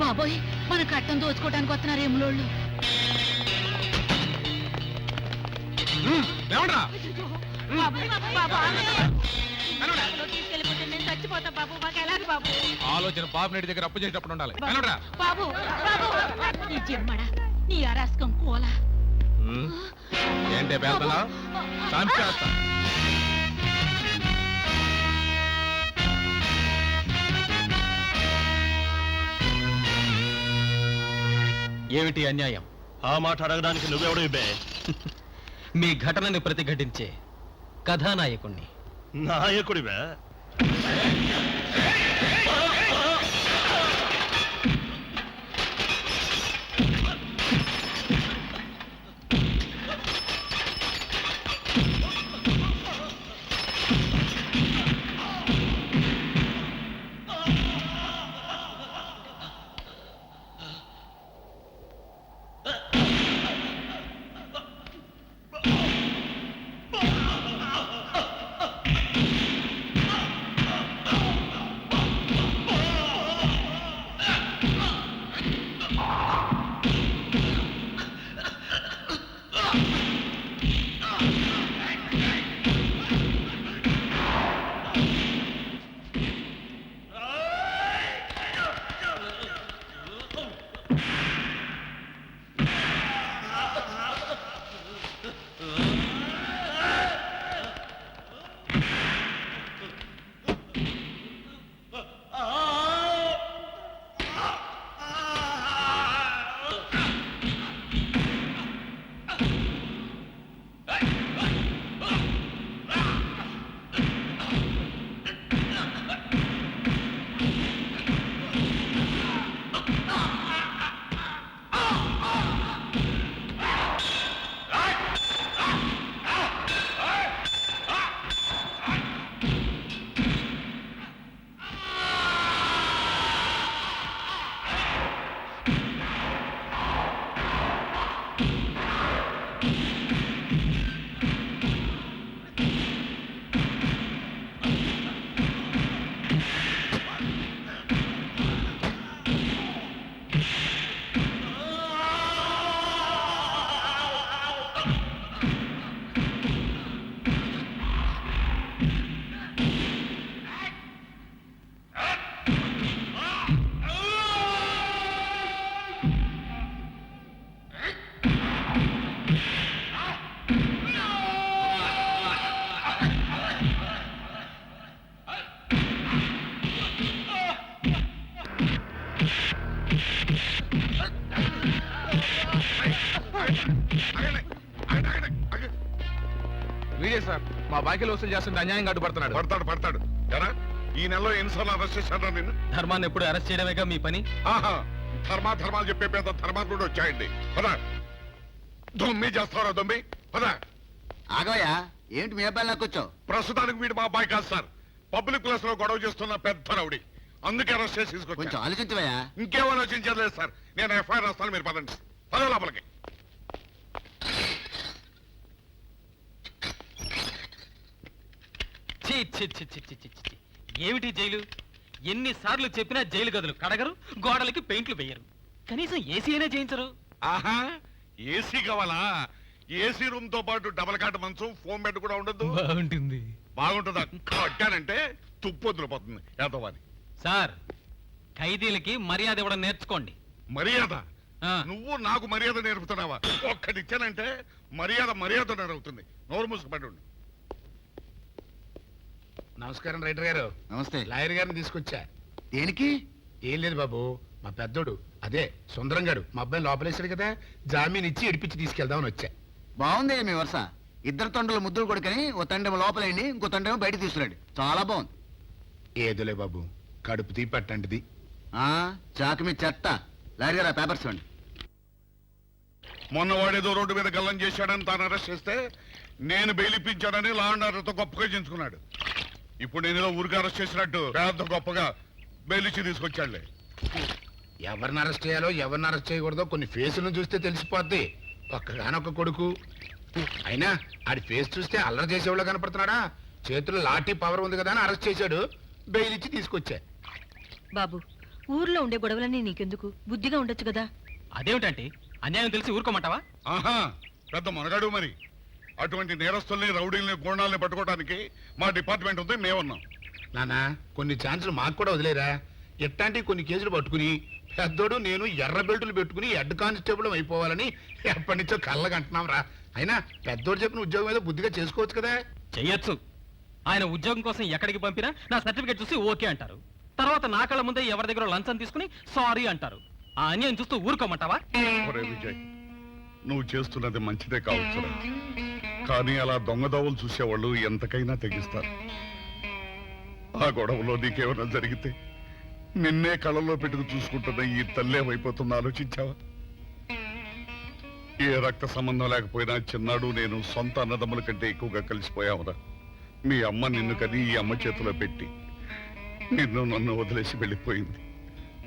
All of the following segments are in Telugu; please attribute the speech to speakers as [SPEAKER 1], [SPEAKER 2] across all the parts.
[SPEAKER 1] బాబోయ్, మన కట్టం దోచుకోవడానికి వస్తున్నారు ఏములోళ్ళు.
[SPEAKER 2] ఆలోచన బాబు నేటి దగ్గర అప్పు చేసేటప్పుడు ఉండాలి.
[SPEAKER 1] బాబు నీ జన్మడా నీ అరాస్కం కోలా
[SPEAKER 2] ఏంటే పేదలా చంపేస్తా.
[SPEAKER 3] ఏమిటి అన్యాయం?
[SPEAKER 4] ఆ మాట అడగడానికి నువ్వెవడు ఇబ్బే?
[SPEAKER 3] మీ ఘటనని ప్రతిఘటించే కథానాయకుణ్ణి.
[SPEAKER 4] నాయకుడివే?
[SPEAKER 2] వీడే సార్. మా బాకీలు వసూలు చేస్తుంటే అన్యాయంగా అడ్డుపడుతున్నాడు.
[SPEAKER 5] పడతాడు ఎరా ఈ నెలలో ఎన్నిసార్లు అరెస్ట్ చేశారా నిన్ను?
[SPEAKER 3] ధర్మాన్ని ఎప్పుడు అరెస్ట్ చేయడమేగా మీ పని.
[SPEAKER 5] ఆహా ధర్మాలు చెప్పే పెద్ద ధర్మాత్ముడు వచ్చాయండి. పద దొమ్మి చేస్తారా దొమ్మి పద.
[SPEAKER 6] ఆగోయా ఏంటి మీ అబ్బాయి నాకు వచ్చావు?
[SPEAKER 5] ప్రస్తుతానికి వీడు మా అబ్బాయి కాదు సార్, పబ్లిక్ ప్లేస్ లో గొడవ చేస్తున్న పెద్ద రౌడీ, అందుకే అరెస్ట్ చేసి
[SPEAKER 6] కొంచెం
[SPEAKER 5] తీసుకొచ్చా.
[SPEAKER 6] ఆలోచించవయ్యా.
[SPEAKER 5] ఇంకేం ఆలోచించలేదు సార్, నేను ఎఫ్ఐఆర్ రాస్తాను, మీరు పదండి. పద లోపలికి.
[SPEAKER 3] ఛీ, ఛీ, ఛీ, ఛీ, ఛీ, ఛీ, ఛీ. ఏమిటి జైలు? ఎన్నిసార్లు చెప్పినా జైలు గదులు కడగరు, గోడలకి పెయింట్లు వేయరు, కనీసం ఏసీ అయినా చేయించరు.
[SPEAKER 5] ఆహా ఏసీ కావాలా? ఏసీ రూమ్ తో పాటు డబల్ కాట్ మంచం, ఫోమ్ బెడ్ కూడా ఉండదు.
[SPEAKER 3] బాగుంటుంది.
[SPEAKER 5] బాగుంటుందా? కట్టానంటే తుప్పు వదిలిపోతుంది ఎంతవాది.
[SPEAKER 3] సార్, ఖైదీలకి మర్యాద ఇవ్వడం నేర్చుకోండి.
[SPEAKER 5] మర్యాద?
[SPEAKER 3] ఆ.
[SPEAKER 5] నువ్వు నాకు మర్యాద నేర్పుతున్నావా? ఒక్కడిచ్చానంటే మర్యాద నేర్పుతుంది. నోరు మూసుకుపడి ఉండు.
[SPEAKER 7] నమస్కారం రైటర్ గారు.
[SPEAKER 6] నమస్తే.
[SPEAKER 7] లాయర్ గారిని తీసుకొచ్చా.
[SPEAKER 6] దేనికి?
[SPEAKER 7] ఏం లేదు బాబు, మా పెద్దోడు అదే సుందరం గారు మా అబ్బాయి లోపలేశాడు కదా, జామీన్ ఇచ్చి ఇడిపించి తీసుకెళ్దామని వచ్చా.
[SPEAKER 6] బాగుంది మీ వరుస. ఇద్దరు తండ్రులు ముద్దులు కొడుకని ఓ తండ్రేమో లోపలండి, ఇంకో తండ్రేమో బయట తీసుకురాడు. చాలా బాగుంది.
[SPEAKER 7] ఏదోలే బాబు, కడుపు తీ పట్టంటిది.
[SPEAKER 6] చాకు మీ చెత్త. లాయర్ గారు ఆ పేపర్స్ ఇవ్వండి.
[SPEAKER 5] మొన్న వాడేదో రోడ్డు మీద గల్లం చేశాడని తాను అరెస్ట్ చేస్తే నేను బెయిల్ ఇప్పించాడని లా అండ్ ఆర్డర్తో గొప్పగా చేయించుకున్నాడు. ఇప్పుడు నేను ఏదో ఊరికి అరెస్ట్ చేసినట్టు పెద్ద గొప్పగా బెయిల్ ఇచ్చి తీసుకొచ్చాడులే.
[SPEAKER 7] ఎవరిని అరెస్ట్ చేయాలో ఎవరిని అరెస్ట్ చేయకూడదో కొన్ని ఫేసులను చూస్తే తెలిసిపోద్ది. ఒక్కగానొక్క కొడుకు అయినా ఆడి ఫేస్ చూస్తే అల్లరి చేసేవాళ్ళు కనపడుతున్నాడా? చేతుల్లో లాఠీ పవర్ ఉంది కదా అని అరెస్ట్ చేశాడు, బెయిల్ ఇచ్చి తీసుకొచ్చా.
[SPEAKER 1] బాబు, ఊర్లో ఉండే గొడవలన్నీ నీకెందుకు? బుద్ధిగా ఉండొచ్చు కదా.
[SPEAKER 3] అదేమిటంటే అన్యాయం తెలిసి ఊరుకోమంటావా?
[SPEAKER 5] ఆహా పెద్ద మనగాడు మరి. అటువంటి నేరస్తుల్ని, రౌడీల్ని, గోండాల్ని పట్టుకోవడానికి మా డిపార్ట్మెంట్ ఉంది, మేమున్నాం.
[SPEAKER 7] నానా కొన్ని ఛాన్సులు మాకు కూడా వదిలేరా. ఎట్లాంటి కొన్ని కేసులు పట్టుకుని పెద్దోడు నేను ఎర్ర బెల్టులు పెట్టుకుని హెడ్ కానిస్టేబుల్ అయిపోవాలని ఎప్పటి నుంచో కళ్ళగంటున్నాం రా. అయినా పెద్దోడు చెప్పిన ఉద్యోగం ఏదో బుద్ధిగా చేసుకోవచ్చు కదా.
[SPEAKER 3] చెయ్యొచ్చు. ఆయన ఉద్యోగం కోసం ఎక్కడికి పంపినా నా సర్టిఫికేట్ చూసి ఓకే అంటారు. తర్వాత నా కళ్ళ ముందే ఎవరి దగ్గర లంచం తీసుకుని సారీ అంటారు. ఆ అన్యాయం చూస్తూ ఊరుకోమంటావా?
[SPEAKER 5] ఒరే విజయ్, నువ్వు చేస్తున్నది మంచిదే కావచ్చురా, కానీ అలా దొంగదోవలు చూసేవాళ్ళు ఎంతకైనా తెగిస్తారు. ఆ గొడవలో నీకేమైనా జరిగితే నిన్నే కళ్ళలో పెట్టుకు చూసుకుంటున్న ఈ తల్లే అయిపోతుందో ఆలోచించావా? ఏ రక్త సంబంధం లేకపోయినా చిన్నాడు నేను సొంత అన్నదమ్ముల కంటే ఎక్కువగా కలిసిపోయావురా. మీ అమ్మ నిన్ను కని ఈ అమ్మ చేతిలో పెట్టి నన్ను వదిలేసి వెళ్ళిపోయింది.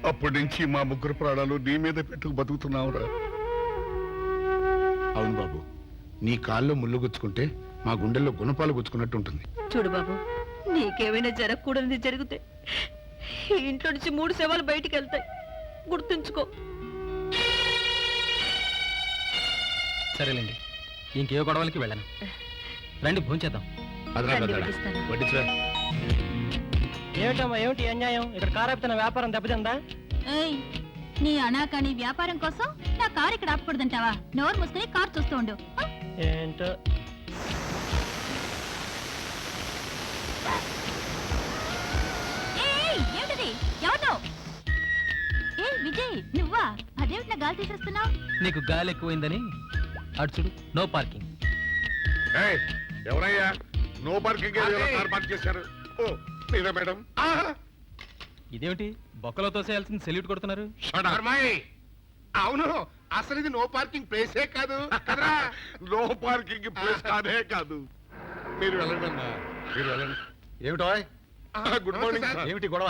[SPEAKER 5] అప్పటి నుంచి మా ముగ్గురు ప్రాణాలు నీ మీద పెట్టుకు బతుకుతున్నావురా.
[SPEAKER 7] అవును బాబు, నీ కాల్లో ముళ్ళు గుచ్చుకుంటే మా గుండెల్లో గుణపాలు గుచ్చుకున్నట్టు ఉంటుంది.
[SPEAKER 1] చూడు బాబు, నీకేమైనా జరగకూడనిది జరిగితే ఈ ఇంట్లో నుంచి 3 శవాలు బయటికి వెళ్తాయి, గుర్తుంచుకో.
[SPEAKER 3] సరేలేండి, ఇంకే గొడవలకి వెళ్ళను. రండి భోంచేద్దాం.
[SPEAKER 7] అదరా
[SPEAKER 1] రండి,
[SPEAKER 7] పెద్దడా.
[SPEAKER 1] వడ్డిస్తాను.
[SPEAKER 7] వడ్డించరా.
[SPEAKER 8] ఏమిటమ్మా ఏమిటి అన్యాయం? ఇక్కడ కారాపుతున్న వ్యాపారం దెబ్బతిందా?
[SPEAKER 9] ఏయ్, నీ అనాకాని వ్యాపారం కోసం నా కారు ఇక్కడ ఆపకూడదంటావా? నోరు మూసుకుని కారు చూస్తూ ఉండు.
[SPEAKER 8] ఏంటో
[SPEAKER 9] ఏయ్, ఏమిటిది? ఎవరితో? ఏయ్ విజయ్, నువ్వా? అదేమిటి నా గాలి తీసేస్తున్నావు?
[SPEAKER 3] నీకు గాలి ఎక్కువైందని అటు చూడు, నో పార్కింగ్.
[SPEAKER 5] ఏయ్, ఎవరయ్యా నో పార్కింగ్ ఏరియాలో కార్ పార్క్ చేశారు? ఓ మీరా మేడం?
[SPEAKER 3] ఇదేమిటి బొక్కలో తోసేయాల్సింది సెల్యూట్ కొడుతున్నారు?
[SPEAKER 7] అమ్మాయి, అవును, అసలు ఇది నో పార్కింగ్ ప్లేసే కాదు కదరా.
[SPEAKER 5] నో పార్కింగ్ ప్లేస్ కాదే కాదు. మీరు వెళ్ళండి అమ్మా, మీరు వెళ్ళండి.
[SPEAKER 6] ఏమిటో?
[SPEAKER 5] Good morning
[SPEAKER 7] sir.
[SPEAKER 5] సార్.
[SPEAKER 6] ఏమిటి గొడవ?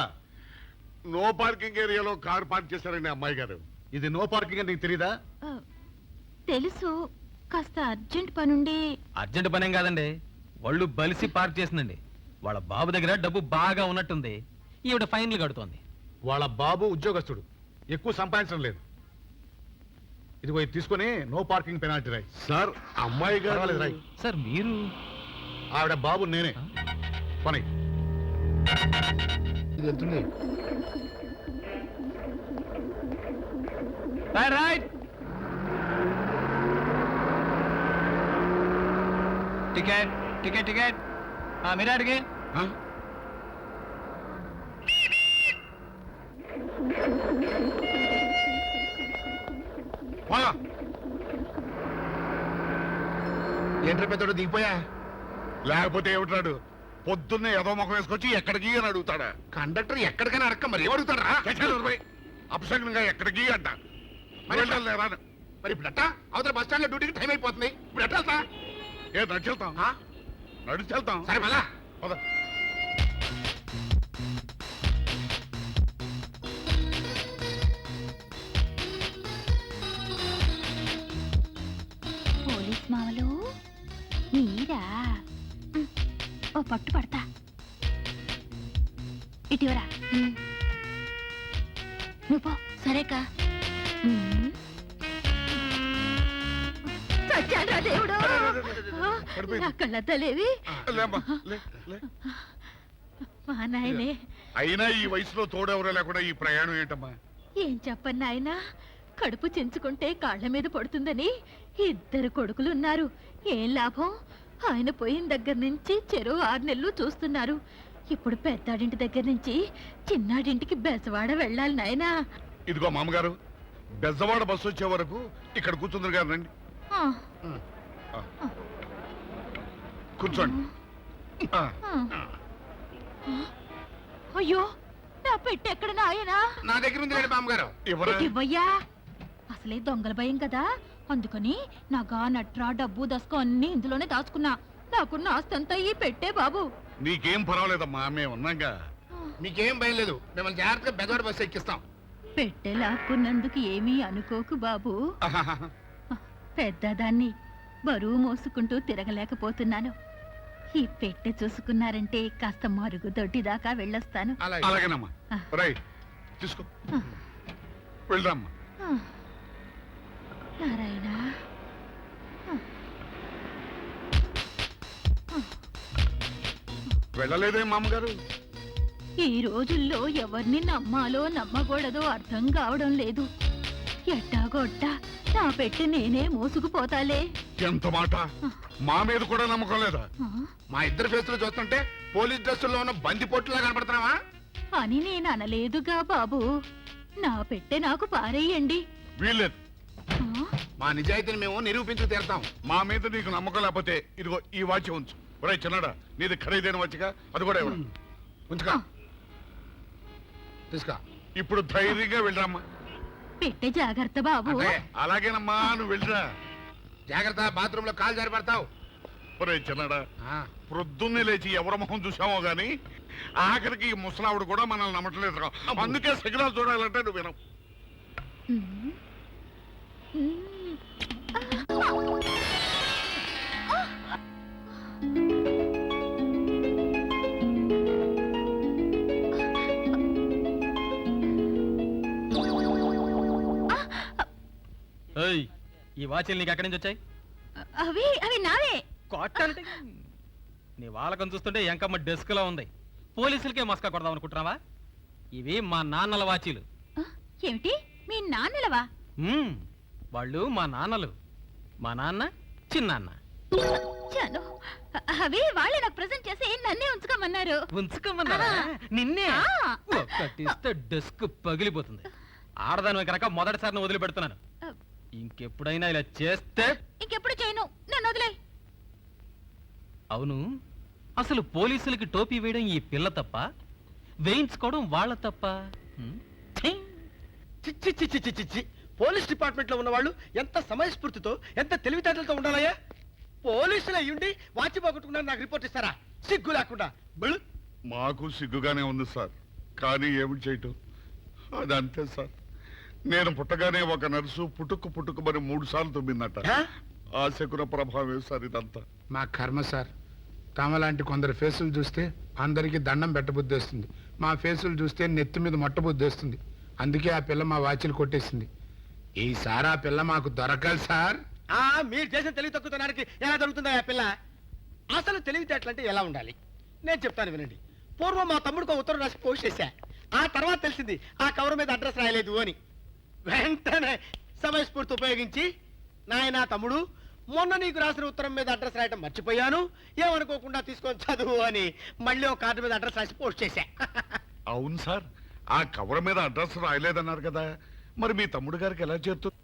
[SPEAKER 5] నో పార్కింగ్ ఏరియాలో కార్ పార్క్ చేశారండి అమ్మాయి గారు.
[SPEAKER 6] ఇది నో పార్కింగ్ అని నీకు తెలీదా?
[SPEAKER 9] తెలుసు, కాస్త అర్జెంట్ పనుండి.
[SPEAKER 3] అర్జెంట్ పనేం కాదండి, వాళ్ళు బలిసి పార్క్ చేసిందండి. వాళ్ళ బాబు దగ్గర డబ్బు బాగా ఉన్నట్టుంది, ఈవిడ ఫైన్లు కడుతోంది.
[SPEAKER 7] వాళ్ళ బాబు ఉద్యోగస్తుడు, ఎక్కువ సంపాదించడం లేదు. ఇదిగో ఇది తీసుకొని నో పార్కింగ్ పెనాల్టీ రాయి.
[SPEAKER 5] సార్ అమ్మాయి గారు
[SPEAKER 7] రాయి.
[SPEAKER 3] సార్ మీరు
[SPEAKER 7] ఆవిడ బాబు నేనే. పని ఇది వెళ్తుంది.
[SPEAKER 3] రైట్
[SPEAKER 8] టికెట్ టికెట్ టికెట్ మీరే అడిగి
[SPEAKER 7] ఏంట్రా పెద్దోడు దిగిపోయా?
[SPEAKER 5] లేకపోతే ఏమిటాడు పొద్దున్నే ఏదో ముఖం వేసుకొచ్చి ఎక్కడికి అని అడుగుతాడా?
[SPEAKER 7] కండక్టర్ ఎక్కడికైనా అడక్క మరి ఏమడుగుతారా?
[SPEAKER 5] అపశకునంగా ఎక్కడికి అంట.
[SPEAKER 7] మరి
[SPEAKER 5] రాను.
[SPEAKER 7] మరి ఇప్పుడు అట్టా అవతల బస్ స్టాండ్ లో డ్యూటీకి టైం అయిపోతుంది. ఇప్పుడు ఎట్లా వెళ్తా?
[SPEAKER 5] ఏ నడిచెళ్తాం,
[SPEAKER 7] ఆ?
[SPEAKER 5] నడిచెళ్తాం.
[SPEAKER 7] సరే మళ్ళా
[SPEAKER 5] పద.
[SPEAKER 9] పోలీస్ మావలు మీరా ఓ పట్టు పడతా ఇటీవరా నువ్వు పో సరేకా చచ్చాడ్రా దేవుడు
[SPEAKER 5] పడిపోయింది.
[SPEAKER 9] నా కళ్ళద్దలేవి
[SPEAKER 5] లేమ్మా, లే, లే.
[SPEAKER 9] మా నాయనే
[SPEAKER 5] అయినా ఈ వయసులో తోడెవరో లేకుండా ఈ ప్రయాణం ఏంటమ్మా?
[SPEAKER 9] ఏం చెప్పను నాయనా కడుపు చించుకుంటే కాళ్ళ మీద పడుతుందని 2 కొడుకులున్నారు. ఏం లాభం? ఆయన పోయిన దగ్గర నుంచి చెరువు 6 నెలలు చూస్తున్నారు. ఇప్పుడు పెద్దాడింటి దగ్గర నుంచి చిన్నాడింటికి బెజవాడ వెళ్ళాలి నాయనా.
[SPEAKER 5] ఇదిగో మామగారు, బెజవాడ బస్సు వచ్చే వరకు ఇక్కడ కూర్చుందరు గారు రండి.
[SPEAKER 9] ఆ,
[SPEAKER 5] కూర్చోండి. ఆ,
[SPEAKER 9] ఆ. అయ్యో నా పెట్టి ఎక్కడ నాయనా?
[SPEAKER 7] నా దగ్గర ఉంది లేండి బామ్మగారు.
[SPEAKER 5] ఎవరా?
[SPEAKER 9] ఇవ్వయ్యా అసలే దొంగల భయం కదా, అందుకని నగా నట్రా డబ్బు దస్కో అన్ని ఇందులోనే దాచుకున్నా. నాకున్న ఆస్తంతా ఈ పెట్టే బాబు.
[SPEAKER 5] నీకేం పర్వాలేదమ్మా, మేము ఉన్నాగా.
[SPEAKER 7] మీకేం భయం లేదు, మిమ్మల్ని జాగ్రత్తగా బెదవాడ బస్సు ఎక్కిస్తాం.
[SPEAKER 9] పెట్టె లాక్కున్నందుకు ఏమీ అనుకోకు బాబు. పెద్దదాన్ని బరువు మోసుకుంటూ తిరగలేకపోతున్నాను. ఈ పెట్టె చూసుకున్నారంటే కాస్త మరుగు దొడ్డి దాకా వెళ్ళొస్తాను.
[SPEAKER 7] అలాగే
[SPEAKER 5] అలాగేనమ్మా. రై తీసుకో, వెళ్దామ్మా.
[SPEAKER 9] నారాయణ
[SPEAKER 5] వెళ్ళలేదే మామగారు?
[SPEAKER 9] ఈ రోజుల్లో ఎవరిని నమ్మాలో నమ్మకూడదో అర్థం కావడం లేదు. ఎట్టాగొట్టా నా పెట్టి నేనే మోసుకుపోతాలే.
[SPEAKER 5] ఎంత మాట! మా మీద కూడా నమ్మకం లేదా?
[SPEAKER 9] ఆ?
[SPEAKER 7] మా ఇద్దరు ఫేసులు చూస్తుంటే పోలీస్ డ్రెస్సుల్లో ఉన్న బందిపోట్లా కనపడుతున్నావా?
[SPEAKER 9] అని నేను అనలేదుగా బాబు. నా పెట్టె నాకు పారేయండి.
[SPEAKER 5] వీల్లేదు.
[SPEAKER 9] ఆ?
[SPEAKER 7] మా నిజాయితీని మేము నిరూపించి తీరుతాం.
[SPEAKER 5] మా మీద నీకు నమ్మకం లేకపోతే ఇదిగో ఈ వాచ్ ఉంచు. ఒరే చిన్నడా, నీది ఖరీదైన వచ్చుగా, అది కూడా ఇవ్వండి.
[SPEAKER 7] ఉంచుకో, తీసుకో.
[SPEAKER 5] ఇప్పుడు ధైర్యంగా వెళ్ళరామ్మా.
[SPEAKER 9] పెట్టె జాగ్రత్త బాబు.
[SPEAKER 7] అంటే
[SPEAKER 5] అలాగేనమ్మా, నువ్వు వెళ్ళరా.
[SPEAKER 7] జాగ్రత్త, బాత్రూమ్ లో కాలు జారి పడతావు.
[SPEAKER 5] ఒరే చిన్నడా, ప్రొద్దున్నే లేచి ఎవరి మొహం చూసామో గాని ఆఖరికి ఈ ముసలావిడ కూడా మనల్ని నమ్మట్లేదు. అందుకే సిగ్నల్ చూడాలంటే నువ్వు వినవు.
[SPEAKER 9] ఉమ్. ఉమ్.
[SPEAKER 3] ఏయ్, ఈ వాచీలు నీకు ఎక్కడి నుంచి వచ్చాయి?
[SPEAKER 9] అవి అవి నావే.
[SPEAKER 3] కొట్టాలంటే నీ వాళ్ళకం చూస్తుంటే ఎంకమ్మ డెస్క్ లో ఉంది. పోలీసులకే మస్కా కొడదాం అనుకుంటున్నావా? ఇవి మా నాన్నల వాచీలు.
[SPEAKER 9] ఆ, ఏమిటి మీ నాన్నలవా?
[SPEAKER 3] వాళ్ళు మా నాన్నలు. మా నాన్న చిన్నాన్న.
[SPEAKER 9] చాలు అవి వాళ్ళే నాకు ప్రెజెంట్ చేసి నన్నే ఉంచుకోమన్నారు.
[SPEAKER 3] ఉంచుకోమన్నారా? నిన్నే
[SPEAKER 9] ఆ.
[SPEAKER 3] ఒక్కటిస్తే డెస్క్ పగిలిపోతుంది. ఆడదాని కనుక మొదటిసారి వదిలిపెడుతున్నాను. ఇంకెప్పుడైనా ఇలా చేస్తే
[SPEAKER 9] ఇంకెప్పుడు చేయను, నన్ను వదిలే.
[SPEAKER 3] అవును, అసలు పోలీసులకి టోపీ వేయడం ఈ పిల్ల తప్ప, వేయించుకోవడం వాళ్ళ తప్ప? ఛీ!
[SPEAKER 8] చిచ్చి చిచ్చి చిచ్చి చి పోలీస్ డిపార్ట్మెంట్ లో ఉన్న వాళ్ళు ఎంత సమయస్ఫూర్తితో ఎంత తెలివితేటలతో ఉండాలయ్యా. పోలీసులు అయ్యుండి వాచి పోగొట్టుకున్నారు నాకు రిపోర్ట్ ఇస్తారా? సిగ్గు లేకుండా బళ్ళు.
[SPEAKER 5] మాకు సిగ్గుగానే ఉంది సార్, కానీ ఏమి చేయటం, అదంతే సార్. నేను పుట్టగానే ఒక నర్సు పుట్టుకు మరి 3 సార్లు తుమ్మిందట. ఆ శకున ప్రభావం సార్ ఇదంతా.
[SPEAKER 7] మా కర్మ సార్. తమలాంటి కొందరు ఫేసులు చూస్తే అందరికీ దండం పెట్టబుద్ధి వస్తుంది. మా ఫేసులు చూస్తే నెత్తి మీద మొట్టబుద్ధి వస్తుంది. అందుకే ఆ పిల్ల మా వాచీలు కొట్టేసింది. ఈసారి ఆ పిల్ల మాకు దొరకాలి సార్.
[SPEAKER 8] మీరు చేసిన తెలివి తక్కువతనానికి ఎలా దొరుకుతుందా ఆ పిల్ల? అసలు తెలివితేటలంటే ఎలా ఉండాలి నేను చెప్తాను వినండి. పూర్వం మా తమ్ముడికి ఒక ఉత్తరం రాసి పోస్ట్ చేశా. ఆ తర్వాత తెలిసింది ఆ కవర్ మీద అడ్రస్ రాయలేదు అని. వెంటనే సమయస్ఫూర్తి ఉపయోగించి, నాయనా తమ్ముడు, మొన్న నీకు రాసిన ఉత్తరం మీద అడ్రస్ రాయటం మర్చిపోయాను, ఏమనుకోకుండా తీసుకొని చదువు అని మళ్ళీ ఒక కార్డు మీద అడ్రస్ రాసి పోస్ట్ చేశా.
[SPEAKER 5] అవును సార్, ఆ కవర్ మీద అడ్రస్ రాయలేదన్నారు కదా, మరి మీ తమ్ముడు గారికి ఎలా చేరుతుంది?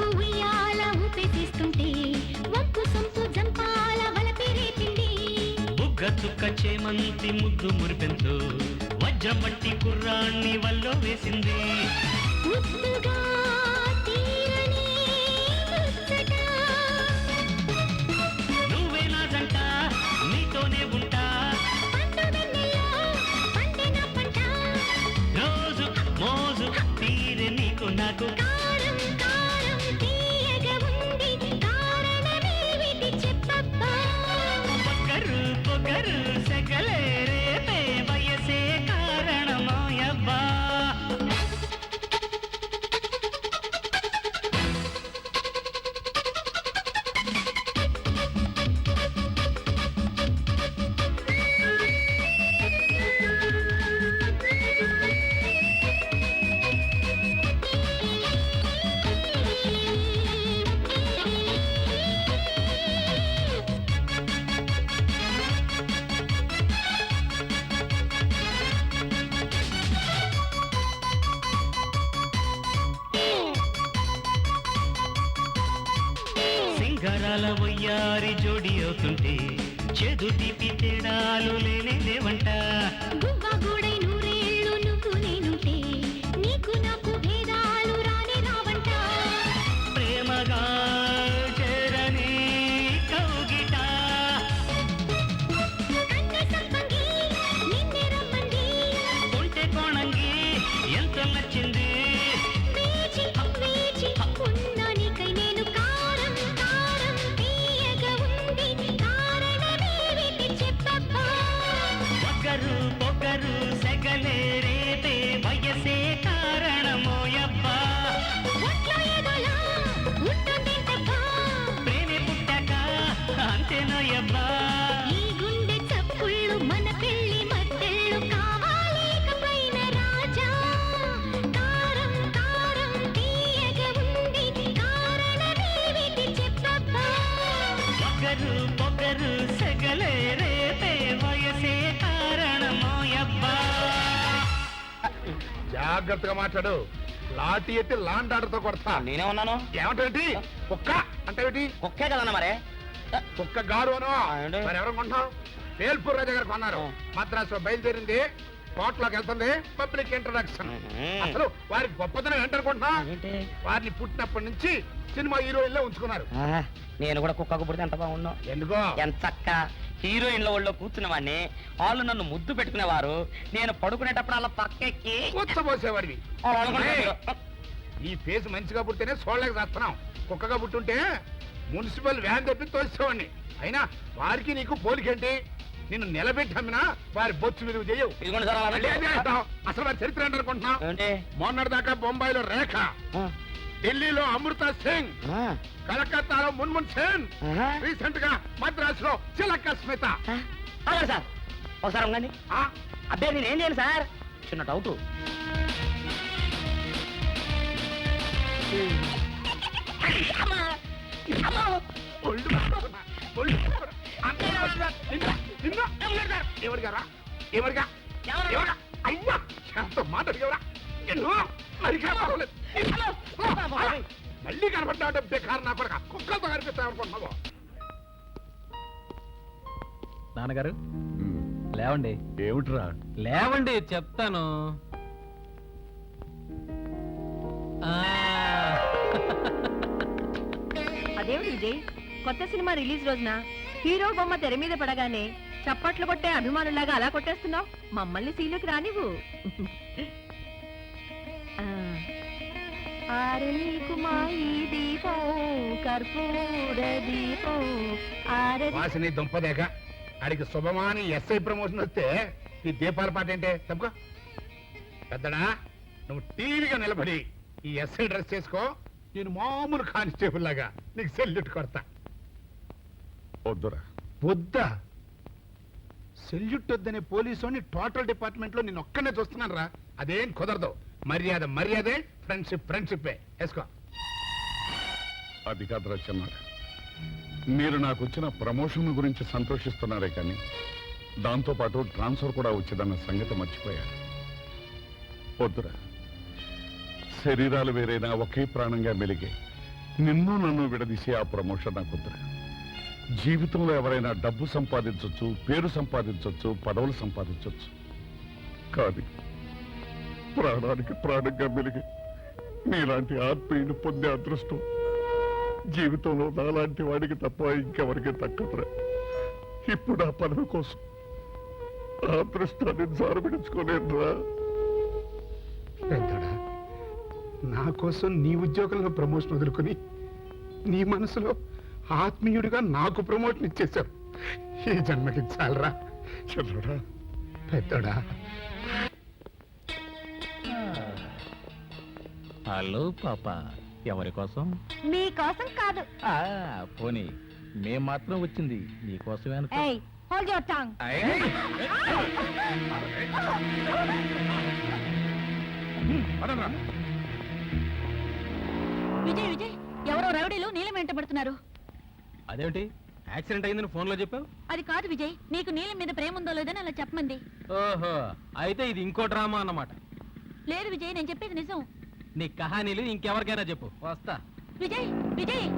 [SPEAKER 10] వలపు ఉయ్యాల ఊపేసిస్తుంటే వంపు సొంపు జంపాల వలపిరేపింది
[SPEAKER 11] బుగ్గ చుక్క చేమంతి ముద్దు మురిపెంతో వజ్రం పట్టి కుర్రాన్ని వల్లో వేసింది
[SPEAKER 10] ముద్దుగా తీరని ముచ్చట
[SPEAKER 11] నువ్వే నా జంట నీతోనే ఉంటా
[SPEAKER 10] పండు వెన్నెల్లో పండిన పంట
[SPEAKER 11] రోజు మోజు తీరే నీకు నాకు
[SPEAKER 10] కారం కారం తీయగా ఉంది కారణమేమిటి చెప్పబ్బా
[SPEAKER 11] పొగరు పొగరు సెగలే రేపే వయసే కారణమాయబ్బా సింగరాల వయ్యారి జోడి అవుతుంటే చేదు తీపి తేడాలు లేవంట
[SPEAKER 10] గువ్వ గూడై నూరేళ్ళు నువ్వు నేనుంటే నీకు నాకు భేదాలు రానే రావంట
[SPEAKER 11] ప్రేమగా చేరని కౌగిట
[SPEAKER 10] కన్నె సంపంగి నిన్నే రమ్మంది
[SPEAKER 11] కొంటె కోణంగి ఎంత నచ్చింది
[SPEAKER 10] వేచి వేచి ఉన్న నీకై నేను కారం కారం తీయగా ఉంది కారణమేమిటి చెప్పబ్బా
[SPEAKER 11] పొగరు పొగరు సెగలే రేపే వయసే కారణమోయబ్బా
[SPEAKER 10] ఒట్లో ఏదోలా ఉంటుందేంటబ్బా
[SPEAKER 11] ప్రేమే పుట్టాక అంతేనోయబ్బా
[SPEAKER 10] ఈ గుండె చప్పుళ్ళు మన పెళ్లి మత్తెళ్ళు కావాలేకపోయిన రాజా కారం కారం తీయగా ఉంది కారణమేమిటి చెప్పబ్బా
[SPEAKER 11] పొగరు పొగరు సెగలే రేపే వయసే కారణమోయబ్బా
[SPEAKER 7] జాగ్రత్తగా మాట్లాడు లాఠీ ఎత్తి లాండాడుతో కొడతా
[SPEAKER 8] నేనే ఉన్నాను
[SPEAKER 7] ఏమిటేంటి కుక్క అంటే
[SPEAKER 8] కుక్కే కదన్నా మరే
[SPEAKER 7] కుక్క గారు అను
[SPEAKER 8] ఏంటి?
[SPEAKER 7] మరి ఎవరు కొంటున్నావు వేల్పూర్ రాజా గారు కొన్నారు మద్రాసులో బయలుదేరింది కోర్టులోకి వెళ్తుంది పబ్లిక్ ఇంట్రడక్షన్ అసలు వారి గొప్పతనం ఏంటనుకుంటున్నా వారిని పుట్టినప్పటి నుంచి సినిమా హీరోయిన్లో ఉంచుకున్నారు
[SPEAKER 8] నేను కూడా కుక్కకు పుడితే ఎంత బాగున్నావు
[SPEAKER 7] ఎందుకో
[SPEAKER 8] ఎంత చక్క హీరోయిన్ల ఒళ్ళో కూర్చున్న వాడిని వాళ్ళు నన్ను ముద్దు పెట్టుకునేవారు నేను పడుకునేటప్పుడు అలా పక్కెక్కి
[SPEAKER 7] కూర్చోబోసేవాడివి
[SPEAKER 8] అలా అనుకునేవారు.
[SPEAKER 7] ఈ ఫేస్ మంచిగా పుడితేనే చూడలేక చేస్తున్నాం కుక్కగా పుట్టుంటే మున్సిపల్ వ్యాన్ తెప్పి తోసేవాడిని అయినా వారికి నీకు పోలికేంటి నిన్ను నిలబెట్టి అమ్మినా వారి బొచ్చు విలువ చేయవు
[SPEAKER 8] ఇదిగోండి సార్ అలా
[SPEAKER 7] మళ్ళీ అదే అంటావ్. అసలు వారి చరిత్ర ఏంటనుకుంటున్నావు
[SPEAKER 8] ఏంటి
[SPEAKER 7] మొన్నటిదాకా బొంబాయిలో రేఖ
[SPEAKER 8] ఆ,
[SPEAKER 7] ఢిల్లీలో అమృత సింగ్
[SPEAKER 8] ఆ,
[SPEAKER 7] కలకత్తాలో మున్మున్ సేన్
[SPEAKER 8] ఆహా.
[SPEAKER 7] రీసెంట్ గా మద్రాసులో చిలక స్మిత
[SPEAKER 8] ఆ, అలాగే సార్ ఒకసారి ఉండండి
[SPEAKER 7] ఆ,
[SPEAKER 8] అబ్బే నేనేం చేయను సార్ చిన్న డౌట్
[SPEAKER 7] ఒళ్ళు పట్టుకోరా, ఒళ్ళు పట్టుకోరా. అన్నయ్య వస్తున్నారు. నిన్ను, నిన్ను. ఎవరిగారా ఎవరిగా ఎవరా అయ్యా ఎంత మాట అడిగేవరా నిన్ను మరిగా పర్వాలేదు. మళ్ళీ కనబడ్డా బేకారు నా కొడక కుక్కలతో కనిపిస్తావు అనుకుంటున్నావు
[SPEAKER 3] నాన్నగారు లేవండి
[SPEAKER 5] ఏమిట్రా
[SPEAKER 3] లేవండి చెప్తాను ఆ,
[SPEAKER 1] అదేమిటి విజయ్, కొత్త సినిమా రిలీజ్ రోజున హీరో బొమ్మ తెర మీద పడగానే చప్పట్లు కొట్టే అభిమానులాగా అలా కొట్టేస్తున్నావు. మమ్మల్ని సీలోకి రానివ్వు. ఆ. ఆరని కుమాయి దీపం కర్పూర దీపం ఆరని
[SPEAKER 7] వాసిని దుంపదేక ఆడికి శుభమాని ఎస్ఐ ప్రమోషన్ వస్తే ఈ దీపాల పాట ఏంటే తప్పుకో పెద్దడా నువ్వు టీవీగా నిలబడి ఈ ఎస్ఐ డ్రెస్ చేసుకో నేను మామూలు కానిస్టేబుల్ లాగా నీకు సెల్యూట్ కొడతా
[SPEAKER 5] వద్దురా
[SPEAKER 7] వద్దా సెల్యూట్ వద్దనే పోలీసు టోటల్ డిపార్ట్మెంట్ లో నేను ఒక్కనే చూస్తున్నాను రా అదేం కుదరదు మర్యాద మర్యాదే ఫ్రెండ్షిప్ ఫ్రెండ్షిప్పే వేసుకో
[SPEAKER 5] అది కాదురా చిన్నాడు మీరు నాకు వచ్చిన ప్రమోషన్ గురించి సంతోషిస్తున్నారే కానీ దాంతోపాటు ట్రాన్స్ఫర్ కూడా వచ్చేదన్న సంగతి మర్చిపోయారు వద్దురా శరీరాలు వేరైనా ఒకే ప్రాణంగా మెలిగే నిన్ను నన్ను విడదీసే ఆ ప్రమోషన్ నాకు వద్దురా. జీవితంలో ఎవరైనా డబ్బు సంపాదించవచ్చు, పేరు సంపాదించవచ్చు, పదవులు సంపాదించవచ్చు. కానీ ప్రాణానికి ప్రాణంగా మెలిగి నీలాంటి ఆత్మీయుని పొందే అదృష్టం జీవితంలో నాలాంటి వాడికి తప్ప ఇంకెవరికి దక్కదురా. ఇప్పుడు ఆ పదవి కోసం ఆ అదృష్టాన్ని జారబిడించుకోలేనురా.
[SPEAKER 7] పెద్దడా, నా కోసం నీ ఉద్యోగంలో ప్రమోషన్ వదులుకొని నీ మనసులో ఆత్మీయుడిగా నాకు ప్రమోషన్ ఇచ్చేశావు. ఈ జన్మకి చాలరా
[SPEAKER 5] చల్లరా.
[SPEAKER 7] పెద్దడా.
[SPEAKER 3] హలో పాప, ఎవరి కోసం?
[SPEAKER 1] మీకోసం కాదు.
[SPEAKER 3] పోనీ మేం మాత్రం వచ్చింది నీకోసమే అనుకో.
[SPEAKER 1] ఏయ్, hold your tongue.
[SPEAKER 9] Vijay Vijay, ఎవరో రౌడీలు నీలం వెంట పడుతున్నారు.
[SPEAKER 3] అదేమిటి, యాక్సిడెంట్ అయిందని ఫోన్లో చెప్పావు?
[SPEAKER 9] అది కాదు విజయ్, నీకు నీలం మీద ప్రేమ ఉందో లేదని అలా చెప్పమంది.
[SPEAKER 3] ఓహో, అయితే ఇది ఇంకో డ్రామా అన్నమాట.
[SPEAKER 9] లేదు విజయ్, నేను చెప్పేది నిజం.
[SPEAKER 3] నీ కహానీలు ఇంకెవరికైనా చెప్పు, వస్తా.
[SPEAKER 9] Vijay Vijay,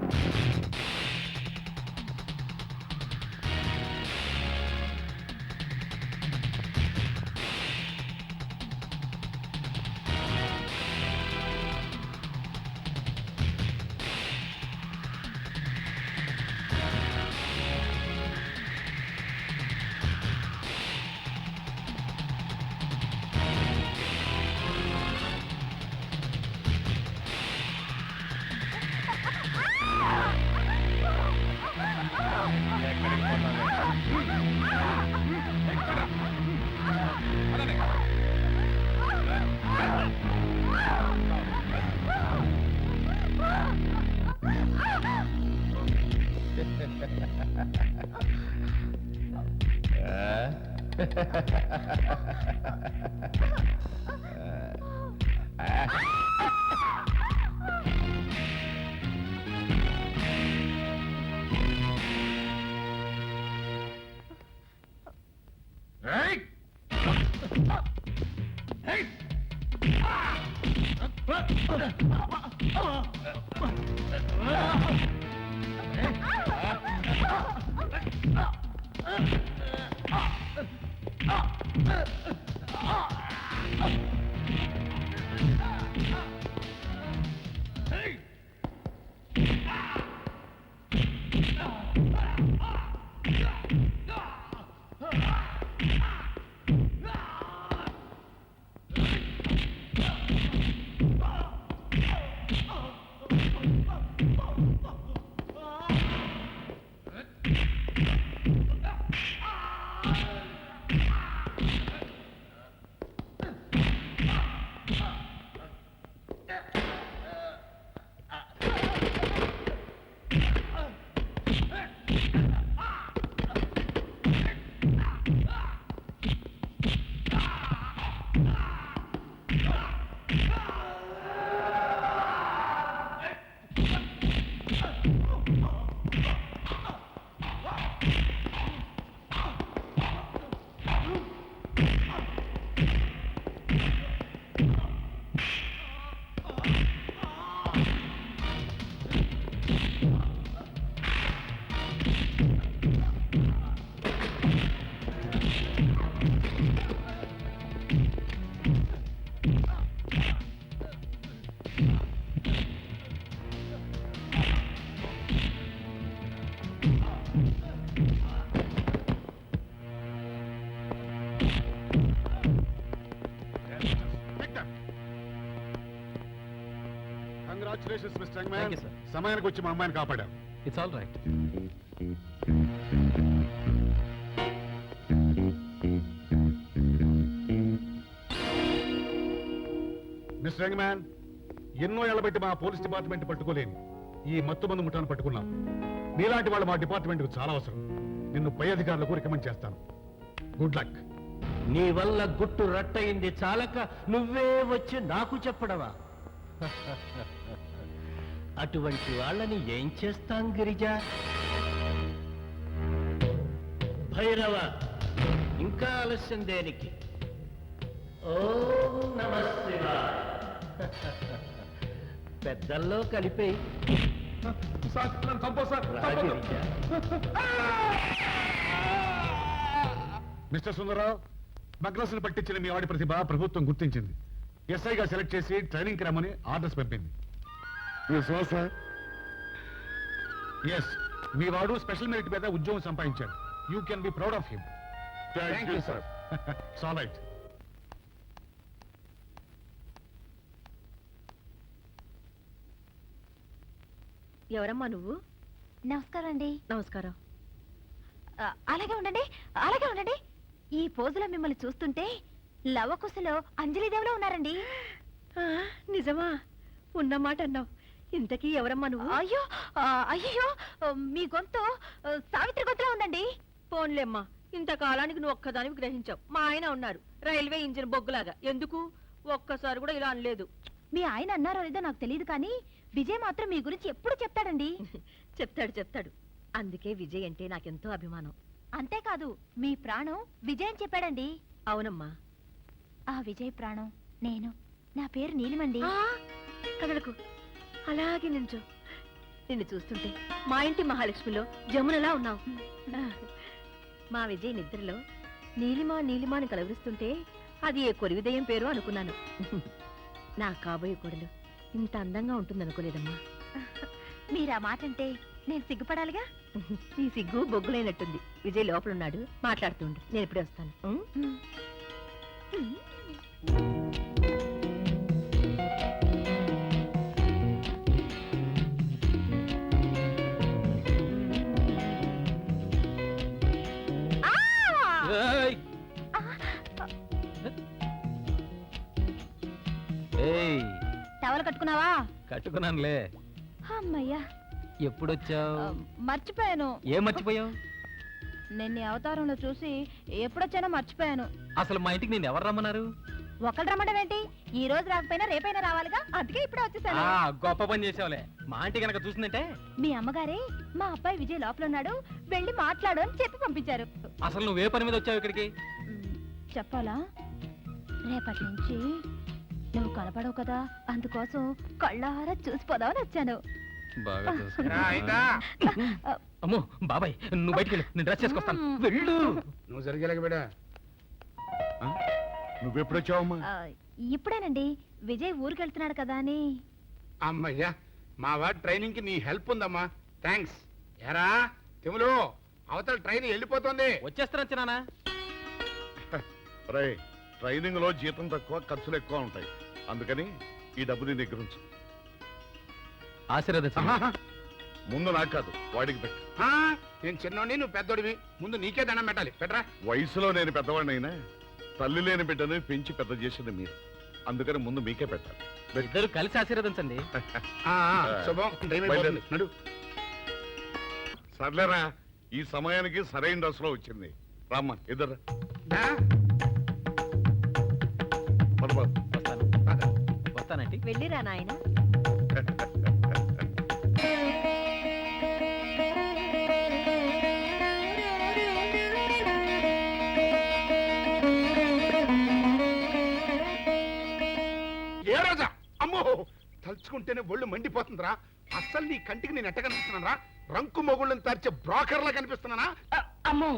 [SPEAKER 5] congratulations mister young
[SPEAKER 3] Thank
[SPEAKER 5] man.
[SPEAKER 3] you, sir.
[SPEAKER 5] సమయానికి వచ్చి మా అమ్మాయిని కాపాడారు.
[SPEAKER 3] It's all right.
[SPEAKER 5] Mister young man, ఎన్నో ఏళ్ల బట్టి మా పోలీస్ డిపార్ట్మెంట్ పట్టుకోలేని ఈ మత్తు మందు ముఠాను పట్టుకున్నాం. నీలాంటి వాళ్ళు మా డిపార్ట్మెంట్ చాలా అవసరం. నిన్ను పై అధికారులకు రికమెండ్ చేస్తాను. Good luck.
[SPEAKER 11] నీ వల్ల గుట్టు రట్టయింది చాలక నువ్వే వచ్చి నాకు చెప్పడవా? అటువంటి వాళ్ళని ఏం చేస్తాం గిరిజా? భైరవ, ఇంకా ఆలస్యం దేనికి? ఓం నమః శివాయ. పెద్దల్లో కలిపి
[SPEAKER 2] సార్ నన్ను చంపొద్దు సార్, చంపొద్దు.
[SPEAKER 5] మిస్టర్ సుందరరావు, మగ్నస్ను పట్టించిన మీ వాడి ప్రతిభ ప్రభుత్వం గుర్తించింది. ఎస్ఐగా సెలెక్ట్ చేసి ట్రైనింగ్కి రమ్మని ఆర్డర్స్ పంపింది. ఎస్, మీ వాడు స్పెషల్ మెరిట్ మీద ఉద్యోగం సంపాదించాడు. You can be proud of him.
[SPEAKER 7] Thank you sir.
[SPEAKER 5] All right.
[SPEAKER 1] ఎవరమ్మా నువ్వు?
[SPEAKER 9] నమస్కారం అండి.
[SPEAKER 1] నమస్కారం.
[SPEAKER 9] అలాగే ఉండండి, అలాగే ఉండండి. ఈ పోజులో మిమ్మల్ని చూస్తుంటే లవకుశలో అంజలిదేవిలో ఉన్నారండి.
[SPEAKER 1] నిజమా? ఉన్నమాట అన్నావు. ఇంతకీ ఎవరమ్మా నువ్వు?
[SPEAKER 9] అయ్యో అయ్యో, మీ గొంతు సావిత్రి గొంతులో ఉందండి.
[SPEAKER 1] పోన్లేమ్మా, ఇంతకాలానికి నువ్వు ఒక్కదానివి గ్రహించావు. మా ఆయన ఉన్నారు రైల్వే ఇంజిన్ బొగ్గులాగా. ఎందుకు ఒక్కసారి కూడా ఇలా అనలేదు.
[SPEAKER 9] మీ ఆయన అన్నారో లేదో నాకు తెలియదు, కానీ విజయ్ మాత్రం మీ గురించి ఎప్పుడు చెప్తాడండి.
[SPEAKER 1] చెప్తాడు. అందుకే విజయ్ అంటే నాకెంతో అభిమానం.
[SPEAKER 9] అంతేకాదు, మీ ప్రాణం విజయ్ అని చెప్పాడండి.
[SPEAKER 1] అవునమ్మా.
[SPEAKER 9] ఆ విజయ్ ప్రాణం నేను. నా పేరు నీలిమండి.
[SPEAKER 1] కదలకు, అలాగే నించో. నిన్ను చూస్తుంటే మా ఇంటి మహాలక్ష్మిలో జమునలా ఉన్నావు. మా విజయ్ నిద్రలో నీలిమా నీలిమా అని కలవరిస్తుంటే అది ఏ కొరివిదయం పేరు అనుకున్నాను. నా కాబోయే కోడలు ఇంత అందంగా ఉంటుందనుకోలేదమ్మా.
[SPEAKER 9] మీరు ఆ మాట అంటే నేను సిగ్గుపడాలిగా.
[SPEAKER 1] నీ సిగ్గు బొగ్గులైనట్టుంది. విజయ్ లోపలున్నాడు, మాట్లాడుతుండు. నేను ఇప్పుడే వస్తాను.
[SPEAKER 3] ఏయ్! ఏయ్,
[SPEAKER 9] టవల్ కట్టుకున్నావా?
[SPEAKER 3] కట్టుకున్నానులే.
[SPEAKER 9] అమ్మయ్యా,
[SPEAKER 3] ఎప్పుడొచ్చావు?
[SPEAKER 9] మర్చిపోయాను.
[SPEAKER 3] ఏం మర్చిపోయావు?
[SPEAKER 9] నిన్న అవతారంలో చూసి ఎప్పుడొచ్చానో మర్చిపోయాను.
[SPEAKER 3] అసలు మా ఇంటికి నేను ఎవరు రమ్మన్నారు?
[SPEAKER 9] ఒకళ్ళు రమ్మడం ఏంటి? ఈ రోజు రాకపోయినా రేపైనా రావాలిగా, అందుకే ఇప్పుడే వచ్చేసాను.
[SPEAKER 3] గొప్ప పని చేసావులే. మా ఆంటీ గనక చూసిందంటే.
[SPEAKER 9] మీ అమ్మగారే మా అబ్బాయి విజయ్ లోపల ఉన్నాడు, వెళ్ళి మాట్లాడు అని చెప్పి పంపించారు.
[SPEAKER 3] అసలు నువ్వే పని మీద వచ్చావు ఇక్కడికి?
[SPEAKER 9] చెప్పాలా? రేపటి నుంచి నువ్వు కనపడవు కదా, అందుకోసం కళ్ళారా చూసిపోదామని వచ్చాను.
[SPEAKER 3] బాగా
[SPEAKER 7] రా, అయితే.
[SPEAKER 3] అమ్మో బాబాయ్, నువ్వు బయటికి వెళ్ళు, నేను డ్రెస్ చేసుకొస్తాను. వెళ్ళు.
[SPEAKER 7] నువ్వు జరిగేలాగ బిడా.
[SPEAKER 5] నువ్వెప్పుడొచ్చావమ్మా?
[SPEAKER 9] ఇప్పుడేనండి. విజయ్ ఊరికి వెళ్తున్నాడు కదా అని.
[SPEAKER 7] అమ్మయ్యా, మా వాడి ట్రైనింగ్ కి నీ హెల్ప్ ఉందమ్మా. థ్యాంక్స్. ఎరా తిములు, అవతల ట్రైన్ వెళ్ళిపోతుంది.
[SPEAKER 3] వచ్చేస్తాను చిన్నానా.
[SPEAKER 5] రే, ట్రైనింగ్ లో జీతం తక్కువ, ఖర్చులు ఎక్కువ ఉంటాయి. అందుకని ఈ డబ్బు నీ దగ్గర ఉంచు.
[SPEAKER 3] ఆశీర్వదించు.
[SPEAKER 5] ముందు నాకు కాదు, వాడికి పెట్టు.
[SPEAKER 7] నేను చిన్నోడిని, నువ్వు పెద్దోడివి. ముందు నీకే దండం పెట్టాలి. పెట్టరా.
[SPEAKER 5] వయసులో నేను పెద్దవాడినైనా తల్లి లేని బిడ్డను పెంచి పెద్ద చేసింది మీరు. అందుకని ముందు మీకే పెట్టాలి.
[SPEAKER 3] ఇద్దరు కలిసి ఆశీర్వదించండి.
[SPEAKER 7] శుభం. టైం అయిపోతుంది. నడు.
[SPEAKER 5] సర్లేరా, ఈ సమయానికి సరైన డ్రెస్ లో వచ్చింది. రామ్మా, ఇద్దరు
[SPEAKER 7] దా.
[SPEAKER 3] వస్తానండి.
[SPEAKER 1] వెళ్ళిరా నాయన.
[SPEAKER 7] ఏ రోజా? అమ్మో, తలుచుకుంటేనే ఒళ్ళు మండిపోతుందిరా. అస్సలు నీ కంటికి నేను ఎట్ట కనిపిస్తున్నారా? రంకు మొగుళ్ళని తరిచే బ్రోకర్లా కనిపిస్తున్నానా?
[SPEAKER 8] అమ్మో,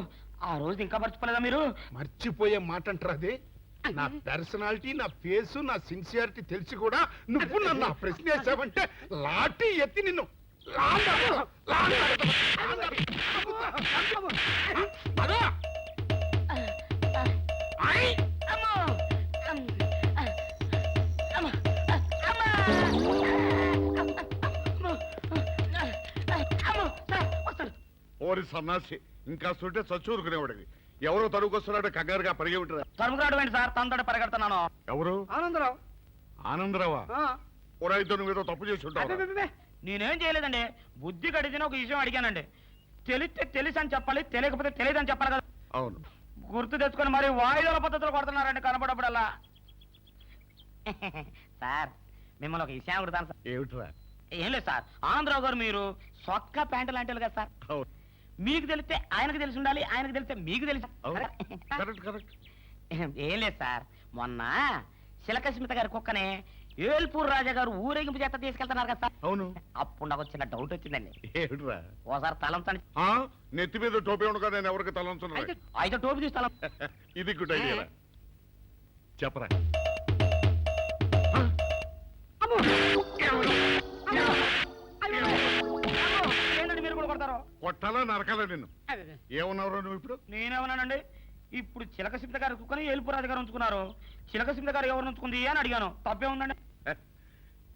[SPEAKER 8] ఆ రోజు ఇంకా మర్చిపోలేదా మీరు?
[SPEAKER 7] మర్చిపోయే మాట అంటారా అది? నా పర్సనాలిటీ, నా ఫేసు, నా సిన్సియారిటీ తెలిసి కూడా నువ్వు నన్ను ఆ ప్రశ్న వేసావంటే లాఠీ ఎత్తి నిన్ను
[SPEAKER 5] ఓరి సన్నాసి, ఇంకా సుంటే చచ్చూరుకునేవాడికి. ఎవరో తరువుకొస్తున్నాడు, కంగారుగా పరిగి ఉంటారా?
[SPEAKER 8] తరుమురాడు ఏంటి సార్? తనతో పరిగెడుతున్నాను.
[SPEAKER 5] ఎవరు?
[SPEAKER 8] ఆనందరావు.
[SPEAKER 5] ఆనందరావా? ఓరైతే నువ్వేదో తప్పు చేసి ఉంటావు.
[SPEAKER 8] నేనేం చేయలేదండి. బుద్ధి గడిచిన ఒక విషయం అడిగానండి. తెలిస్తే తెలుసు అని చెప్పాలి, తెలియకపోతే తెలియదు అని చెప్పాలి కదా.
[SPEAKER 5] అవును.
[SPEAKER 8] గుర్తు తెచ్చుకొని మరి వాయిదాల పద్ధతిలో కొడుతున్నారండి కనపడప్పుడల్లా. సార్, మిమ్మల్ని ఒక విషయం అడుగుతాను సార్.
[SPEAKER 5] ఏమిట్రా?
[SPEAKER 8] ఏం లేదు సార్, ఆనందరావు గారు మీరు సొక్క ప్యాంటు లాంటి కదా సార్.
[SPEAKER 5] అవును.
[SPEAKER 8] మీకు తెలిస్తే ఆయనకు తెలిసి ఉండాలి, ఆయనకు తెలిస్తే మీకు తెలిసి.
[SPEAKER 5] అవును. Correct correct.
[SPEAKER 8] ఏం లేదు సార్, మొన్న శిలకస్మిత గారి కుక్కనే
[SPEAKER 12] ఏల్పూర్ రాజా గారు ఊరేగింపు చేత తీసుకెళ్తున్నారు కదా సార్.
[SPEAKER 8] అవును.
[SPEAKER 12] అప్పుడు నాకు చిన్న డౌట్ వచ్చిందండి.
[SPEAKER 8] ఏమిట్రా?
[SPEAKER 12] ఓసారి తలంచండి.
[SPEAKER 5] నెత్తి మీద టోపీ ఉండగా నేను ఎవరికి తలంచున్నా
[SPEAKER 12] అయితే టోపీ తీసి తలం.
[SPEAKER 5] ఇది గుడ్ ఐడియా చెప్పరా.
[SPEAKER 12] ఏంటండి మీరు కూడా కొడతారు?
[SPEAKER 5] కొట్టాలా నరకాలా నిన్ను? ఏమన్నావు నువ్వు ఇప్పుడు?
[SPEAKER 12] నేనేమన్నానండి? ఇప్పుడు చిలక సింత గారు కుక్కని ఏల్పూర్ రాజు గారు ఉంచుకున్నారు. చిలక సింత గారు ఎవరు ఉంచుకుంది అని అడిగాను. తప్పే ఉందండి.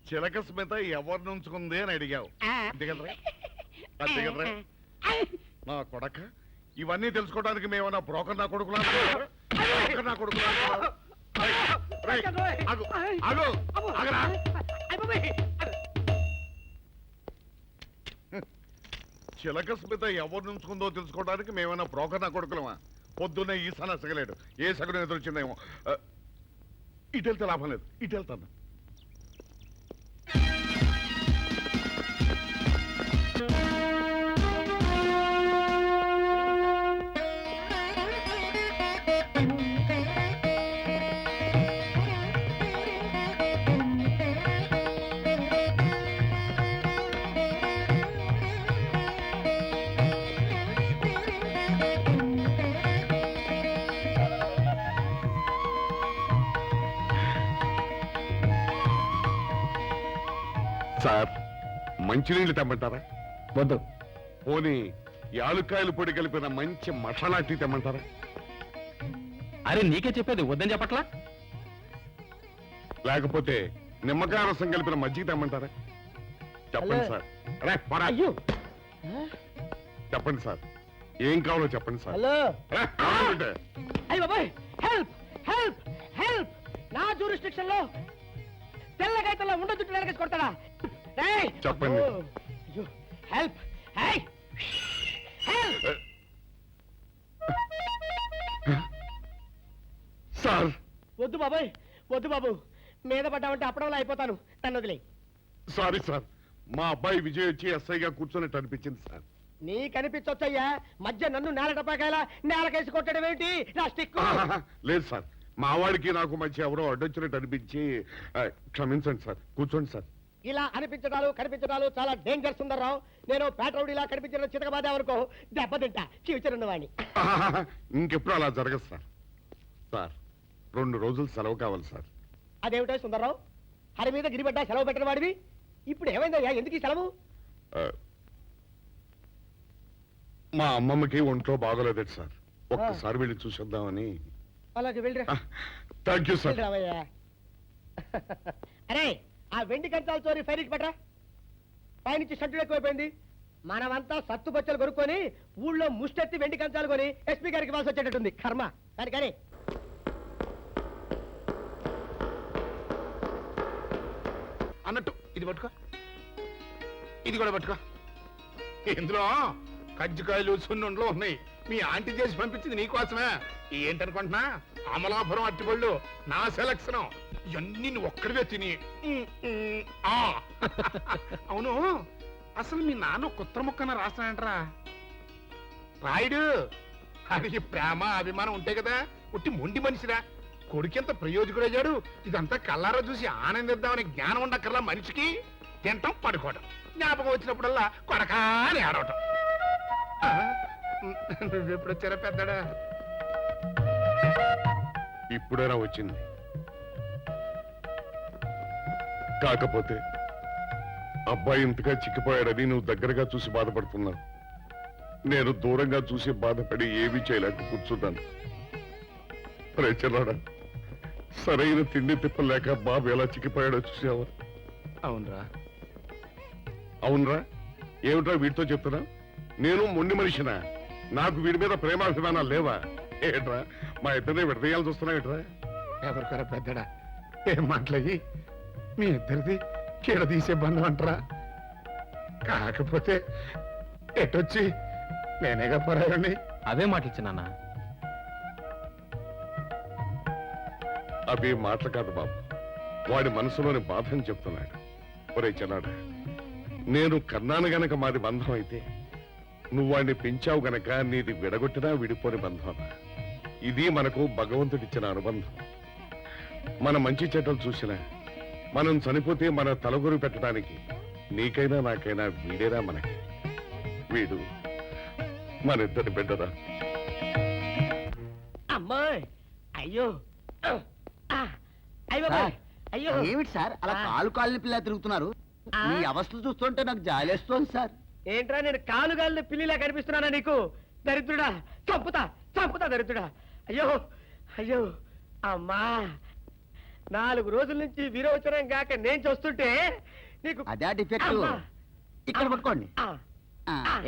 [SPEAKER 5] చిలక స్మిత ఎవరిని ఉంచుకుంది అని అడిగావు అంతే కదరా? అంతే కదరా నా కొడక? ఇవన్నీ తెలుసుకోవడానికి మేమన్నా బ్రోకర్ నా కొడుకులా అనుకున్నావా? బ్రోకర్ నా కొడుకులా అనుకున్నావా? రేయ్, ఆగు, ఆగు, ఆగరా. చిలక స్మిత ఎవరిని ఉంచుకుందో తెలుసుకోవడానికి మేమన్నా బ్రోకర్ నా కొడుకులమా? పొద్దున్నే ఈ సన సగలేడు, ఏ సగం ఎదురొచ్చిందేమో. ఇటు వెళ్తే లాభం లేదు, ఇటు వెళ్తాను. సార్, మంచినీళ్ళు తెమ్మంటారా?
[SPEAKER 2] వద్దు.
[SPEAKER 5] పోనీ యాలుక్కాయలు పొడి కలిపిన మంచి మసాలా టీ తెమ్మంటారా?
[SPEAKER 3] అరే నీకే చెప్పేది వద్దని చెప్పట్లా?
[SPEAKER 5] లేకపోతే నిమ్మకాయ రసం కలిపిన మజ్జిగ తెమ్మంటారా? చెప్పండి సార్. రే, పోరా. చెప్పండి సార్, ఏం కావాలో చెప్పండి సార్. రే, కావాలంటే.
[SPEAKER 8] అయ్య బాబాయ్, హెల్ప్ హెల్ప్ హెల్ప్! నా జ్యూరిస్డిక్షన్ లో తెల్లగైతల్లో ఉండ జుట్టు నరకేసి కొడతాడా?
[SPEAKER 5] చెప్పండి.
[SPEAKER 8] హెల్ప్! హెల్ప్!
[SPEAKER 5] సార్,
[SPEAKER 8] వద్దు బాబాయ్, వద్దు బాబు. మీద పడ్డామంటే అప్పడంలో అయిపోతాను. నన్ను వదిలే.
[SPEAKER 5] సారీ సార్, మా అబ్బాయి విజయ్ వచ్చి ఎస్ఐగా కూర్చొని అనిపించింది సార్.
[SPEAKER 8] నీ కనిపించొచ్చయ్యా, మధ్య నన్ను నేల టపాకాయలా నేలకేసి కొట్టడం ఏంటి? నా స్టిక్.
[SPEAKER 5] లేదు సార్, మా వాడికి నాకు మధ్య ఎవరో అడ్డొచ్చినట్టు అనిపించి క్షమించండి సార్. కూర్చోండి సార్.
[SPEAKER 8] ఇలా అనిపించడాలు కనిపించడాలు చాలా డేంజర్ సుందర్రావు. నేను పేట్రౌడీలా కనిపించడం చితకబాదేవనుకో దెబ్బతింటా ఫ్యూచర్ ఉన్నవాణ్ణి.
[SPEAKER 5] ఇంకెప్పుడు అలా జరగదు సార్. సార్, 2 రోజులు సెలవు కావాలి సార్.
[SPEAKER 8] అదేమిటో సుందర్రావు, హరి మీద గిరిబడ్డా సెలవు పెట్టిన వాడివి. ఇప్పుడు ఏమైందయ్యా, ఎందుకు ఈ సెలవు?
[SPEAKER 5] మా అమ్మమ్మకి ఒంట్లో బాగోలేదట సార్, ఒక్కసారి వెళ్ళి చూసేద్దామని.
[SPEAKER 8] అలాగే వెళ్ళిరా.
[SPEAKER 5] Thank you sir.
[SPEAKER 8] రావయ్యా. అరే, ఆ వెండి కంచాల చోరీ ఫైరికి పట్రా. పైనుంచి షంటుడు ఎక్కువైపోయింది. మనమంతా సత్తు బొచ్చలు కొనుక్కొని ఊళ్ళో ముష్టెత్తి వెండి కంచాలు కొని ఎస్పీ గారికి వాల్సి వచ్చేటట్టుంది. కర్మ. కానీ కానీ
[SPEAKER 7] అన్నట్టు ఇది పట్టుకో, ఇది కూడా పట్టుకో. ఇందులో కజ్జికాయలు సున్నుండ్లు ఉన్నాయి. మీ ఆంటీ చేసి పంపించింది నీకోసమే. ఏంటనుకుంటున్నా, అమలాపురం అట్టిపళ్ళు నా సెలక్షన్. ఇవన్నీ నువ్వు ఒక్కడివే తిని. అవును, అసలు మీ నాన్న కుత్ర ముక్కన రాస్తానంటరా? రాయుడు, అడిగి ప్రేమ అభిమానం ఉంటాయి కదా. ఉట్టి మొండి మనిషిరా. కొడుకెంత ప్రయోజకుడయ్యాడు. ఇదంతా కల్లారా చూసి ఆనందిద్దామని జ్ఞానం ఉండక్కర్లా మనిషికి. తింటాం, పడుకోవడం, జ్ఞాపకం వచ్చినప్పుడల్లా కొడకా అని ఆడవటం. నువ్వెప్పుడు వచ్చారా పెద్దడా?
[SPEAKER 5] ఇప్పుడేనా వచ్చింది? కాకపోతే అబ్బాయి ఇంతగా చిక్కిపోయాడని నువ్వు దగ్గరగా చూసి బాధపడుతున్నావు. నేను దూరంగా చూసి బాధపడి ఏమీ చేయలేక కూర్చున్నాను. చిన్నాడా, సరైన తిండి తిప్పలేక బాబు ఎలా చిక్కిపోయాడో చూసావా?
[SPEAKER 7] అవునరా.
[SPEAKER 5] అవునరా? ఏమిట్రా వీడితో చెప్తున్నా? నేను మొండి మనిషినా? నాకు వీడి మీద ప్రేమాభిమానాలు లేవా? ఏట్రా, మా ఇద్దరిని విడదీయాల్సి వస్తున్నావు ఏట్రా?
[SPEAKER 7] ఎవరికరా పెద్దడా? ఏం మాట్లాడి మీ ఇద్దరిది కీడ తీసే బంధం అంటారా? కాకపోతే ఎటొచ్చి నేనేగా పరాయండి.
[SPEAKER 3] అవే మాటలు నాన్న.
[SPEAKER 5] అవి మాటలు కాదు బాబు, వాడి మనసులోని బాధని చెప్తున్నాడు. ఒరే చిన్నాడు, నేను కన్నాను గనక మాది బంధం అయితే, నువ్వు వాడిని పెంచావు గనక నీది విడగొట్టినా విడిపోని బంధం. ఇది మనకు భగవంతుడిచ్చిన అనుబంధం. మన మంచి చెడ్డలు చూసినా, మనం చనిపోతే మన తలగొరు పెట్టడానికి నీకైనా నాకైనా వీడేరా మనకి. వీడు మన ఇద్దరి బిడ్డరా.
[SPEAKER 12] అమ్మాయి అయ్యో అయ్యో బాబోయ్. అయ్యో
[SPEAKER 6] ఏమిటి సార్ అలా కాలు కాళ్ళని పిల్ల తిరుగుతున్నారు? మీ అవస్థలు చూస్తుంటే నాకు జాలేస్తోంది సార్.
[SPEAKER 12] ఏంట్రా నేను కాలుగాలిన పిల్లిలా కనిపిస్తున్నానా నీకు? దరిద్రుడా, చంపుతా చంపుతా దరిద్రుడా. అయ్యో అయ్యో అమ్మా, 4 రోజుల నుంచి విరోచనం కాక నేను చూస్తుంటే నీకు
[SPEAKER 6] అదే డిఫెక్ట్.
[SPEAKER 12] అమ్మా.
[SPEAKER 6] ఇక్కడ పట్టుకోండి.
[SPEAKER 12] ఆ,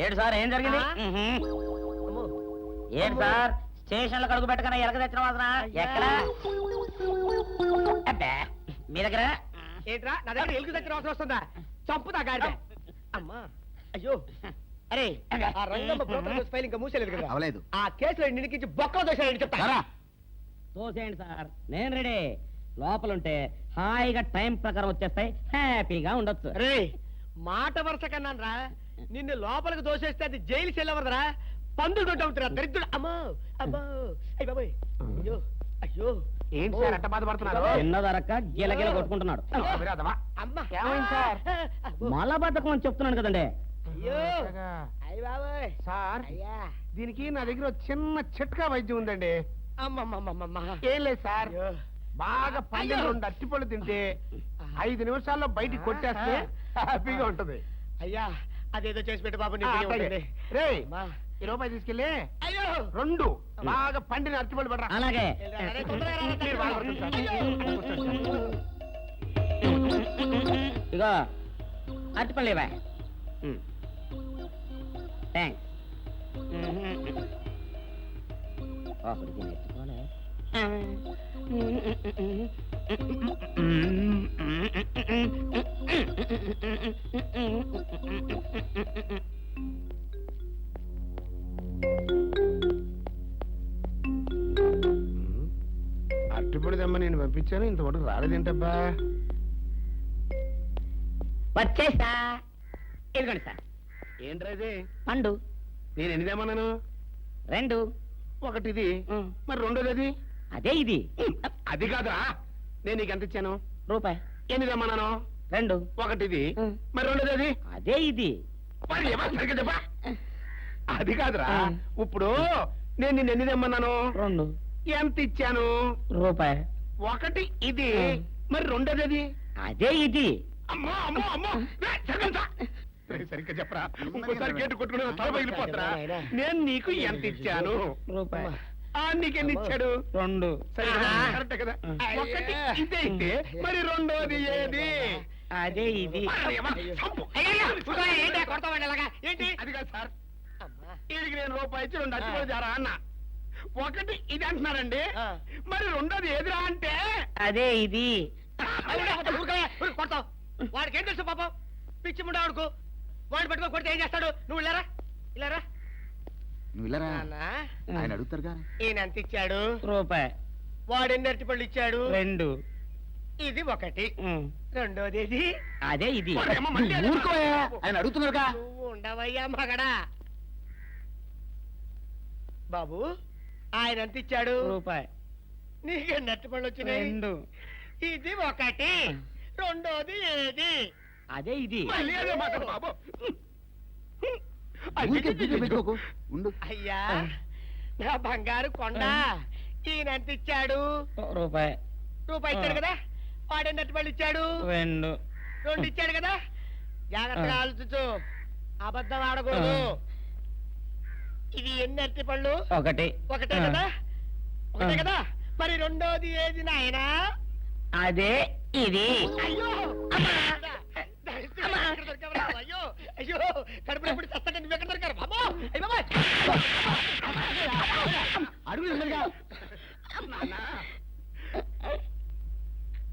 [SPEAKER 12] ఏంటి సార్ ఏం జరిగింది? ఏంటి సార్ స్టేషన్ లో కడుగు పెట్టకన్నా ఎలక తెచ్చిన వాసన ఎక్కడ? అబ్బే, మీ దగ్గర ఏంట్రా నా దగ్గర ఎలుగు తెచ్చిన వాసన వస్తుందా? చంపుతా గాడిద. అమ్మా అయ్యో అరే ఆ రంగమ్మ బ్రోకర్ కేసు ఫైల్ ఇంకా మూసేలేదు కదా?
[SPEAKER 6] అవలేదు.
[SPEAKER 12] ఆ కేసులో నిడికించి బొక్కలు దోశారని చెప్తా.
[SPEAKER 6] రారా.
[SPEAKER 12] తోసేయండి సార్, నేను రెడీ. లోపలుంటే హాయిగా టైం ప్రకారం వచ్చేస్తాయి, హ్యాపీగా ఉండొచ్చు. రే మాట వరుస కన్నాను రా, నిన్ను లోపలికి దోసేస్తే అది జైలు చెల్లవరదరా, పందులు దొడ్డ ఉంటారా దరిద్రుడు. అమ్మో అమ్మో అయ్య బాబోయ్. అయ్యో అయ్యో ఏంటి సార్ అట్ట బాధపడుతున్నారు? చిన్నదరక్క గీలగీల కొట్టుకుంటున్నాడు. అమ్మా ఏమైంది సార్? మలబద్ధకం అని చెప్తున్నాను కదండి. అయ్యో అయ్య బాబోయ్. సార్ దీనికి నా దగ్గర చిన్న చిట్కా వైద్యం ఉందండి. అమ్మమ్మమ్మమ్మ ఏం లేదు సార్, బాగా పండిన 2 అట్టిపళ్ళు తింటే 5 నిమిషాల్లో బయటికి కొట్టేస్తే హ్యాపీగా ఉంటది. అయ్యా అదేదో చేసి పెట్టు బాబు. రే ఈ రూపాయి తీసుకెళ్ళి 2 బాగా పండిన అరటిపళ్ళు పడరా. అలాగే ఇగో అరటిపళ్ళు ఇవా. థ్యాంక్స్. అట్టుపడి దమ్మ నేను పంపించాను, ఇంతవరకు రాలేదేంటబ్బా? వచ్చేసా. ఇదిగోండి సార్. ఏంట్రా ఇది? పండు. నేను ఎన్ని తెమ్మన్నాను? 2. ఒకటిది, మరి రెండోది అది? అదే ఇది. అది కాదా, నేను నీకు ఎంత ఇచ్చాను? రూపాయి. ఎన్ని తెమ్మన్నాను? 2. ఒకటిది, మరి రెండోది అది? అదే ఇది. మరి ఏమో సరిగ్గా చెప్పా. అది కాదురా, ఇప్పుడు నేను నిన్ను ఎన్ని తెమ్మన్నాను? 2. ఎంత ఇచ్చాను? రూపాయి. ఒకటి ఇది, మరి రెండోది అది? అదే ఇది. అమ్మో అమ్మో అమ్మో, సరిగ్గా చెప్పరా, ఇంకోసారి గేటు కొట్టుకుని తల పగిలిపోతారా? నేను నీకు ఎంత ఇచ్చాను? రూపాయి. నీకెన్ని ఇచ్చాడు? 2. కరెక్ట్ కదా. ఒకటి ఇదే అయితే మరి రెండోది ఏది? అదే ఇది. ఏంటి? అది కాదు సార్, వీడికి నేను రూపాయి ఇచ్చి 2 అచ్చిపోయి జారా అన్న. ఒకటి ఇది అంటున్నారండి, మరి రెండోది ఏదిరా అంటే? అదే ఇది. కొడతావు, వాడికి ఏం తెలుసు పాపం, పిచ్చి ముండా వాడుకు. వాడిని పట్టుకో కొడితే ఏం చేస్తాడు? నువ్వు ఇలారా ఇలారా.
[SPEAKER 6] నువ్వు ఇల్లరా, ఆయన అడుగుతారుగా.
[SPEAKER 12] ఈయన ఎంత ఇచ్చాడు? రూపాయి. వాడు ఎన్ని అరటిపళ్ళు ఇచ్చాడు? 2. ఇది ఒకటి, రెండోది ఇది? అదే ఇది.
[SPEAKER 6] ఊరుకోయా, ఆయన అడుగుతున్నారుగా.
[SPEAKER 12] నువ్వు ఉండవయ్యా మగడా. బాబు ఆయన ఎంత ఇచ్చాడు? రూపాయి. నీకు ఎన్ని అరటిపళ్ళు వచ్చినాయి? 2. ఇది ఒకటి, రెండోది ఏది? అదే ఇది. అయ్యా నా బంగారు కొండ, ఈయన ఎంత ఇచ్చాడు? రూపాయి. రూపాయి ఇచ్చాడు కదా. వాడెన్ని అరటిపళ్ళు ఇచ్చాడు? 2. 2 ఇచ్చాడు కదా. జాగ్రత్తగా ఆలోచించు, అబద్ధం ఆడకూడదు. ఇది ఎన్ని అరటిపళ్ళు? ఒకటే కదా. ఒకటే కదా, మరి రెండోది ఏది నాయనా? అదే ఇది. అయ్యో అయ్యో అయ్యో, కడుపులో ఎప్పుడు చస్తాడు, నువ్వు ఎక్కడ దొరికారు బాబు?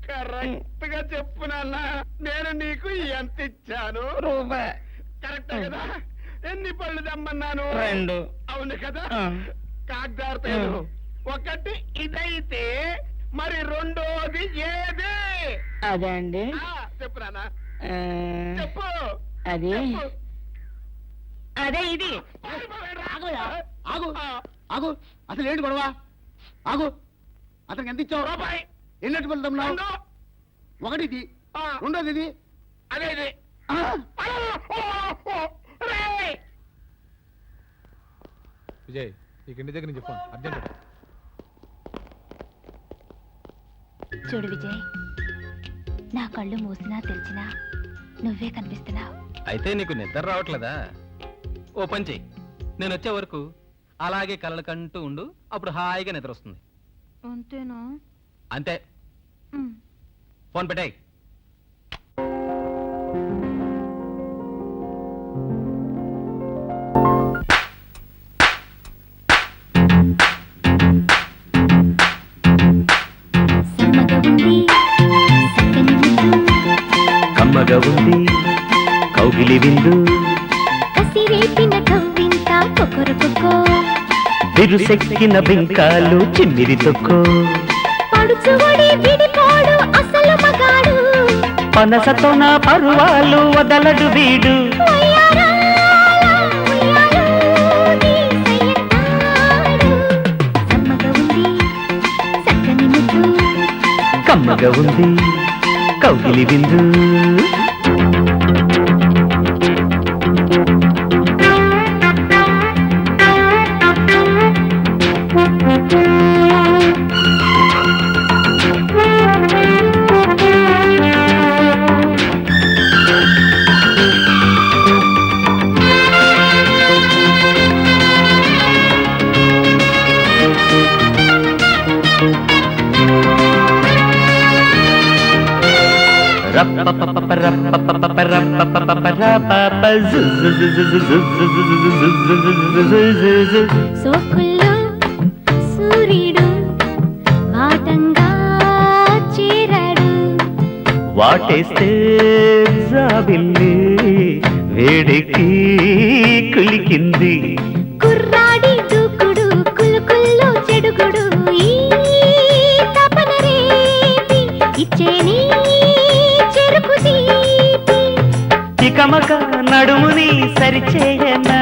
[SPEAKER 12] కరెక్ట్ గా చెప్పు నాన్న, నేను నీకు ఎంత ఇచ్చాను? రూపాయి. కరెక్ట్ కదా. ఎన్ని పళ్ళు తెమ్మన్నాను? 2. అవును కదా. కాగ్దారుతాను. ఒకటి ఇదైతే మరి రెండోది ఏది? అదే అండి. చెప్పు నాన్న, చెప్పు. అది అదే ఇది.
[SPEAKER 6] ఆగు ఆగు, అసలు ఏంటి గొడవ? ఆగు, అతనికి ఎంత ఇచ్చావు?
[SPEAKER 12] రూపాయి.
[SPEAKER 6] ఎన్నట్టు వెళ్తాం? ఒకటి ఇది,
[SPEAKER 8] ఉండదు ఇది
[SPEAKER 7] అదే ఇది
[SPEAKER 2] విజయ్ నీకు ఇంటి దగ్గర నుంచి ఫోన్ అర్జెంట్.
[SPEAKER 10] చూడు విజయ్, నా కళ్ళు మూసినా తెరిచినా నువ్వే కనిపిస్తున్నావు.
[SPEAKER 3] అయితే నీకు నిద్ర రావట్లేదా? ఓ పని చెయ్యి, నేను వచ్చే వరకు అలాగే కలలు కంటూ ఉండు, అప్పుడు హాయిగా నిద్ర వస్తుంది.
[SPEAKER 10] అంతేనా?
[SPEAKER 3] అంతే. ఫోన్ పెట్టాయి.
[SPEAKER 11] కమ్మగా ఉంది కౌగిలి విందు,
[SPEAKER 10] కసిరేపిన కవ్వింత కొకొరకొకో,
[SPEAKER 11] బిరుసెక్కిన బింకాలు చిమ్మిరి తొక్కో,
[SPEAKER 10] పడుచువడి విడిపోడు అసలు మగాడు,
[SPEAKER 11] పనసతో నా పరువాలు వదలడు వీడు.
[SPEAKER 10] సమ్మగా ఉంది చక్కని ముద్దు,
[SPEAKER 11] కమ్మగా ఉంది కౌగిలి విందు.
[SPEAKER 10] సోకుల్లో సూర్యుడు వాటంగా చేరాడు,
[SPEAKER 11] వాటేస్తే జాబిల్లి వేడికి కులికింది.
[SPEAKER 10] కుర్రాడి దూకుడు కులుకుల్లో చెడుగుడు, ఈ తపన రేపి ఇచ్చేని చెరుకు తీపి,
[SPEAKER 11] చికమక నడుముని సరిచేయనా,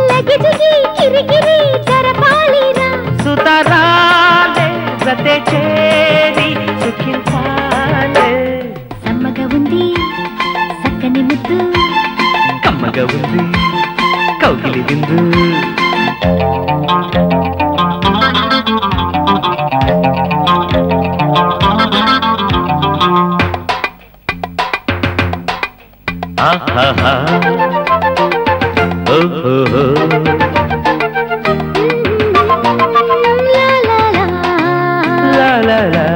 [SPEAKER 10] లగిజిగి కిరికిరి జరపాలిరా,
[SPEAKER 11] సుతరాలే జతే చేరి సుఖించాలే.
[SPEAKER 10] సమ్మగా ఉంది చక్కని ముద్దు,
[SPEAKER 11] కమ్మగా ఉంది కౌగిలి విందు. ఆహాహా ఓహో
[SPEAKER 10] లా లా లా.
[SPEAKER 11] లా లా లా.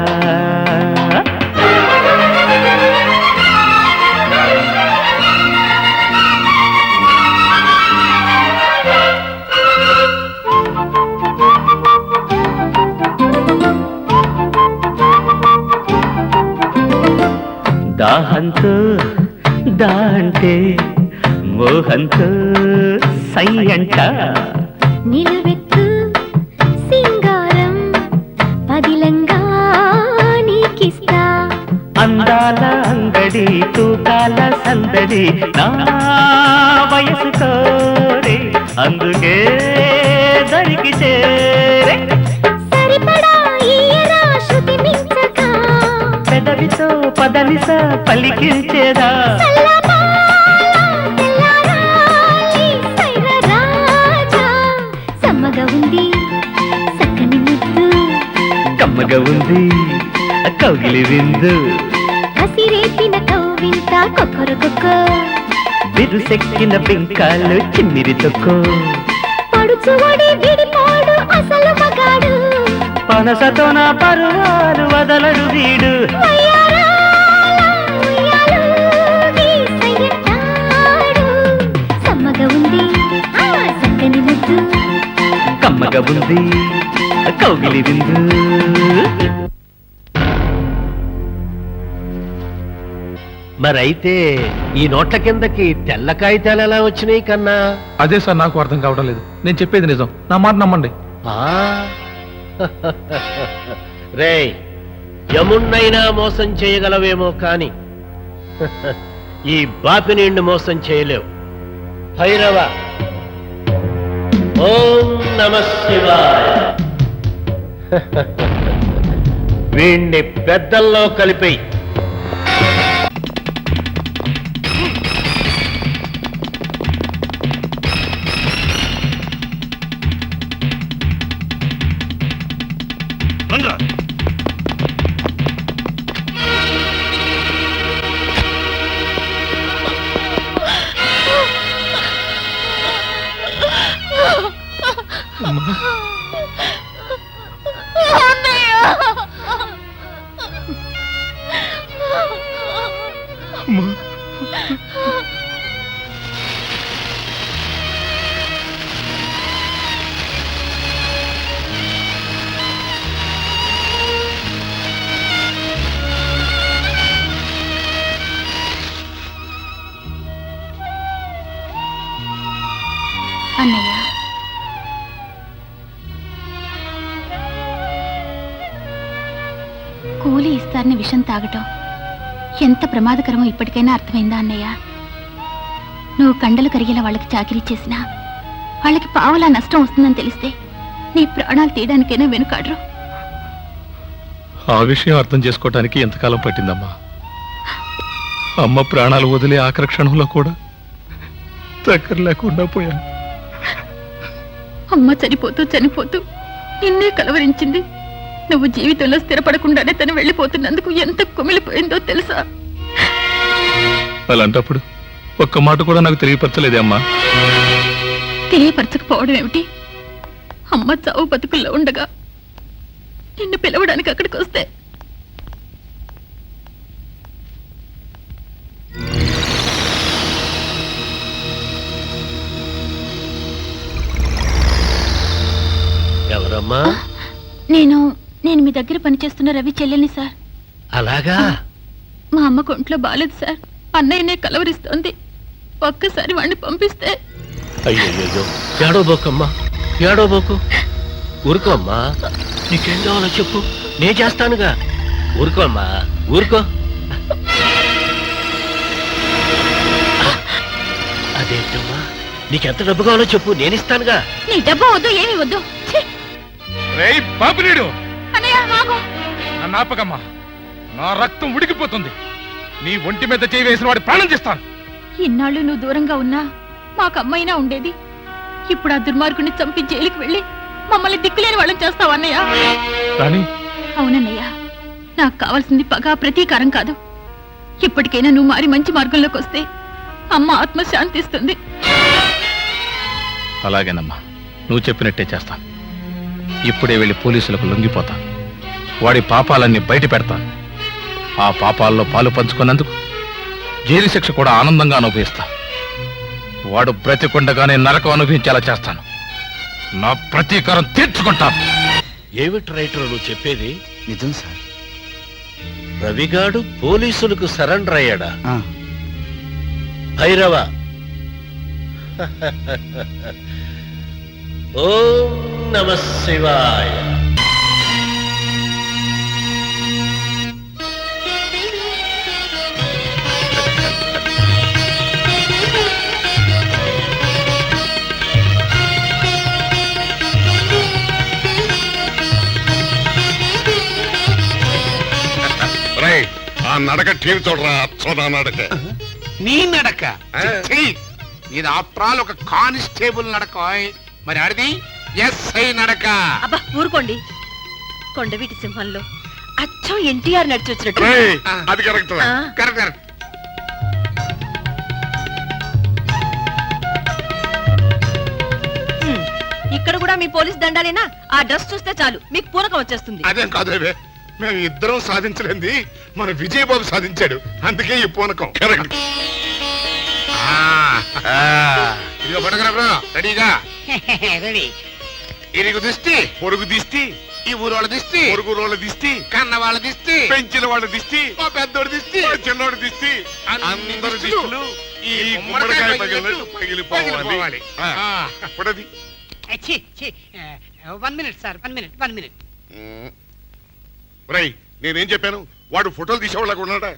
[SPEAKER 11] దాహంతో దాంటే మోహంతో సై అంట,
[SPEAKER 10] నిలువెత్తు సింగారం పదిలంగా నీకిస్తా,
[SPEAKER 11] అందాల అంగడి తూకాల సందడి నా వయసు కోరే, అందుకే దరికి చేరే.
[SPEAKER 10] సరిపడా ఈయరా శృతి మించక,
[SPEAKER 11] పెదవితో పదనిస పలికించేదా,
[SPEAKER 10] తెల్లారాలి సైర రాజా. సమ్మగా ఉంది చక్కని ముద్దు,
[SPEAKER 11] కమ్మగా ఉంది కౌగిలి విందు,
[SPEAKER 10] కసిరేపిన కవ్వింత కొకొరకొకో,
[SPEAKER 11] బిరుసెక్కిన బింకాలు చిమ్మిరి తొక్కో,
[SPEAKER 10] పడుచువడి విడిపోడు అసలు మగాడు,
[SPEAKER 11] పనసతో నా పరువాలు వదలడు వీడు.
[SPEAKER 10] సమ్మగా ఉంది చక్కని ముద్దు,
[SPEAKER 11] కమ్మగా ఉంది కౌగిలి విందు. మరైతే ఈ నోట్ల కిందకి తెల్ల కాగితాలు ఎలా వచ్చినాయి కన్నా?
[SPEAKER 2] అదే సార్ నాకు అర్థం కావడం లేదు. నేను చెప్పేది నిజం, నా మాట నమ్మండి.
[SPEAKER 11] రేయ్, యమున్నైనా మోసం చేయగలవేమో కాని ఈ బాపినీండు మోసం చేయలేవు. భైరవ, ఓం నమః శివాయ. వీణ్ణి పెద్దల్లో కలిపేయి.
[SPEAKER 9] అన్నయ్య, కూలి ఇస్తారని విషం తాగటం ఎంత ప్రమాదకరమో ఇప్పటికైనా అర్థమైందా అన్నయ్య? నువ్వు కండలు కరిగేలా వాళ్ళకి చాకిరీ చేసినా వాళ్ళకి పావలా నష్టం వస్తుందని తెలిస్తే నీ ప్రాణాలు తీయడానికైనా వెనుకాడరు.
[SPEAKER 2] ఆ విషయం అర్థం చేసుకోవటానికి ఎంతకాలం పట్టిందమ్మా? అమ్మ ప్రాణాలు వదిలే ఆఖరి క్షణంలో కూడా దగ్గర లేకుండా పోయాను.
[SPEAKER 9] అమ్మ చనిపోతూ చనిపోతూ నిన్నే కలవరించింది. నువ్వు జీవితంలో స్థిరపడకుండానే తను వెళ్ళిపోతున్నందుకు ఎంత కుమిలిపోయిందో తెలుసా?
[SPEAKER 2] అలాంటప్పుడు ఒక్క మాట కూడా నాకు తెలియపరచలేదే అమ్మా.
[SPEAKER 9] తెలియపరచకపోవడం ఏమిటి? అమ్మ చావు బతుకుల్లో ఉండగా నిన్ను పిలవడానికి అక్కడికి వస్తే
[SPEAKER 11] ఎవరమ్మా?
[SPEAKER 9] నేను మీ దగ్గర పనిచేస్తున్న రవి చెల్లెల్ని సార్.
[SPEAKER 11] అలాగా?
[SPEAKER 9] మా అమ్మకు ఒంట్లో బాలేదు సార్. అన్నయ్యనే కలవరిస్తోంది. ఒక్కసారి వాడిని పంపిస్తే.
[SPEAKER 11] అయ్యో, ఏడోబోకమ్మా, ఏడోబోకు. ఊరుకోమ్మా, నీకేం కావాలో చెప్పు, నే చేస్తానుగా. ఊరుకోమ్మా, ఊరుకో. అదేంటమ్మా, నీకెంత డబ్బు కావాలో చెప్పు, నేనిస్తానుగా.
[SPEAKER 9] నీ డబ్బు వద్దు, ఏమి వద్దు. ఛీ!
[SPEAKER 2] బాబులేడు
[SPEAKER 9] అన్నయ్య, ఆగు.
[SPEAKER 2] నన్ను ఆపకమ్మా, నా రక్తం ఉడికిపోతుంది. నీ ఒంటి మీద చేయి వేసిన వాడి ప్రాణం చేస్తాను.
[SPEAKER 9] ఇన్నాళ్ళు నువ్వు దూరంగా ఉన్నా మాకు అమ్మైనా ఉండేది. ఇప్పుడు ఆ దుర్మార్గుని చంపి జైలుకి వెళ్ళి మమ్మల్ని దిక్కులేని వాళ్ళని చేస్తావు అన్నయ్య.
[SPEAKER 2] రాణి,
[SPEAKER 9] అవునన్నయ్య, నాకు కావాల్సింది పగ, ప్రతీకారం కాదు. ఇప్పటికైనా నువ్వు మారి మంచి మార్గంలోకి వస్తే అమ్మ ఆత్మ శాంతిస్తుంది.
[SPEAKER 2] అలాగేనమ్మా, నువ్వు చెప్పినట్టే చేస్తాను. ఇప్పుడే వెళ్ళి పోలీసులకు లొంగిపోతాను. వాడి పాపాలన్నీ బయట పెడతాను. ఆ పాపాల్లో పాలు పంచుకున్నందుకు జైలు శిక్ష కూడా ఆనందంగా అనుభవిస్తా. వాడు బ్రతికుండగానే నరకం అనుభవించేలా చేస్తాను. నా ప్రతీకారం తీర్చుకుంటాను.
[SPEAKER 11] ఏమిటి రైటర్ నువ్వు చెప్పేది?
[SPEAKER 6] నిజం సార్.
[SPEAKER 11] రవిగాడు పోలీసులకు సరెండర్ అయ్యాడా?
[SPEAKER 6] ఆ.
[SPEAKER 11] భైరవ, ఓం నమ శివాయ.
[SPEAKER 5] ఆ నడక టీవీ చూడరా, అచ్చోదా నడక.
[SPEAKER 7] నీ నడక ఇది ఆఫ్టర్ ఆల్ ఒక కానిస్టేబుల్ నడక. మరి ఆడిది ఎస్ఐ నడక.
[SPEAKER 1] అబ్బా ఊరుకోండి. కొండవీటి సింహంలో అచ్చం ఎన్టీఆర్ నడిచొచ్చినట్టు.
[SPEAKER 5] అది కరెక్ట్.
[SPEAKER 7] Correct correct.
[SPEAKER 1] ఇక్కడ కూడా మీ పోలీస్ దండాలేనా? ఆ డ్రెస్ చూస్తే చాలు మీకు పూనకం వచ్చేస్తుంది.
[SPEAKER 7] అదేం కాదు, మేము ఇద్దరం సాధించలేంది మన విజయబాబు సాధించాడు. అందుకే ఈ పూనకం. కరెక్ట్. ఇదిగో పడగరా, రెడీగా. రెడీ. ఇరుగు దిష్టి, పొరుగు దిష్టి, ఈ ఊరు వాళ్ళ దిష్టి, పొరుగు వాళ్ళ దిష్టి, కన్న వాళ్ళ దిష్టి, పెంచిన వాళ్ళ దిష్టి, మా పెద్దోడి దిష్టి, చిన్నోడి దిష్టి, అందరి దిష్టిలు ఈ గుమ్మడికాయ పగిలిపోవాలి. పడది.
[SPEAKER 12] 1 minute సార్, 1 minute.
[SPEAKER 5] రై, నేనేం చెప్పాను? వాడు ఫోటోలు తీసేవాళ్ళగా ఉన్నాడా?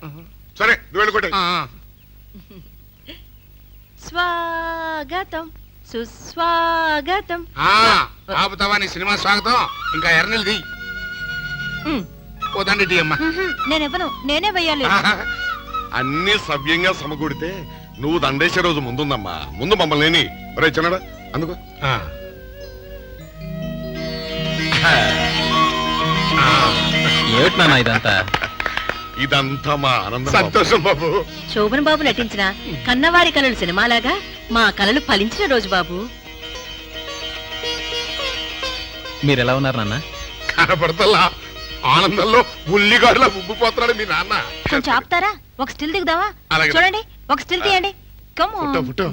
[SPEAKER 5] సరే, నువ్వు వెళ్ళుకోండి.
[SPEAKER 1] స్వాగతం సుస్వాగతం.
[SPEAKER 7] ఆపుతావా నీ సినిమా స్వాగతం? ఇంకా ఎర్రనిల్ది పోదండి టీ అమ్మా.
[SPEAKER 1] నేనెవ్వను, నేనే వెయ్యాలి.
[SPEAKER 5] అన్ని సవ్యంగా సమకూడితే నువ్వు దండేసే రోజు ముందుందమ్మా. ముందు మమ్మల్ని రే చిన్నడా అందుకో.
[SPEAKER 3] ఏమిటి నాన్న ఇదంతా?
[SPEAKER 5] ఇదంతా మా ఆనందం.
[SPEAKER 7] సంతోషం బాబు.
[SPEAKER 1] శోభన్ బాబు నటించిన కన్నవారి కలలు సినిమాలాగా మా కలలు ఫలించిన రోజు బాబు.
[SPEAKER 3] మీరు ఎలా ఉన్నారు నాన్న?
[SPEAKER 7] కనపడతల్లా ఆనందంలో ఉల్లిగాడులా ఉబ్బిపోతున్నాడు మీ నాన్న.
[SPEAKER 1] కొంచెం ఆపుతారా? ఒక స్టిల్ దిగుదావా?
[SPEAKER 5] అలాగే.
[SPEAKER 1] చూడండి ఒక స్టిల్ తీయండి
[SPEAKER 7] ఫోటో ఫోటో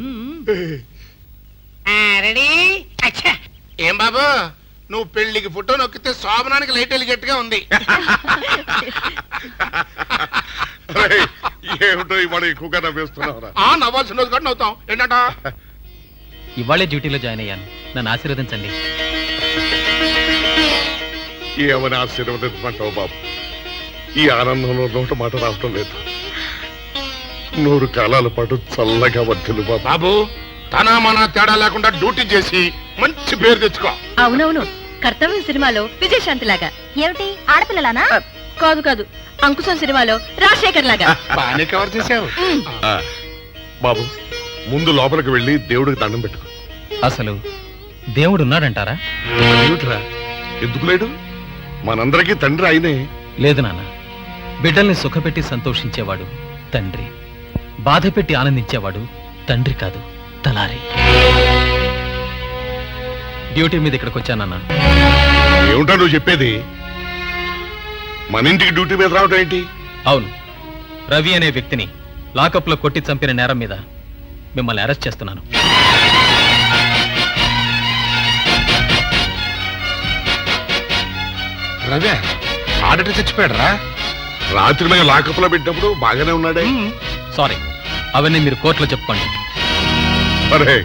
[SPEAKER 12] రెడీ
[SPEAKER 7] ఏం బాబు నువ్వు పెళ్లికి ఫోటో నొక్కితే శోభనానికి లైట్ వెలిగేట్టుగా ఉంది.
[SPEAKER 5] రేయ్, ఏమిటో ఇవాళ ఎక్కువగా నవ్వేస్తున్నావురా?
[SPEAKER 7] నవ్వాల్సిన రోజు కూడా నవ్వుతాం ఏంటంట.
[SPEAKER 3] ఇవాళే డ్యూటీలో జాయిన్ అయ్యాను, నన్ను ఆశీర్వదించండి.
[SPEAKER 5] ఏమని ఆశీర్వదించమంటావు బాబు? ఈ ఆనందంలో నోట మాట రావటం లేదు. 100 కాలాల పాటు చల్లగా వర్తిల్లు బాబు.
[SPEAKER 7] బాబు తన మన తేడా లేకుండా డ్యూటీ చేసి మంచి పేరు తెచ్చుకో.
[SPEAKER 1] అవునవును, కర్తవ్యం సినిమాలో విజయశాంతి లాగా. ఏమిటి ఆడపిల్లలానా? కాదు కాదు, అంకుశం సినిమాలో రాజశేఖర్ లాగా.
[SPEAKER 7] బాగానే కవర్ చేసావు.
[SPEAKER 5] బాబు ముందు లోపలికి వెళ్ళి దేవుడికి దండం పెట్టుకో.
[SPEAKER 3] అసలు దేవుడు ఉన్నాడంటారా?
[SPEAKER 5] ఏమిట్రా, ఎందుకు లేడు? మనందరికీ తండ్రి ఆయనే.
[SPEAKER 3] లేదు నాన్న, బిడ్డల్ని సుఖపెట్టి సంతోషించేవాడు తండ్రి, బాధ పెట్టి ఆనందించేవాడు తండ్రి కాదు, తలారి. డ్యూటీ మీద ఇక్కడికి వచ్చానన్నా.
[SPEAKER 5] ఏమిటా నువ్వు చెప్పేది? మన ఇంటికి డ్యూటీ మీద రావటం ఏంటి?
[SPEAKER 3] అవును, రవి అనే వ్యక్తిని లాకప్లో కొట్టి చంపిన నేరం మీద మిమ్మల్ని అరెస్ట్ చేస్తున్నాను.
[SPEAKER 7] రవే ఆడిటర్ చచ్చిపోయాడరా?
[SPEAKER 5] రాత్రి మేము లాకప్లో పెట్టినప్పుడు బాగానే ఉన్నాడే.
[SPEAKER 3] సారీ, అవన్నీ మీరు కోర్టులో చెప్పుకోండి.
[SPEAKER 5] అరే,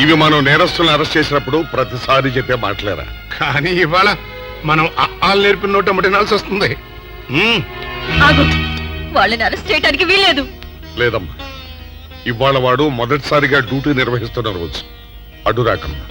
[SPEAKER 5] ఇవి మనం నేరస్తులను అరెస్ట్ చేసినప్పుడు ప్రతిసారి చెప్పే మాటలేరా?
[SPEAKER 7] కానీ ఇవాళ మనం ఆళ్ళు నేర్పిన నోట వినాల్సి వస్తుంది.
[SPEAKER 1] ఆగు, వాళ్ళని అరెస్ట్ చేయడానికి వీల్లేదు.
[SPEAKER 5] లేదమ్మా, ఇవాళ వాడు మొదటిసారిగా డ్యూటీ నిర్వహిస్తున్న రోజు. అడ్డు రాకమ్మా.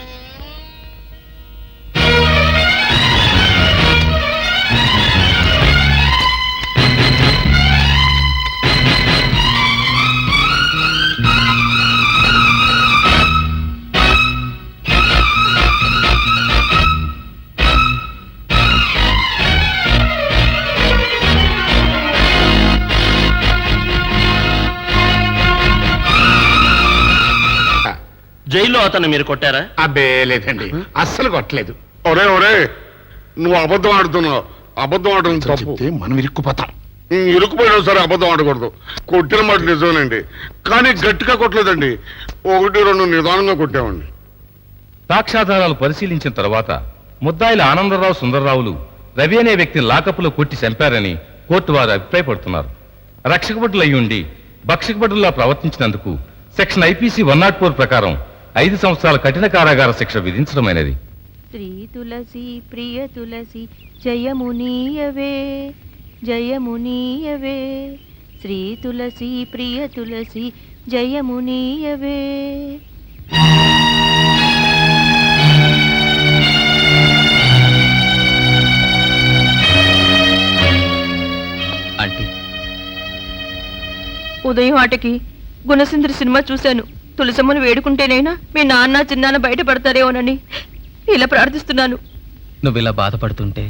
[SPEAKER 4] జైల్లో అతను మీరు కొట్టారా?
[SPEAKER 7] అబ్బే లేదండి, అస్సలు కొట్టలేదు.
[SPEAKER 5] ఒరే ఒరే, నువ్వు అబద్ధం ఆడుతున్నావు. అబద్ధం ఆడడం తప్పు.
[SPEAKER 7] మనం ఇరుక్కుపోతాం.
[SPEAKER 5] ఇరుక్కుపోయినా సరే అబద్ధం ఆడకూడదు. కొట్టిన మాట నిజమేనండి, కానీ గట్టిగా కొట్టలేదండి. 1-2 నిదానంగా కొట్టామండి.
[SPEAKER 2] సాక్ష్యాధారాలు పరిశీలించిన తర్వాత ముద్దాయిల ఆనందరావు సుందరరావులు రవి అనే వ్యక్తిని లాకప్లో కొట్టి చంపారని కోర్టు వారు అభిప్రాయపడుతున్నారు. రక్షకభటులు అయి ఉండి భక్షకభటుల్లా ప్రవర్తించినందుకు సెక్షన్ ఐపీసీ 104 ప్రకారం 5 సంవత్సరాల కఠిన కారాగార శిక్ష విధించడమైనది.
[SPEAKER 1] శ్రీ తులసి ప్రియ తులసి జయమునీయవే జయమునీయవే, శ్రీ తులసి ప్రియ తులసి జయమునీయవే.
[SPEAKER 3] ఆంటీ,
[SPEAKER 1] ఉదయం ఆటకి గుణసుందరి సినిమా చూశాను. తులసమ్మను వేడుకుంటేనైనా మీ నాన్న చిన్నాన్న బయటపడతారేమోనని ఇలా ప్రార్థిస్తున్నాను.
[SPEAKER 3] నువ్వు ఇలా బాధపడుతుంటే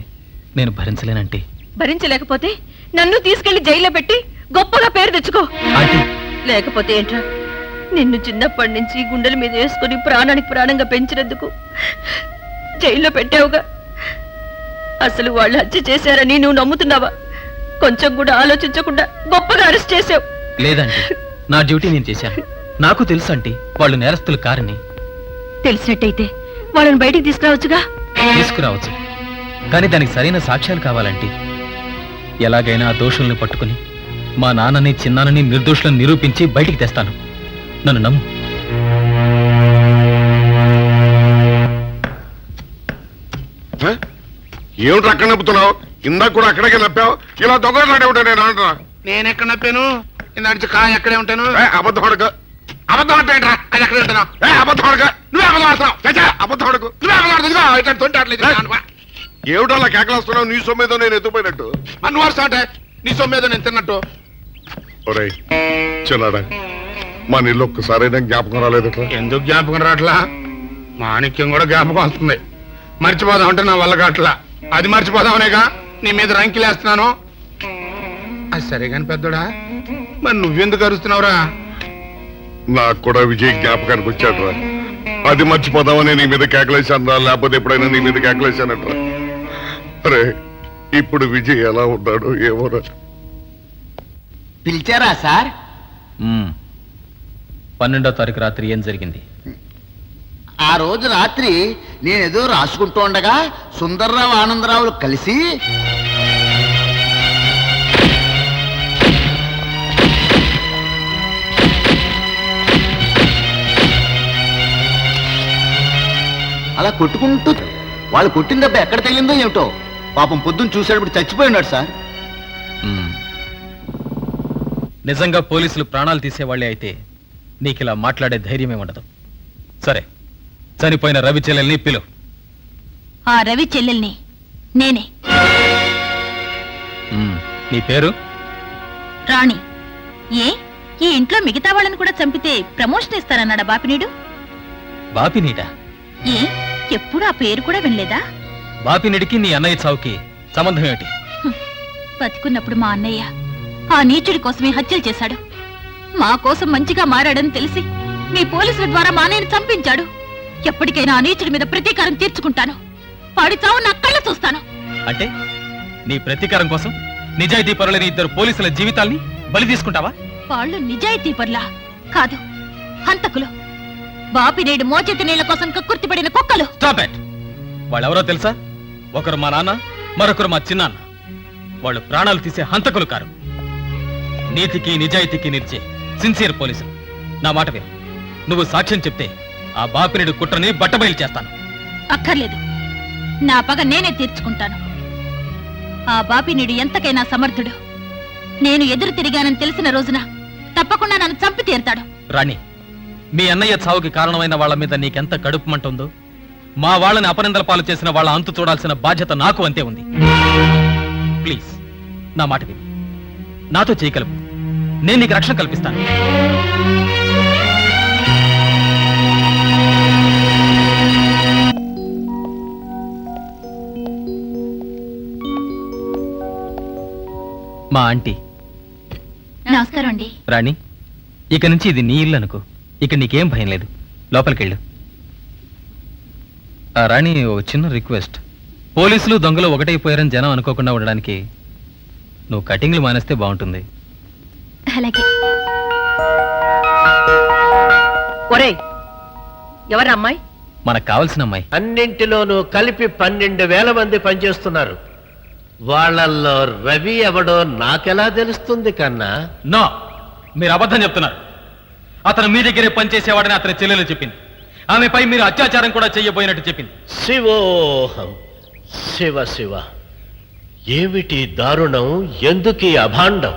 [SPEAKER 3] నేను భరించలేనంటీ.
[SPEAKER 1] భరించలేకపోతే నన్ను తీసుకెళ్లి జైల్లో పెట్టి గొప్పగా పేరు తెచ్చుకో.
[SPEAKER 3] ఆంటీ,
[SPEAKER 1] లేకపోతే ఏంట్రా, నిన్ను చిన్నప్పటి నుంచి గుండెల మీద వేసుకుని ప్రాణానికి ప్రాణంగా పెంచినందుకు జైల్లో పెట్టావుగా. అసలు వాళ్ళు హత్య చేశారని నువ్వు నమ్ముతున్నావా? కొంచెం కూడా ఆలోచించకుండా గొప్పగా అరెస్ట్ చేసావు.
[SPEAKER 3] లేదండి, నా డ్యూటీ నేను చేశాను. నాకు తెలుసు ఆంటీ, వాళ్ళు నేరస్తులు కారని.
[SPEAKER 1] తెలిసినట్టయితే వాళ్ళని బయటికి తీసుకురావచ్చుగా.
[SPEAKER 3] తీసుకురావచ్చు, కానీ దానికి సరైన సాక్ష్యాలు కావాలంటే ఎలాగైనా ఆ దోషుల్ని పట్టుకుని మా నాన్నని చిన్నాన్నని నిర్దోషులను నిరూపించి బయటికి తెస్తాను. నన్ను నమ్ము.
[SPEAKER 5] ఏమిటి అక్కడ నప్పుతున్నావు? ఇందాక కూడా అక్కడికే నప్పావు. ఇలా దొంగలాడేమిటా? నేను అంటున్నా.
[SPEAKER 7] నేను ఎక్కడ నప్పాను? నడిచి కా ఎక్కడే ఉంటాను.
[SPEAKER 5] అబద్ధం అడగ.
[SPEAKER 7] అబద్ధం అంటే ఏంట్రా? అది ఎక్కడ ఉంటాను?
[SPEAKER 5] అబద్ధం అడగ.
[SPEAKER 7] నువ్వే అబద్ధం ఆడుతున్నావు.
[SPEAKER 5] అబద్ధం అడగ.
[SPEAKER 7] నువ్వే అబద్ధం ఆడుతున్నావు. ఇక్కడ తొంటి ఆడలేదు.
[SPEAKER 5] ఏమిటో కేకలేస్తున్నావు? నీ సొమ్మేదో నేను ఎత్తుపోయినట్టు.
[SPEAKER 7] నన్ను వాడుతా అంటే నీ సొమ్మేదో నేను తిన్నట్టు.
[SPEAKER 5] ఒరేయ్ చిన్నాడా, మా నీళ్ళు ఒక్కసారైనా జ్ఞాపకం రాలేదట్లా?
[SPEAKER 7] ఎందుకు జ్ఞాపకం రావట్లా? మాణిక్యం కూడా జ్ఞాపకం వస్తుంది. మర్చిపోదాం అంటే నా వల్ల కావట్లా. అది మర్చిపోదామనేగా నీ మీద రంకిలేస్తున్నాను. అది సరే కాని పెద్దోడా, మరి నువ్వెందుకు అరుస్తున్నావురా?
[SPEAKER 5] నాకు కూడా విజయ్ జ్ఞాపకానికి వచ్చాడురా. అది మర్చిపోదామని నీ మీద కేకలేశాను రా, లేకపోతే ఎప్పుడైనా నీ మీద కేకలేశానట్రా. అరే ఇప్పుడు విజయ్ ఎలా ఉన్నాడు ఏమోరా.
[SPEAKER 6] పిలిచారా సార్?
[SPEAKER 3] 12వ తారీఖు రాత్రి ఏం జరిగింది?
[SPEAKER 6] ఆ రోజు రాత్రి నేనేదో రాసుకుంటూ ఉండగా సుందర్రావు ఆనందరావులు కలిసి అలా కొట్టుకుంటూ వాళ్ళు కొట్టిన దెబ్బ ఎక్కడ తగిలిందో ఏమిటో పాపం పొద్దున్న చూసేటప్పుడు చచ్చిపోయి ఉన్నాడు సార్.
[SPEAKER 3] నిజంగా పోలీసులు ప్రాణాలు తీసేవాళ్లే అయితే నీకు ఇలా మాట్లాడే ధైర్యమే ఉండదు. సరే, చనిపోయిన రవి చెల్లెల్ని పిలు.
[SPEAKER 9] ఆ రవి చెల్లెల్ని నేనే.
[SPEAKER 3] నీ పేరు?
[SPEAKER 9] రాణి. ఏ ఈ ఇంట్లో మిగతా వాళ్ళని కూడా చంపితే ప్రమోషన్ ఇస్తారన్నాడా బాపినీడు?
[SPEAKER 3] బాపినీడా?
[SPEAKER 9] ఏ ఎప్పుడు ఆ పేరు కూడా వినలేదా?
[SPEAKER 3] బాపినీడికి నీ అన్నయ్య చావుకి సంబంధం ఏమిటి?
[SPEAKER 9] బతికున్నప్పుడు మా అన్నయ్య ఆ నీచుడి కోసమే హత్యలు చేశాడు. మా కోసం మంచిగా మారాడని తెలిసి మీ పోలీసుల ద్వారా మా అన్నయ్యని చంపించాడు. ఎప్పటికైనా ఆ నీచుడి మీద ప్రతీకారం తీర్చుకుంటాను. వాడి చావు నా కళ్ళ చూస్తాను.
[SPEAKER 3] అంటే నీ ప్రతీకారం కోసం నిజాయితీ పరులని ఇద్దరు పోలీసుల జీవితాల్ని బలి తీసుకుంటావా?
[SPEAKER 9] వాళ్ళు నిజాయితీ పర్లా కాదు, హంతకులు. బాపినేడు మోచేతి నీళ్ల కోసం కక్కుర్తిపడిన కుక్కలు.
[SPEAKER 3] Stop it. వాళ్ళెవరో తెలుసా? ఒకరు మా నాన్న, మరొకరు మా చిన్నాన్న. వాళ్ళు ప్రాణాలు తీసే హంతకులు కారు. నీతికి నిజాయితీకి నిలిచే సిన్సియర్ పోలీసులు. నా మాట విను. నువ్వు సాక్ష్యం చెప్తే ఆ బాపినేడు కుట్రని బట్టబయలు చేస్తాను.
[SPEAKER 9] అక్కర్లేదు, నా పగ నేనే తీర్చుకుంటాను. ఆ బాపినీడు ఎంతకైనా సమర్థుడు. నేను ఎదురు తిరిగానని తెలిసిన రోజున తప్పకుండా నన్ను చంపి తీరుతాడు.
[SPEAKER 3] రాణి, మీ అన్నయ్య చావుకి కారణమైన వాళ్ళ మీద నీకెంత కడుపు మంటుందో, మా వాళ్ళని అపనిందల పాలు చేసిన వాళ్ళ అంతు చూడాల్సిన బాధ్యత నాకు అంతే ఉంది. ప్లీజ్ నా మాట విని నాతో చేయగలవు. నేను నీకు రక్షణ కల్పిస్తాను. మా ఆంటీ.
[SPEAKER 9] నమస్కారం అండి.
[SPEAKER 3] రాణి, ఇక నుంచి ఇది నీ ఇల్లు అనుకో. ఇక నీకేం భయం లేదు. లోపలికెళ్ళు. రాణి, ఓ చిన్న రిక్వెస్ట్. పోలీసులు దొంగలు ఒకటైపోయారని జనం అనుకోకుండా ఉండడానికి నువ్వు కటింగ్లు మానేస్తే బాగుంటుంది.
[SPEAKER 9] అలాగే.
[SPEAKER 1] ఒరే, ఎవరు అమ్మాయి?
[SPEAKER 3] మనకు కావాల్సిన అమ్మాయి.
[SPEAKER 4] అన్నింటిలోనూ కలిపి 12,000 మంది పనిచేస్తున్నారు. వాళ్ళల్లో రవి ఎవడో నాకెలా తెలుస్తుంది కన్నా?
[SPEAKER 3] నో, మీరు అబద్ధం చెప్తున్నారు. అతను మీ దగ్గరే పనిచేసేవాడని అతని చెల్లెలు చెప్పింది. ఆమెపై మీరు అత్యాచారం కూడా చెయ్యబోయినట్టు చెప్పింది.
[SPEAKER 4] శివోహం శివ శివ, ఏమిటి దారుణం, ఎందుకీ అభాండం?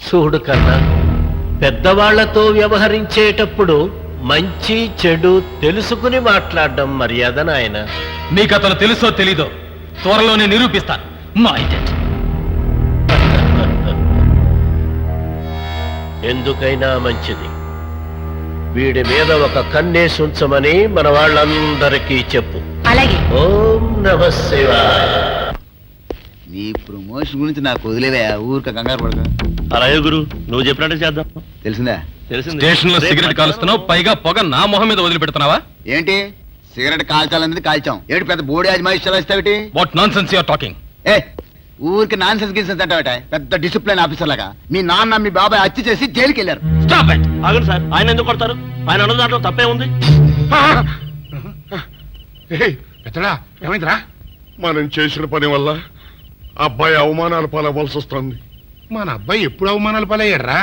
[SPEAKER 4] చూడు కన్నా, పెద్దవాళ్లతో వ్యవహరించేటప్పుడు మంచి చెడు తెలుసుకుని మాట్లాడడం మర్యాద నాయన.
[SPEAKER 3] మీకు అతను తెలుసో తెలీదో త్వరలోనే నిరూపిస్తాను. మా ఐడెంటి.
[SPEAKER 4] ఎందుకైనా మంచిది, వీడి మీద ఒక కన్నేసి ఉంచమని మన వాళ్ళందరికీ చెప్పు.
[SPEAKER 1] అలాగే.
[SPEAKER 4] ఓం నమః శివాయ.
[SPEAKER 6] నీ ప్రమోషన్ గురించి నాకు వదిలేవా, ఊరిక కంగారు పడక.
[SPEAKER 4] అలాగే గురు, నువ్వు చెప్పినట్టు చేద్దాం.
[SPEAKER 6] తెలిసిందా?
[SPEAKER 3] స్టేషన్ లో సిగరెట్ కాలుస్తున్నావు, పైగా పొగ నా మొహం మీద వదిలిపెడుతున్నావా?
[SPEAKER 6] ఏంటి సిగరెట్ కాల్చాలన్నది కాల్చాం, ఏడు పెద్ద బోడి అజమాయిషాలు ఇస్తావిటి?
[SPEAKER 3] What nonsense you are talking?
[SPEAKER 6] ఏ ఊరికి నాన్ సెన్స్ గిన్సెన్స్ అంటావట, పెద్ద డిసిప్లిన్ ఆఫీసర్ లాగా. మీ నాన్న మీ బాబాయ్ హత్య చేసి జైలుకి వెళ్ళారు.
[SPEAKER 3] Stop it.
[SPEAKER 4] ఆగండి సార్, ఆయన ఎందుకు కొడతారు? ఆయన అన్న దాంట్లో తప్పే ఉంది.
[SPEAKER 7] పెద్దడా, ఏమైందిరా?
[SPEAKER 5] మనం చేసిన పని వల్ల అబ్బాయి అవమానాలు పాలవలసి వస్తుంది.
[SPEAKER 7] మన అబ్బాయి ఎప్పుడు అవమానాలు పాలయ్యాడ్రా?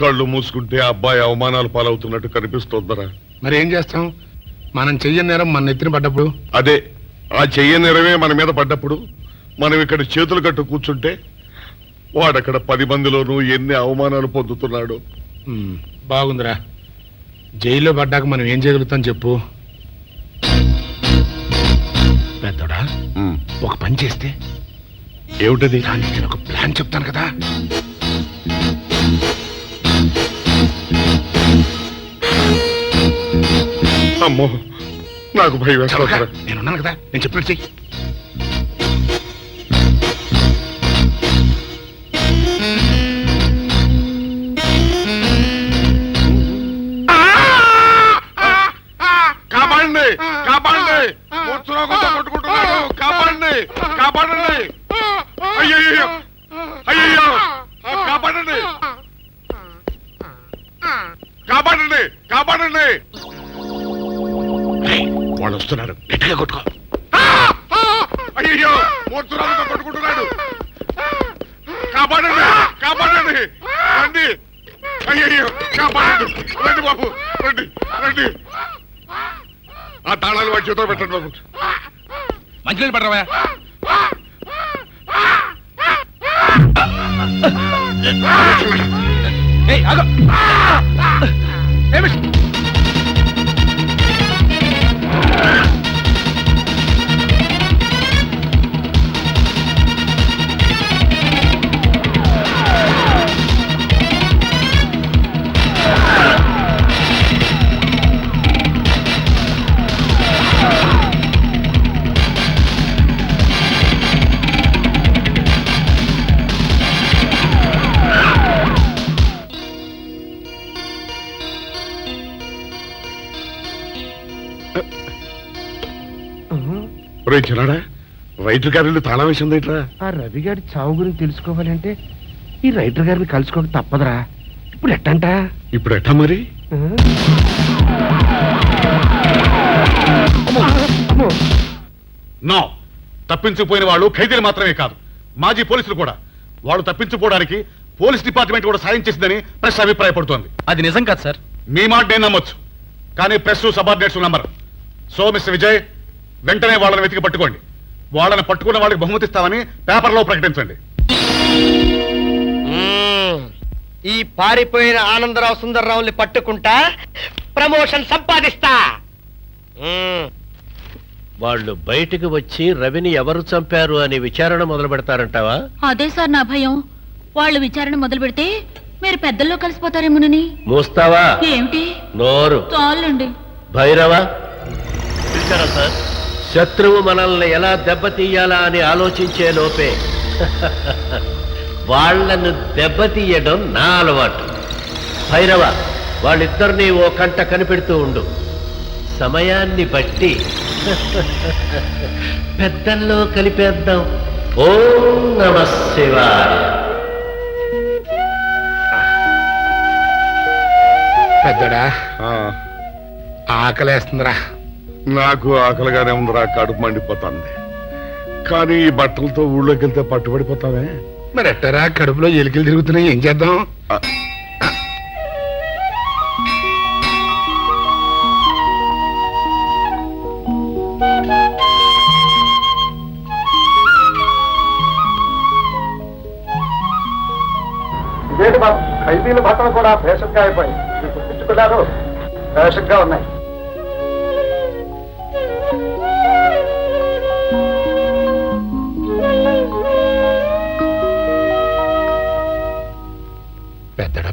[SPEAKER 5] కళ్ళు మూసుకుంటే అబ్బాయి అవమానాలు పాలవుతున్నట్టు కనిపిస్తోందరా.
[SPEAKER 7] మరి ఏం చేస్తాం? మనం చెయ్యని నేరం మన నెత్తిన పడ్డప్పుడు,
[SPEAKER 5] అదే ఆ చెయ్య నిరవే మన మీద పడ్డప్పుడు మనం ఇక్కడ చేతులు కట్టు కూర్చుంటే వాడక్కడ 10 మందిలోనూ ఎన్ని అవమానాలు పొందుతున్నాడు.
[SPEAKER 7] బాగుందిరా. జైల్లో పడ్డాక మనం ఏం చేయగలుగుతాం చెప్పు. పెద్దోడా, ఒక పని చేస్తే
[SPEAKER 5] ఏమిటది?
[SPEAKER 7] దానికి నేను ఒక ప్లాన్ చెప్తాను కదా.
[SPEAKER 5] అమ్మో, నాకు భయం వేస్తారా.
[SPEAKER 7] నేనున్నాను కదా, నేను చెప్పినట్టు చెయ్యి.
[SPEAKER 5] కాపాడండి, కాపాడండి, మూర్ఛరోగంతో కొట్టుకుంటున్నాడు, కాపాడండి, కాపాడండి, అయ్యయ్యో, అయ్యయ్యో, కాపాడండి. కాపాడండి వాళ్ళు వస్తున్నారు గట్టిగా కొట్టుకో అయ్యో మూర్తురాలతో కొట్టుకుంటున్నాడు కాపాడండి కాపాడండి రండి అయ్యో కాపాడండి రండి బాబు రండి రండి ఆ తాళాలు వాడి చేతిలో పెట్టండి బాబు
[SPEAKER 2] మంచినీళ్ళు పడరావా ఏయ్ ఆగు ఏమి
[SPEAKER 5] చిన్నాడా రైతు గారిని తాళం వేసింది ఇట్లా
[SPEAKER 7] ఆ రవి గారి చావు గురించి తెలుసుకోవాలంటే ఈ రైటర్ గారిని కలుసుకోక తప్పదురా ఇప్పుడు ఎట్టంట
[SPEAKER 5] ఇప్పుడు ఎట్టా మరి నో తప్పించుకుపోయిన వాళ్ళు ఖైదీలు మాత్రమే కాదు మాజీ పోలీసులు కూడా వాళ్ళు తప్పించుకోవడానికి పోలీస్ డిపార్ట్మెంట్ కూడా సాయం చేసిందని ప్రెస్ అభిప్రాయపడుతోంది
[SPEAKER 3] అది నిజం కాదు సార్.
[SPEAKER 5] మీ మాట నేను నమ్మొచ్చు కానీ press subordinates number so mister Vijay వెంటనే వాళ్ళని వెతికి పట్టుకోండి వాళ్ళని పట్టుకున్న వాళ్ళకి బహుమతి ఇస్తామని పేపర్లో ప్రకటించండి
[SPEAKER 8] ఈ పారిపోయిన ఆనందరావు సుందర్రావుని పట్టుకుంటా ప్రమోషన్ సంపాదిస్తా
[SPEAKER 4] వాళ్ళు బయటికి వచ్చి రవిని ఎవరు చంపారు అని విచారణ మొదలు పెడతారంటావా?
[SPEAKER 9] అదే సార్ నా భయం. వాళ్ళు విచారణ మొదలు పెడితే మీరు పెద్దల్లో కలిసిపోతారేమోనని.
[SPEAKER 4] మూస్తావా
[SPEAKER 9] ఏమిటి
[SPEAKER 4] నోరు?
[SPEAKER 9] చాలండి.
[SPEAKER 4] భైరవ పిలిచారా సార్? శత్రువు మనల్ని ఎలా దెబ్బతీయాలా అని ఆలోచించే లోపే వాళ్లను దెబ్బతీయడం నా అలవాటు. భైరవ వాళ్ళిద్దరినీ ఓ కంట కనిపెడుతూ ఉండు. సమయాన్ని బట్టి పెద్దల్లో కలిపేద్దాం. ఓం నమః శివాయ.
[SPEAKER 7] పెద్దడా ఆకలేస్తుందిరా.
[SPEAKER 5] నాకు ఆకలిగానే ఉందిరా, కడుపు మండిపోతుంది. కానీ ఈ బట్టలతో ఊళ్ళోకి వెళ్తే పట్టుబడిపోతామే.
[SPEAKER 7] మరి ఎట్టరా కడుపులో ఎలికలు తిరుగుతున్నాయి, ఏం చేద్దాం?
[SPEAKER 6] ఇదేంటి బాబు ఖైదీల బట్టలు కూడా ఫేషన్గా అయిపోయి గుర్తించుకున్నారు, ఫేషన్గా ఉన్నాయి.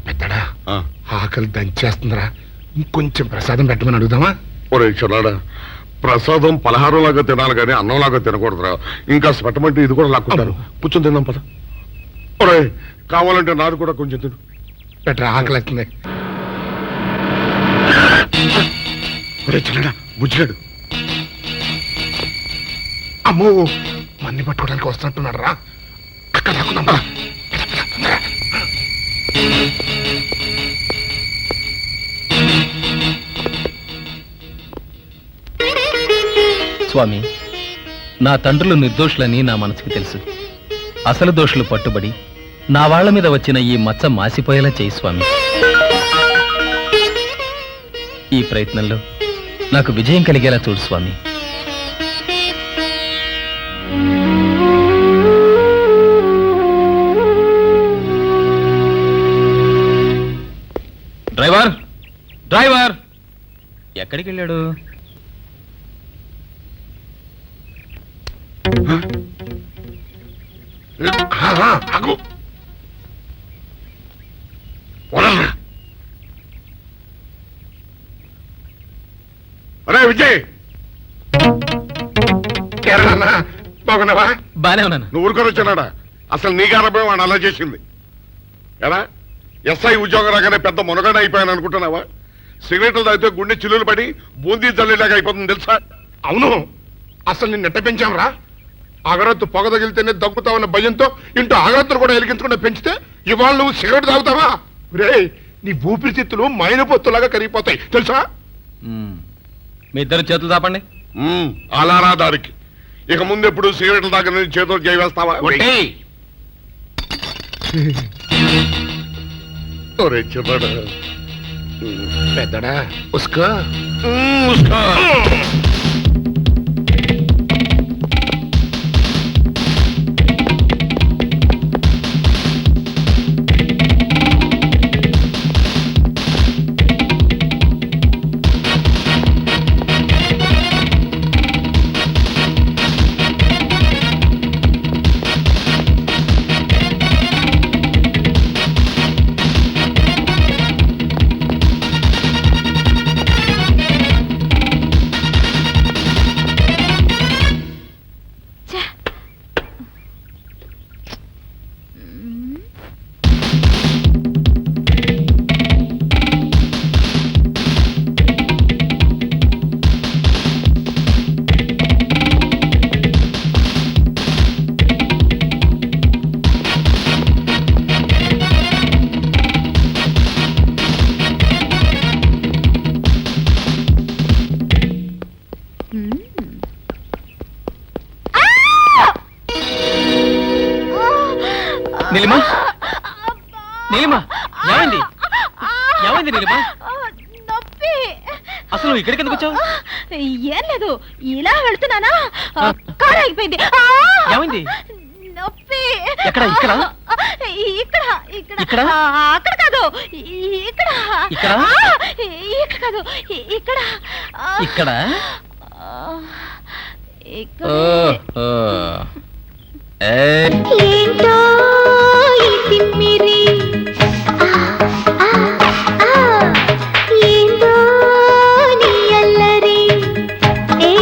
[SPEAKER 7] పెద్దడా ఆకలి దంచేస్తుందిరా, ఇంకొంచెం ప్రసాదం పెట్టమని అడుగుదామా?
[SPEAKER 5] ఒరే చిన్నాడా, ప్రసాదం పలహారంలాగా తినాలి కానీ అన్నంలాగా తినకూడదురా. ఇంకా పెట్టమంటే ఇది కూడా లాక్కుంటారు. కూర్చొని తిందాం పద. ఒరే కావాలంటే నాది కూడా కొంచెం తిను.
[SPEAKER 7] పెట్టరా ఆకలి వస్తుంది.
[SPEAKER 5] ఒరే చిన్నాడా, బుజ్జిగాడు
[SPEAKER 7] అమ్మో మన్ని పట్టుకోవడానికి వస్తున్నట్టున్నాడు రా. అక్కడ దాక్కున్నాం.
[SPEAKER 3] స్వామి, నా తండ్రులు నిర్దోషులని నా మనసుకి తెలుసు. అసలు దోషులు పట్టుబడి నా వాళ్ల మీద వచ్చిన ఈ మచ్చ మాసిపోయేలా చేయి స్వామి. ఈ ప్రయత్నంలో నాకు విజయం కలిగేలా చూడు స్వామి. డ్రైవర్ డ్రైవర్ ఎక్కడికి వెళ్ళాడు?
[SPEAKER 5] అరే విజయ్,
[SPEAKER 7] బాగున్నావా?
[SPEAKER 3] బానే ఉన్నాను.
[SPEAKER 5] నువ్వు ఊరుకొని వచ్చాడా? అసలు నీ గారభం వాడు అలా చేసింది ఎలా? ఎస్ఐ ఉద్యోగం రాగానే పెద్ద మునగడ అయిపోయాను అనుకుంటున్నావా? సిగరెట్లు తాగితే గుండె చిల్లులు పడి బూందీ జల్లేలాగా అయిపోతుంది తెలుసా?
[SPEAKER 7] అవును, అసలు నిన్ను ఎట్ట పెంచాంరా? అగరత్తు పొగ తగిలితేనే దగ్గుతావన్న భయంతో ఇంటూ అగరత్తులు కూడా ఎలిగించకుండా పెంచితే ఇవాళ నువ్వు సిగరెట్ తాగుతావా? రే నీ ఊపిరితిత్తులు మైనపొత్తులాగా కరిగిపోతాయి తెలుసా?
[SPEAKER 3] మీ ఇద్దరు చేతులు దాపండి.
[SPEAKER 5] అలా రా దారికి. ఇక ముందు ఎప్పుడు సిగరెట్ల దగ్గర నుంచి చేతులు చేయవేస్తావా? ఒరే చిన్నడా,
[SPEAKER 7] పెద్దడా ఉస్కో.
[SPEAKER 3] నీలిమా, నీలిమా, ఏమైంది? ఏమైంది నీలిమా?
[SPEAKER 1] నొప్పి.
[SPEAKER 3] అసలు ఇక్కడికి ఎందుకు వచ్చావు?
[SPEAKER 1] ఏం లేదు, ఇలా వెళ్తున్నానా కారు ఆగిపోయింది.
[SPEAKER 3] ఏమైంది?
[SPEAKER 1] నొప్పి.
[SPEAKER 3] ఎక్కడ? ఇక్కడ
[SPEAKER 1] ఇక్కడ ఇక్కడ
[SPEAKER 3] ఇక్కడ?
[SPEAKER 1] అక్కడ కాదు, ఇక్కడ
[SPEAKER 3] ఇక్కడ?
[SPEAKER 1] ఇక్కడ కాదు, ఇక్కడ
[SPEAKER 3] ఇక్కడ?
[SPEAKER 1] ఇక్కడ.
[SPEAKER 10] ఏంటో ఈ తిమ్మిరి, ఏందో నీ అల్లరి, హే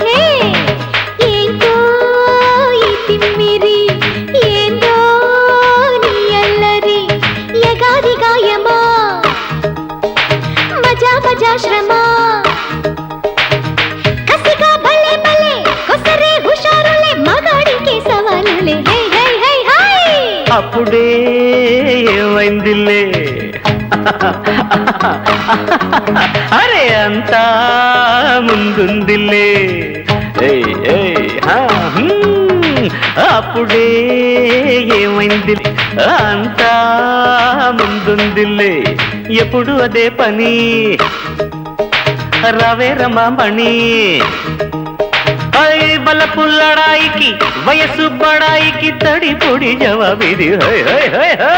[SPEAKER 10] హే, ఏంటో ఈ తిమ్మిరి, ఏందో నీ అల్లరి, యగాది గాయమా, మజా మజా శ్రమ, కసిగా భలే భలే కొసరే హుషారులే, మగాడికి సవాలులే, హై హై హై హై.
[SPEAKER 11] అప్పుడే ఏమైందిలే, అరే అంతా ముందుందిలే, అప్పుడే ఏమైంది, అంతా ముందుందిలే, ఎప్పుడు అదే పని, రవే రమణి, బల పుల్లడాయికి వయసు బడాయికి తడి పొడి జవాబిది, హై హై హై హై.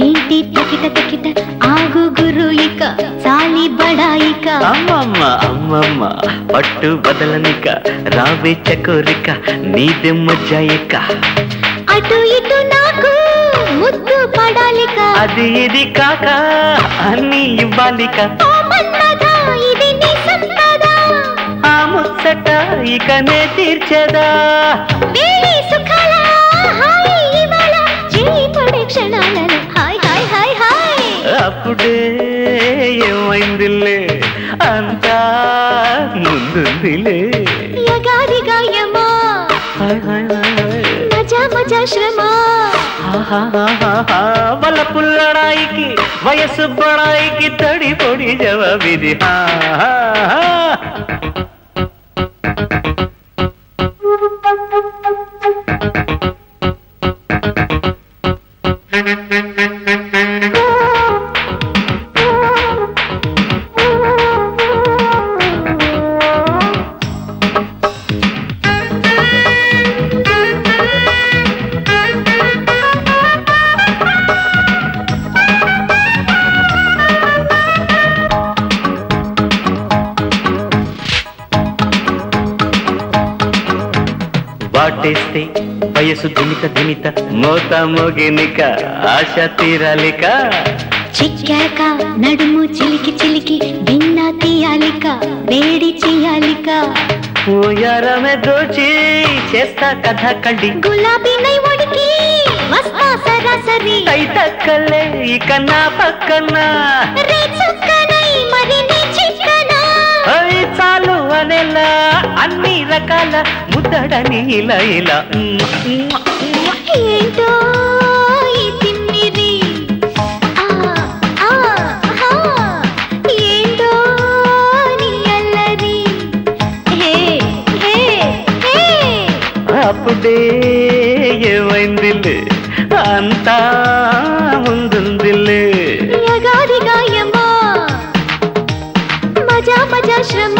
[SPEAKER 10] ఏంటి తకిట తకిట, ఆగు గురు ఇక చాలి బడాయిక,
[SPEAKER 11] అమ్మమ్మ అమ్మమ్మ పట్టు బదలనిక, రావే చకోరిక నీదెమ్మ జాయిక,
[SPEAKER 10] అటు ఇటు నాకు ముద్దు పడాలిక,
[SPEAKER 11] అది ఇది కాక అన్ని ఇవ్వాలిక,
[SPEAKER 10] ఓ మన్మథ ఇది నీ సంపద,
[SPEAKER 11] ఆ ముచ్చట ఇకనే తీర్చదా,
[SPEAKER 10] వేలి సుఖాల హాయి ఇవాళ, చేయి పడే క్షణాలలో హాయ్ హాయ్ హాయ్ హాయ్.
[SPEAKER 11] అప్పుడే ఏమైందిలే, అంతా ముందుందిలే,
[SPEAKER 10] యగాది గాయమా,
[SPEAKER 11] హాయ్ హాయ్ హాయ్,
[SPEAKER 10] మజా మజా శ్రమ,
[SPEAKER 11] బల పుల్లడాయికి వయసు బడాయికి తడి పొడి జవాబిది, వాటేస్తే వయసు దుమిత దుమిత మోత మోగినిక ఆశ తీరాలిక
[SPEAKER 10] చిక్కాక నడుము చిలికి చిలికి బిన్న తీయాలిక వేడి చేయాలిక
[SPEAKER 11] పూయారమే దోచి చేస్తా కథ కండి
[SPEAKER 10] గులాబీ నై ఒడికి వస్తా సరాసరి
[SPEAKER 11] తక్కలే ఇక నా పక్కన
[SPEAKER 10] రే చుక్కనై మరి నీ చిక్కనా
[SPEAKER 11] అవి చాలు అనేలా అన్ని రకాల ముద్దడని ఇలా ఇలా
[SPEAKER 10] ఏంటో ఈ తిమ్మిరి ఏంటో నీ అల్లరి హే హే హే
[SPEAKER 11] అప్పుడే ఏమైందిలే అంతా ముందుందిలే
[SPEAKER 10] యగాది గాయమా మజా మజా శ్రమ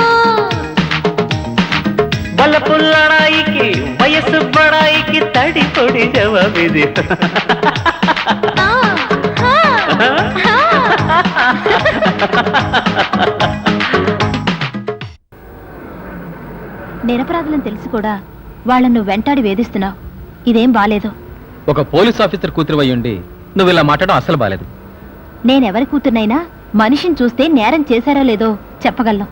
[SPEAKER 11] బలపుల్లడాయికి వయసు బడాయికి తడి పొడి జవాబిది
[SPEAKER 1] నిరపరాధులను తెలిసి కూడా వాళ్ళను వెంటాడి వేధిస్తున్నావు. ఇదేం బాలేదు.
[SPEAKER 3] ఒక పోలీస్ ఆఫీసర్ కూతురు అయ్యుండి నువ్వు ఇలా మాట్లాడడం అస్సలు బాలేదు.
[SPEAKER 1] నేనెవరి కూతుర్నైనా మనిషిని చూస్తే నేరం చేశారో లేదో చెప్పగలను.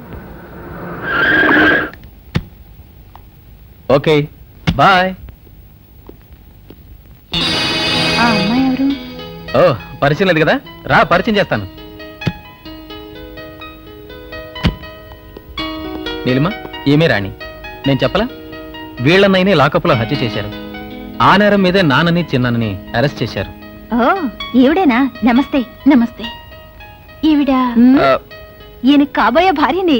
[SPEAKER 3] Okay bye.
[SPEAKER 1] ఆ అమ్మాయి ఎవరు?
[SPEAKER 3] ఓ పరిచయం లేదు కదా, రా పరిచయం చేస్తాను. నీలిమా, ఈమె రాణి. నేను చెప్పలా, వీళ్ళనైనా లాకప్లో హత్య చేశారు. ఆ నేరం మీదే నాన్నని చిన్నని అరెస్ట్ చేశారు.
[SPEAKER 1] ఓ ఈవిడేనా? నమస్తే. నమస్తే. ఈవిడ ఈయన కాబోయే భార్యని.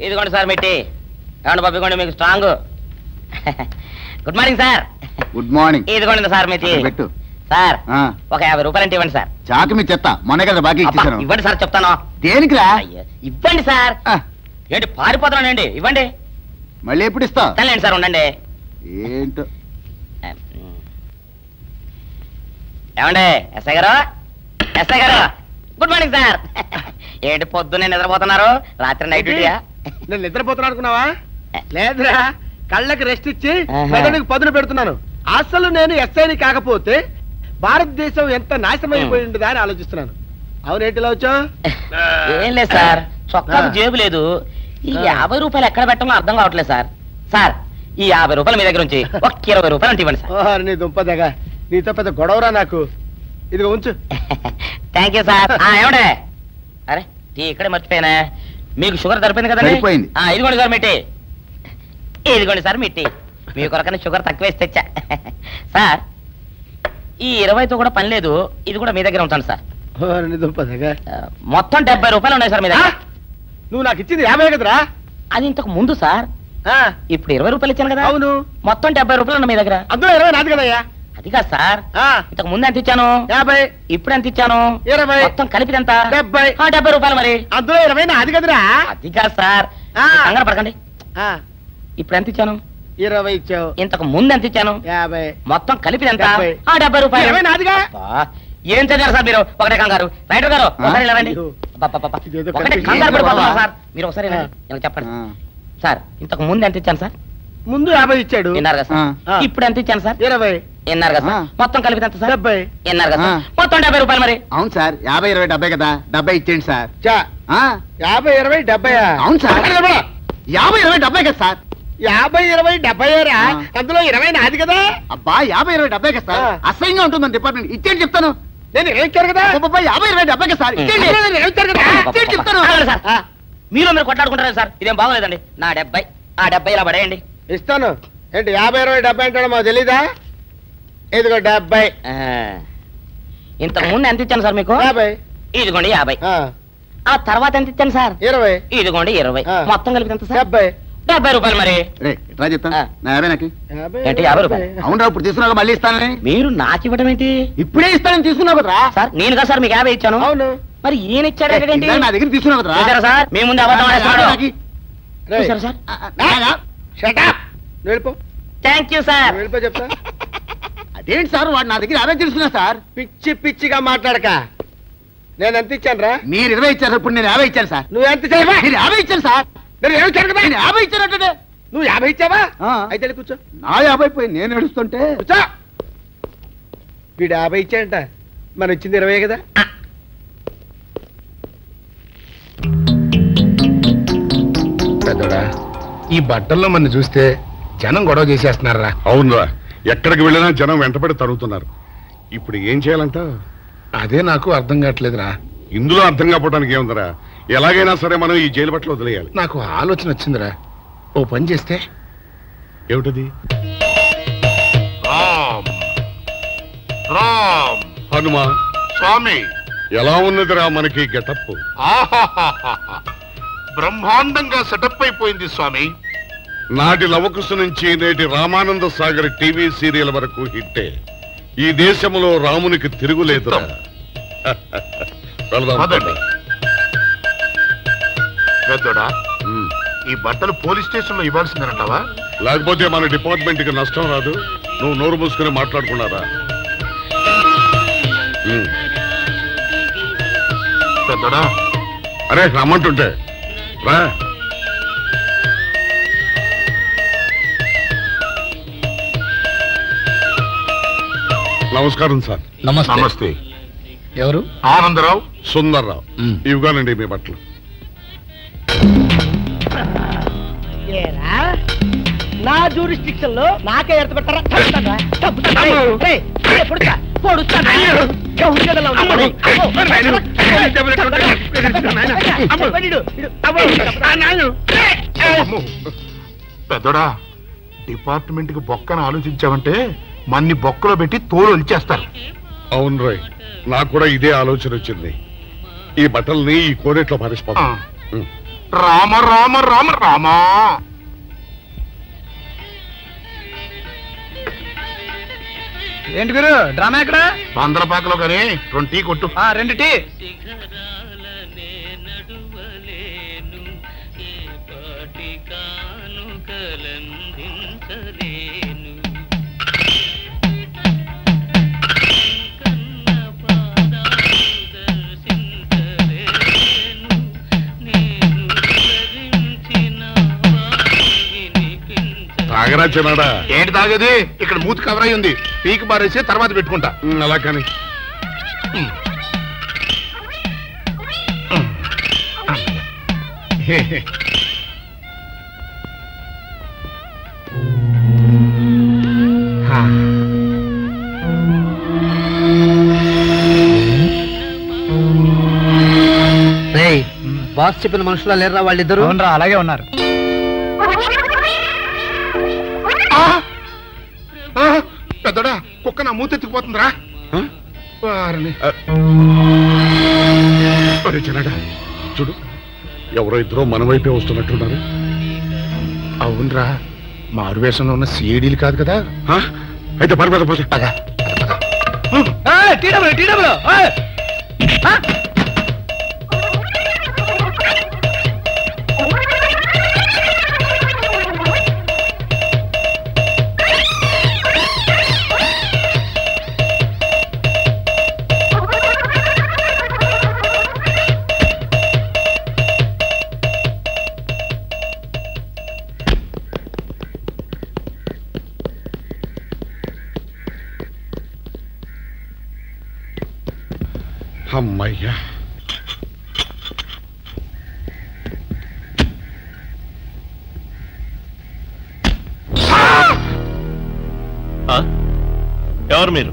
[SPEAKER 12] ఇదిగోండి సార్ మిట్టి, ఏమండి బాబు, ఇదిగోండి మీకు strong. Good morning sir.
[SPEAKER 6] Good morning.
[SPEAKER 12] ఇదిగోండి సార్ మిట్టి.
[SPEAKER 6] పెట్టు
[SPEAKER 12] సార్
[SPEAKER 6] ఆ,
[SPEAKER 12] ఒక 50 రూపాయలు అంటే ఇవ్వండి సార్.
[SPEAKER 6] చాకు మీ చెత్త మొన్న కదా బాకీ
[SPEAKER 12] అబ్బా,
[SPEAKER 6] ఇచ్చేసాను.
[SPEAKER 12] ఇవ్వండి సార్ చెప్తాను.
[SPEAKER 6] దేనికిరా?
[SPEAKER 12] అయ్యో, ఇవ్వండి సార్.
[SPEAKER 6] ఆ,
[SPEAKER 12] ఏంటి పారిపోతున్నానండి, ఇవ్వండి.
[SPEAKER 6] మళ్ళీ ఎప్పుడు ఇస్తావు?
[SPEAKER 12] తనలేండి సార్, ఉండండి.
[SPEAKER 6] ఏంటో.
[SPEAKER 12] ఏమండి ఎస్ఐ గారు, ఎస్ఐ గారు, గుడ్ మార్నింగ్ సార్. ఏంటి పొద్దున్నే నిద్రపోతున్నారు? రాత్రి నైట్ డ్యూటీయా?
[SPEAKER 8] నేను నిద్రపోతున్నా అనుకున్నావా? లేదురా, కళ్ళకి రెస్ట్ ఇచ్చి
[SPEAKER 12] ఆహా.
[SPEAKER 8] మెదడుకి పదును పెడుతున్నాను. అసలు నేను ఎస్ఐని కాకపోతే భారతదేశం ఎంత నాశనం అయిపోయి ఉండదా అని ఆలోచిస్తున్నాను. అవునేంటిలా వచ్చావు?
[SPEAKER 12] ఏం లేదు సార్, చొక్కాకు జేబు లేదు. ఈ 50 రూపాయలు ఎక్కడ పెట్టాలో అర్థం కావట్లేదు సార్. సార్, ఈ 50 రూపాయలు మీ దగ్గర ఉంచి ఒక 20 రూపాయలు అంటే ఇవ్వండి సార్.
[SPEAKER 8] ఓహో, నీ దుంపదగా, నీతో పెద్ద గొడవరా నాకు. ఇదిగో ఉంచు.
[SPEAKER 12] Thank you sir. ఏమండే, అరే టీ ఇక్కడే మర్చిపోయానా? మీకు షుగర్ సరిపోయింది కదండి?
[SPEAKER 6] సరిపోయింది.
[SPEAKER 12] ఇదిగోండి సార్ మిట్టి. ఇదిగోండి సార్ మిట్టి, మీ కొరకనే షుగర్ తక్కువ వేసి తెచ్చా. సార్, ఈ 20తో కూడా పని లేదు, ఇది కూడా మీ దగ్గర ఉంటాను సార్.
[SPEAKER 8] ఓహో, నీ దుంపదగా.
[SPEAKER 12] మొత్తం 70 రూపాయలు ఉన్నాయి సార్ మీ దగ్గర.
[SPEAKER 8] నువ్వు నాకు ఇచ్చింది 50 కదరా?
[SPEAKER 12] అది ఇంతకు ముందు సార్, ఇప్పుడు 20 రూపాయలు ఇచ్చాను కదా.
[SPEAKER 8] అవును.
[SPEAKER 12] మొత్తం 70 రూపాయలు ఉన్నాయి మీ దగ్గర.
[SPEAKER 8] అందులో 20 నాది కదయ్యా.
[SPEAKER 12] అది కాదు సార్, ఇంతకు ముందు ఎంత ఇచ్చాను?
[SPEAKER 8] 50.
[SPEAKER 12] ఇప్పుడు ఎంత ఇచ్చాను?
[SPEAKER 8] 20.
[SPEAKER 12] మొత్తం కలిపి ఎంత?
[SPEAKER 8] 70.
[SPEAKER 12] 70 రూపాయలు మరి.
[SPEAKER 8] అందులో 20 నాది కదరా?
[SPEAKER 12] అది కాదు సార్, మీరు కంగారు పడకండి. ఇప్పుడు ఎంత ఇచ్చాను?
[SPEAKER 8] 20 ఇచ్చావు.
[SPEAKER 12] ఇంతకు ముందు ఎంత ఇచ్చాను?
[SPEAKER 8] 50.
[SPEAKER 12] మొత్తం కలిపి ఎంత?
[SPEAKER 8] 70.
[SPEAKER 12] 70 రూపాయలు.
[SPEAKER 8] 20 నాదిగా.
[SPEAKER 12] అబ్బా, ఏం చదివారు సార్ మీరు? ఒకటే కంగారు. రైటర్ గారు ఒకసారి ఇలా రండి. అబ్బబ్బబ్బ,
[SPEAKER 8] ఇదేదో
[SPEAKER 12] ఒకటే
[SPEAKER 8] కనిపించింది.
[SPEAKER 12] కంగారు పడిపోతున్నారు సార్. మీరు ఒకసారి ఇలా రండి. నాకు చెప్పండి సార్, ఇంతకు ముందు ఎంత ఇచ్చాను సార్?
[SPEAKER 8] ముందు 50 ఇచ్చాడు.
[SPEAKER 12] విన్నారు కదా సార్.
[SPEAKER 8] ఆ.
[SPEAKER 12] ఇప్పుడు ఎంత ఇచ్చాను సార్?
[SPEAKER 8] 20.
[SPEAKER 12] విన్నారు కదా సార్. మొత్తం కలిపి ఎంత సార్?
[SPEAKER 8] 70.
[SPEAKER 12] విన్నారు కదా సార్.
[SPEAKER 6] ఆ.
[SPEAKER 12] మొత్తం 70 రూపాయలు మరి.
[SPEAKER 6] అవును సార్, 50, 20, 70 కదా. 70 ఇచ్చేయండి సార్.
[SPEAKER 8] చా,
[SPEAKER 6] ఆ,
[SPEAKER 8] 50, 20, 70.
[SPEAKER 6] అవును సార్. 50, 20, 70 కదా సార్.
[SPEAKER 8] 50, 20, 70 రా.
[SPEAKER 6] ఆ.
[SPEAKER 8] అందులో 20 నాది కదా.
[SPEAKER 6] అబ్బా, 50, 20, 70 కదా సార్.
[SPEAKER 8] ఆ.
[SPEAKER 6] అసహ్యంగా ఉంటుంది డిపార్ట్మెంట్. ఇచ్చేయండి చెప్తాను.
[SPEAKER 8] నేను 20 ఇచ్చాను కదా.
[SPEAKER 6] అబ్బబ్బా, 50, 20, 70 కదా సార్. ఇచ్చేయండి.
[SPEAKER 8] అందులో నేను 20 ఇచ్చాను కదా.
[SPEAKER 6] ఇచ్చేయండి చెప్తాను.
[SPEAKER 12] ఆగండి సార్. మీరు మీరు కొట్లాడుకుంటారు సార్, ఇదేం బాగోలేదండి. నా 70, ఆ 70 ఇలా పడేయండి.
[SPEAKER 8] ఇస్తాను. ఏంటి 50, 20, 70 అంటాడు మాకు తెలీదా? ఇదిగో 70.
[SPEAKER 12] ఇంతకు ముందు ఎంత ఇచ్చాను సార్ మీకు?
[SPEAKER 8] 50.
[SPEAKER 12] ఇదిగోండి 50.
[SPEAKER 8] ఆ,
[SPEAKER 12] ఆ తర్వాత ఎంత ఇచ్చాను సార్?
[SPEAKER 8] 20.
[SPEAKER 12] ఇదిగోండి 20.
[SPEAKER 8] ఆ.
[SPEAKER 12] మొత్తం కలిపి ఎంత సార్?
[SPEAKER 8] 70.
[SPEAKER 12] 70 రూపాయలు మరి.
[SPEAKER 6] రే, ఇట్లా చెప్తాను.
[SPEAKER 12] ఆ.
[SPEAKER 6] నా 50 నాకు.
[SPEAKER 8] 50,
[SPEAKER 12] ఏంటి 50 రూపాయలు?
[SPEAKER 6] అవునరా, ఇప్పుడు తీసుకున్నాక మళ్ళీ ఇస్తానని.
[SPEAKER 12] మీరు నాకు ఇవ్వడం ఏంటి
[SPEAKER 6] ఇప్పుడే ఇస్తానని తీసుకున్నావు కదరా?
[SPEAKER 12] సార్? నేను కదా సార్ మీకు 50 ఇచ్చాను.
[SPEAKER 8] అవును.
[SPEAKER 12] మరి ఈయన ఇచ్చాడు ఏంటి?
[SPEAKER 6] ఇందాక నా దగ్గర తీసుకున్నావు కదరా?
[SPEAKER 12] చూసారా సార్, మీ ముందు అబద్ధం ఆడేస్తున్నాడు.
[SPEAKER 8] రేయ్,
[SPEAKER 12] చూసారా సార్?
[SPEAKER 6] నాగా?
[SPEAKER 8] shut up. నువ్వు వెళ్ళిపో.
[SPEAKER 12] Thank you sir.
[SPEAKER 8] నువ్వు వెళ్ళిపో చెప్తా.
[SPEAKER 6] అదేంటి సార్ వాడు నా దగ్గర 50 తెలుసుకున్నా సార్.
[SPEAKER 8] పిచ్చి పిచ్చిగా మాట్లాడక. నేను ఎంత ఇచ్చాను రా?
[SPEAKER 6] మీరు 20 ఇచ్చారు, ఇప్పుడు నేను 50 ఇచ్చాను సార్.
[SPEAKER 8] నువ్వు ఎంత ఇచ్చావా?
[SPEAKER 6] నేను 50 ఇచ్చాను సార్.
[SPEAKER 8] నేను 50 ఇచ్చాను కదా?
[SPEAKER 6] నేను 50 ఇచ్చానంటే
[SPEAKER 8] నువ్వు 50 ఇచ్చావా? అయితే వెళ్ళి కూర్చో.
[SPEAKER 6] నా 50 పోయి నేను ఏడుస్తుంటే
[SPEAKER 8] కూర్చో. వీడు 50 ఇచ్చాడంట, మనం ఇచ్చింది 20 కదా.
[SPEAKER 7] పెద్దోడా, ఈ బట్టల్లో మన చూస్తే జనం గొడవ చేసేస్తున్నారా?
[SPEAKER 5] అవునరా, ఎక్కడికి వెళ్ళినా జనం వెంటపడి తరుగుతున్నారు. ఇప్పుడు ఏం చేయాలంట?
[SPEAKER 7] అదే నాకు అర్థం కావట్లేదురా.
[SPEAKER 5] ఇందులో అర్థం కాకపోవడానికి ఏముందరా? ఎలాగైనా సరే మనం ఈ జైలు బట్టలు వదిలేయాలి.
[SPEAKER 7] నాకు ఆలోచన వచ్చిందిరా. ఓ పని చేస్తే
[SPEAKER 5] ఏమిటది?
[SPEAKER 7] రామ్ రామ్
[SPEAKER 5] హనుమా
[SPEAKER 7] స్వామి,
[SPEAKER 5] ఎలా ఉన్నదిరా మనకి గెటప్?
[SPEAKER 7] బ్రహ్మాండంగా సెటప్ అయిపోయింది స్వామి.
[SPEAKER 5] నాటి లవకుశ నుంచి నేటి రామానంద సాగర్ టీవీ సీరియల్ వరకు హిట్టే. ఈ దేశంలో రామునికి తిరుగులేదురా. వెళదాం.
[SPEAKER 7] పదండి. పెద్దోడా, ఈ బట్టలు పోలీస్ స్టేషన్ లో ఇవ్వాల్సిందేనంటావా?
[SPEAKER 5] లేకపోతే మన డిపార్ట్మెంట్ కి నష్టం రాదు. నువ్వు నోరు మూసుకుని మాట్లాడుకున్నారా?
[SPEAKER 7] పెద్దోడా,
[SPEAKER 5] అరే రమ్మంటుంటే రా. నమస్కారం సార్.
[SPEAKER 7] నమస్తే.
[SPEAKER 2] ఎవరు?
[SPEAKER 7] ఆనందరావు.
[SPEAKER 5] సుందర్రావు. ఇవిగానండి మీ బట్టలు.
[SPEAKER 12] నా జూరిస్టిక్షన్ లో నాకే ఎడత పెట్టారా?
[SPEAKER 7] పెద్దోడా, డిపార్ట్మెంట్ కి బొక్కను ఆలోచించావంటే మన్ని బొక్కలో పెట్టి తోలు వచ్చేస్తారు.
[SPEAKER 5] అవును రాయ్, నాకు కూడా ఇదే ఆలోచన వచ్చింది. ఈ బట్టల్ని ఈ కోనేట్లో పారేసిపోతాం.
[SPEAKER 7] రామ రామ రామ రామా.
[SPEAKER 8] ఏంటి గురు డ్రామా ఎక్కడ?
[SPEAKER 7] బందరపాకలో కానీ 2 టీ కొట్టు.
[SPEAKER 8] 2 టీ.
[SPEAKER 5] తాగరా చిన్నాడా?
[SPEAKER 7] ఏంటి తాగేది? ఇక్కడ మూతి కవర్ అయి ఉంది. పీకి బారేసి తర్వాత పెట్టుకుంటా.
[SPEAKER 5] అలా కానీ
[SPEAKER 8] బాస్ చెప్పిన మనుషులా లేరా వాళ్ళిద్దరు? అలాగే ఉన్నారు.
[SPEAKER 7] పెద్దడా, కుక్క నా మూతెత్తుకుపోతుందిరా.
[SPEAKER 5] చిన్నాడా చూడు, ఎవరో ఇద్దరు మన వైపే వస్తున్నట్టున్నారు.
[SPEAKER 7] అవునరా, మారువేషంలో ఉన్న సిఐడీలు కాదు కదా.
[SPEAKER 5] అయితే పర్వాలేదు పోతే. అమ్మయ్యా,
[SPEAKER 4] ఎవరు మీరు?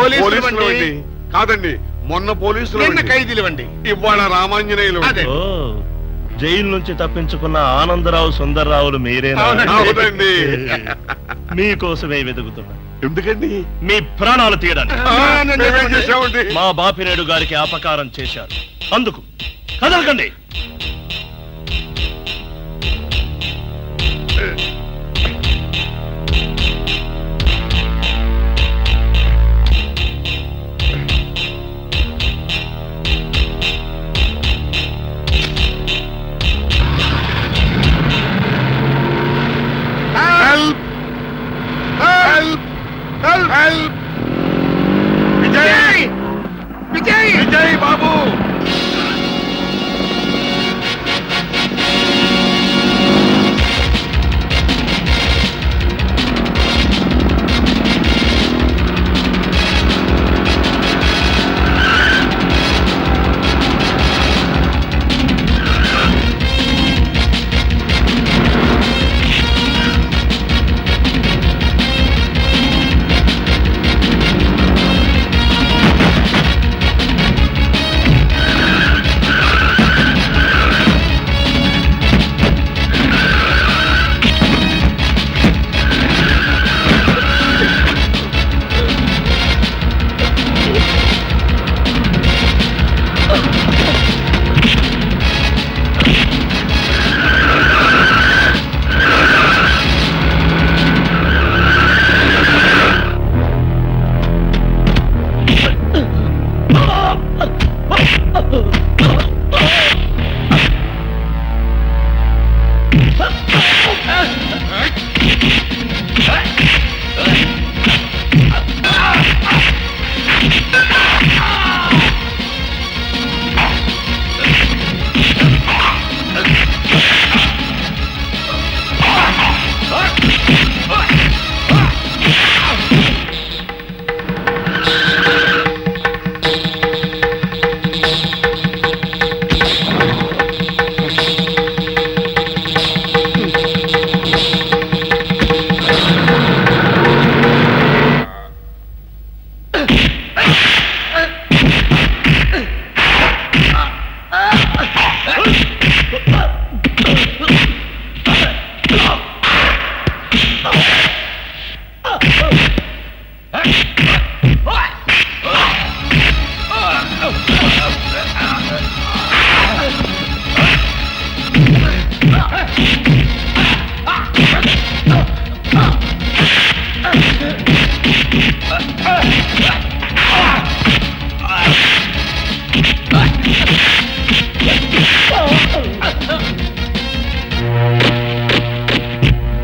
[SPEAKER 5] పోలీసులు కాదండి, మొన్న పోలీసులు
[SPEAKER 7] ఖైదీలు.
[SPEAKER 5] ఇవాళ రామాంజనేయులు.
[SPEAKER 4] ఓ, జైలు నుంచి తప్పించుకున్న ఆనందరావు సుందర్రావులు మీరేనా?
[SPEAKER 5] అవునండి.
[SPEAKER 4] మీకోసమే వెతుకుతున్నా.
[SPEAKER 5] ఎందుకండి?
[SPEAKER 4] మీ ప్రాణాలు తీయడానికి.
[SPEAKER 5] మేమేం చేశామండి?
[SPEAKER 4] మా బాపినేడు గారికి అపకారం చేశారు, అందుకు కదలకండి.
[SPEAKER 5] Help! Help! Help!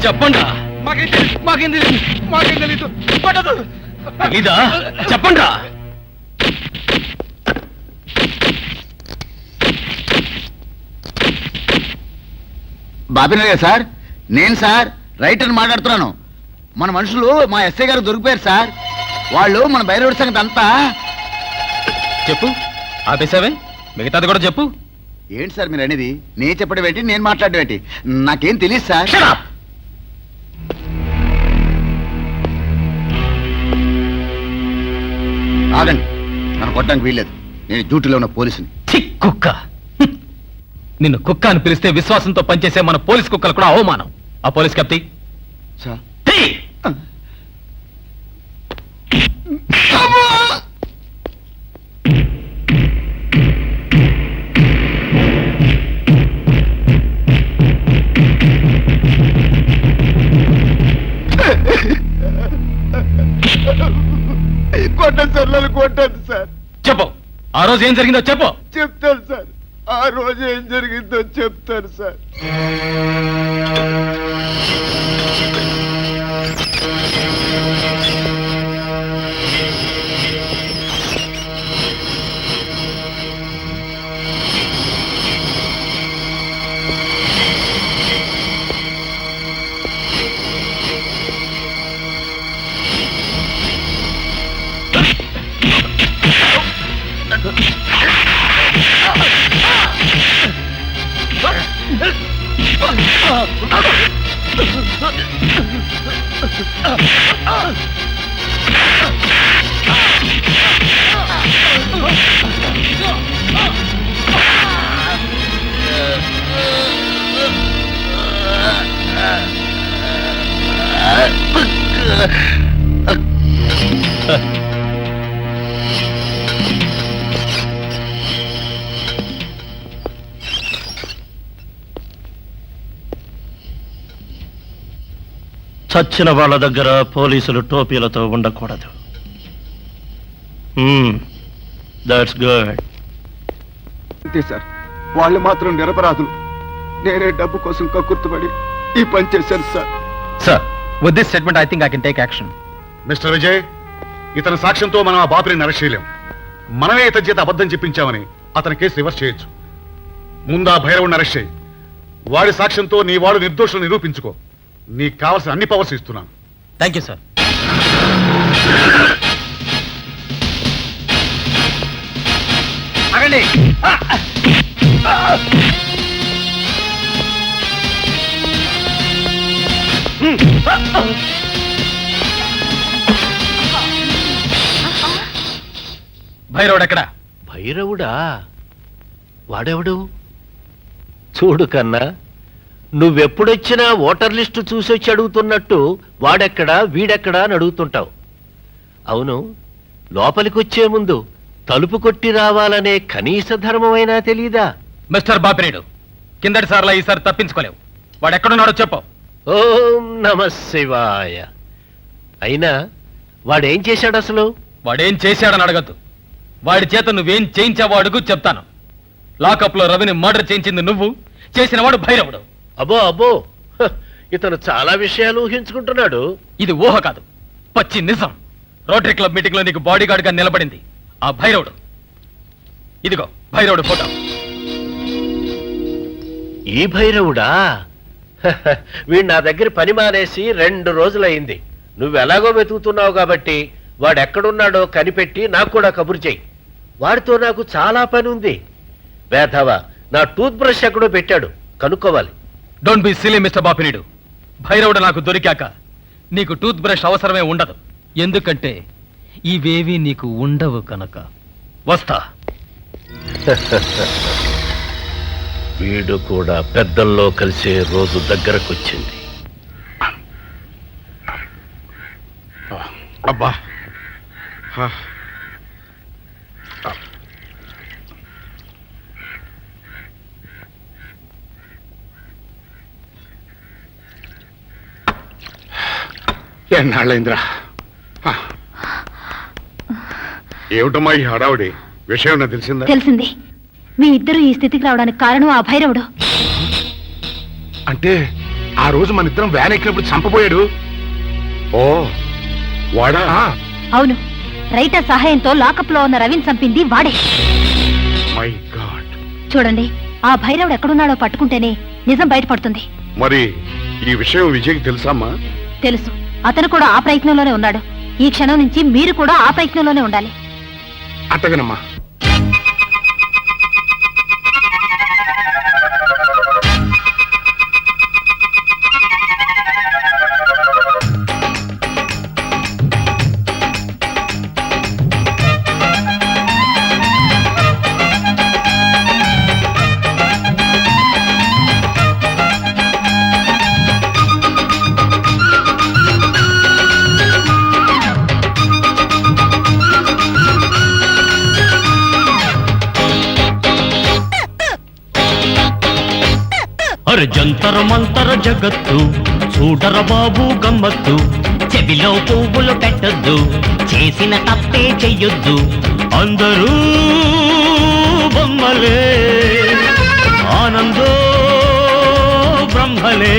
[SPEAKER 3] చెప్పండి తెలీదా? చెప్పండి.
[SPEAKER 6] బాబినయ్య సార్, నేను సార్ రైటర్ని మాట్లాడుతున్నాను. మన మనుషులు మా ఎస్ఐ గారు దొరికిపోయారు సార్. వాళ్ళు మన బయలుదేరి సంగతి అంతా
[SPEAKER 3] చెప్పు. ఆపేసావే, మిగతాది కూడా చెప్పు.
[SPEAKER 6] ఏంటి సార్ మీరు అనేది? నేను చెప్పడం ఏంటి, నేను మాట్లాడడం ఏంటి? నాకేం తెలియదు సార్. ఆగండి, నన్ను కొట్టడానికి వీల్లేదు. నేను డ్యూటీలో ఉన్న పోలీసుని.
[SPEAKER 3] కుక్క, నిన్ను కుక్క అని పిలిస్తే విశ్వాసంతో పనిచేసే మన పోలీస్ కుక్కలు కూడా అవమానం. ఆ పోలీస్ కప్తి
[SPEAKER 6] సార్ కొట్టండి సార్, నన్ను కొట్టండి సార్.
[SPEAKER 3] చెప్పు, ఆ రోజు ఏం జరిగిందో చెప్పు.
[SPEAKER 6] చెప్తాను సార్, ఆ రోజు ఏం జరిగిందో చెప్తాను సార్.
[SPEAKER 4] చచ్చిన వాళ్ళ దగ్గర పోలీసులు టోపీలతో ఉండకూడదు. That's good.
[SPEAKER 6] అంతే సార్, వాళ్ళు మాత్రం నిరపరాధులు. నేనే డబ్బు కోసం కక్కుర్తుపడి ఈ పని చేశాను sir.
[SPEAKER 3] Sir, with this statement I think I can take action.
[SPEAKER 5] Mister Vijay, ఇతని సాక్ష్యంతో మనం ఆ బాపిని అరెస్ట్ చేయలేం. మనమే ఇతని చేత అబద్ధం చెప్పించామని అతని కేసు రివర్స్ చేయొచ్చు. ముందా భైరవుని అరెస్ట్ చేయి. వాడి సాక్ష్యంతో నీ వాడు నిర్దోషులు నిరూపించుకో. నీకు కావాల్సిన అన్ని పవర్స్ ఇస్తున్నాను.
[SPEAKER 3] Thank you sir.
[SPEAKER 8] ఆగండి.
[SPEAKER 3] భైరవుడు ఎక్కడ?
[SPEAKER 4] భైరవుడా? వాడెవడు? చూడు కన్నా, నువ్వెప్పుడొచ్చినా ఓటర్ లిస్టు చూసొచ్చి అడుగుతున్నట్టు వాడెక్కడా వీడెక్కడా అని అడుగుతుంటావు. అవును, లోపలికొచ్చే ముందు తలుపు కొట్టి రావాలనే కనీస ధర్మమైనా తెలీదా?
[SPEAKER 3] మిస్టర్ బాపినేడు, కిందటి సార్లా ఈసారి తప్పించుకోలేవు. వాడు ఎక్కడున్నాడో చెప్పు.
[SPEAKER 4] ఓం నమ శివాయ. అయినా వాడేం చేశాడు అసలు?
[SPEAKER 3] వాడేం చేశాడని అడగద్దు. వాడి చేత నువ్వేం చేయించావో అడుగు, చెప్తాను. లాకప్ లో రవిని మర్డర్ చేయించింది నువ్వు, చేసిన వాడు భైరవుడు.
[SPEAKER 4] అబ్బో అబ్బో హ, ఇతను చాలా విషయాలు ఊహించుకుంటున్నాడు.
[SPEAKER 3] ఇది ఊహ కాదు, పచ్చి నిజం. రోటరీ క్లబ్ మీటింగ్ లో నీకు బాడీ గార్డ్ గా నిలబడింది ఆ భైరవుడు. ఇదిగో భైరవుడు ఫోటో.
[SPEAKER 4] ఈ భైరవుడా? హ, వీడు నా దగ్గర పని మానేసి 2 రోజులైంది. నువ్వెలాగో వెతుకుతున్నావు కాబట్టి వాడెక్కడున్నాడో కనిపెట్టి నాకు కూడా కబురు చెయ్యి. వాడితో నాకు చాలా పని ఉంది. వేధవ నా టూత్ బ్రష్ ఎక్కడో పెట్టాడు, కనుక్కోవాలి.
[SPEAKER 3] Don't be silly mister Bapineedu. భైరవుడు నాకు దొరికాక నీకు టూత్ బ్రష్ అవసరమే ఉండదు. ఎందుకంటే ఇవేవి నీకు ఉండవు కనుక. వస్తా.
[SPEAKER 4] వీడు కూడా పెద్దల్లో కలిసే రోజు దగ్గరకొచ్చింది.
[SPEAKER 5] అబ్బా ఎన్నాళ్ళైందిరా. ఏమిటమ్మా ఈ హడావుడి? విషయం నాకు తెలిసిందా?
[SPEAKER 1] తెలిసింది. మీ ఇద్దరు ఈ స్థితికి రావడానికి కారణం ఆ భైరవుడు.
[SPEAKER 7] అంటే ఆ రోజు మన ఇద్దరం వ్యాన్ ఎక్కినప్పుడు చంపబోయాడు.
[SPEAKER 5] ఓ వాడా?
[SPEAKER 1] అవును, రైటర్ సహాయంతో లాకప్ లో ఉన్న రవిని చంపింది వాడే.
[SPEAKER 5] My God.
[SPEAKER 1] చూడండి, ఆ భైరవుడు ఎక్కడున్నాడో పట్టుకుంటేనే నిజం బయటపడుతుంది.
[SPEAKER 5] మరి ఈ విషయం విజయ్కి తెలుసామ్మా?
[SPEAKER 1] తెలుసు. అతను కూడా ఆ ప్రయత్నంలోనే ఉన్నాడు. ఈ క్షణం నుంచి మీరు కూడా ఆ ప్రయత్నంలోనే ఉండాలి.
[SPEAKER 7] అట్టగనమ్మా.
[SPEAKER 11] అరే జంతర మంతర జగత్తు చూడర బాబు గమ్మత్తు. చెవిలో పువ్వులు పెట్టొద్దు, చేసిన తప్పే చెయ్యొద్దు. అందరూ బొమ్మలే, ఆనందో బ్రహ్మలే.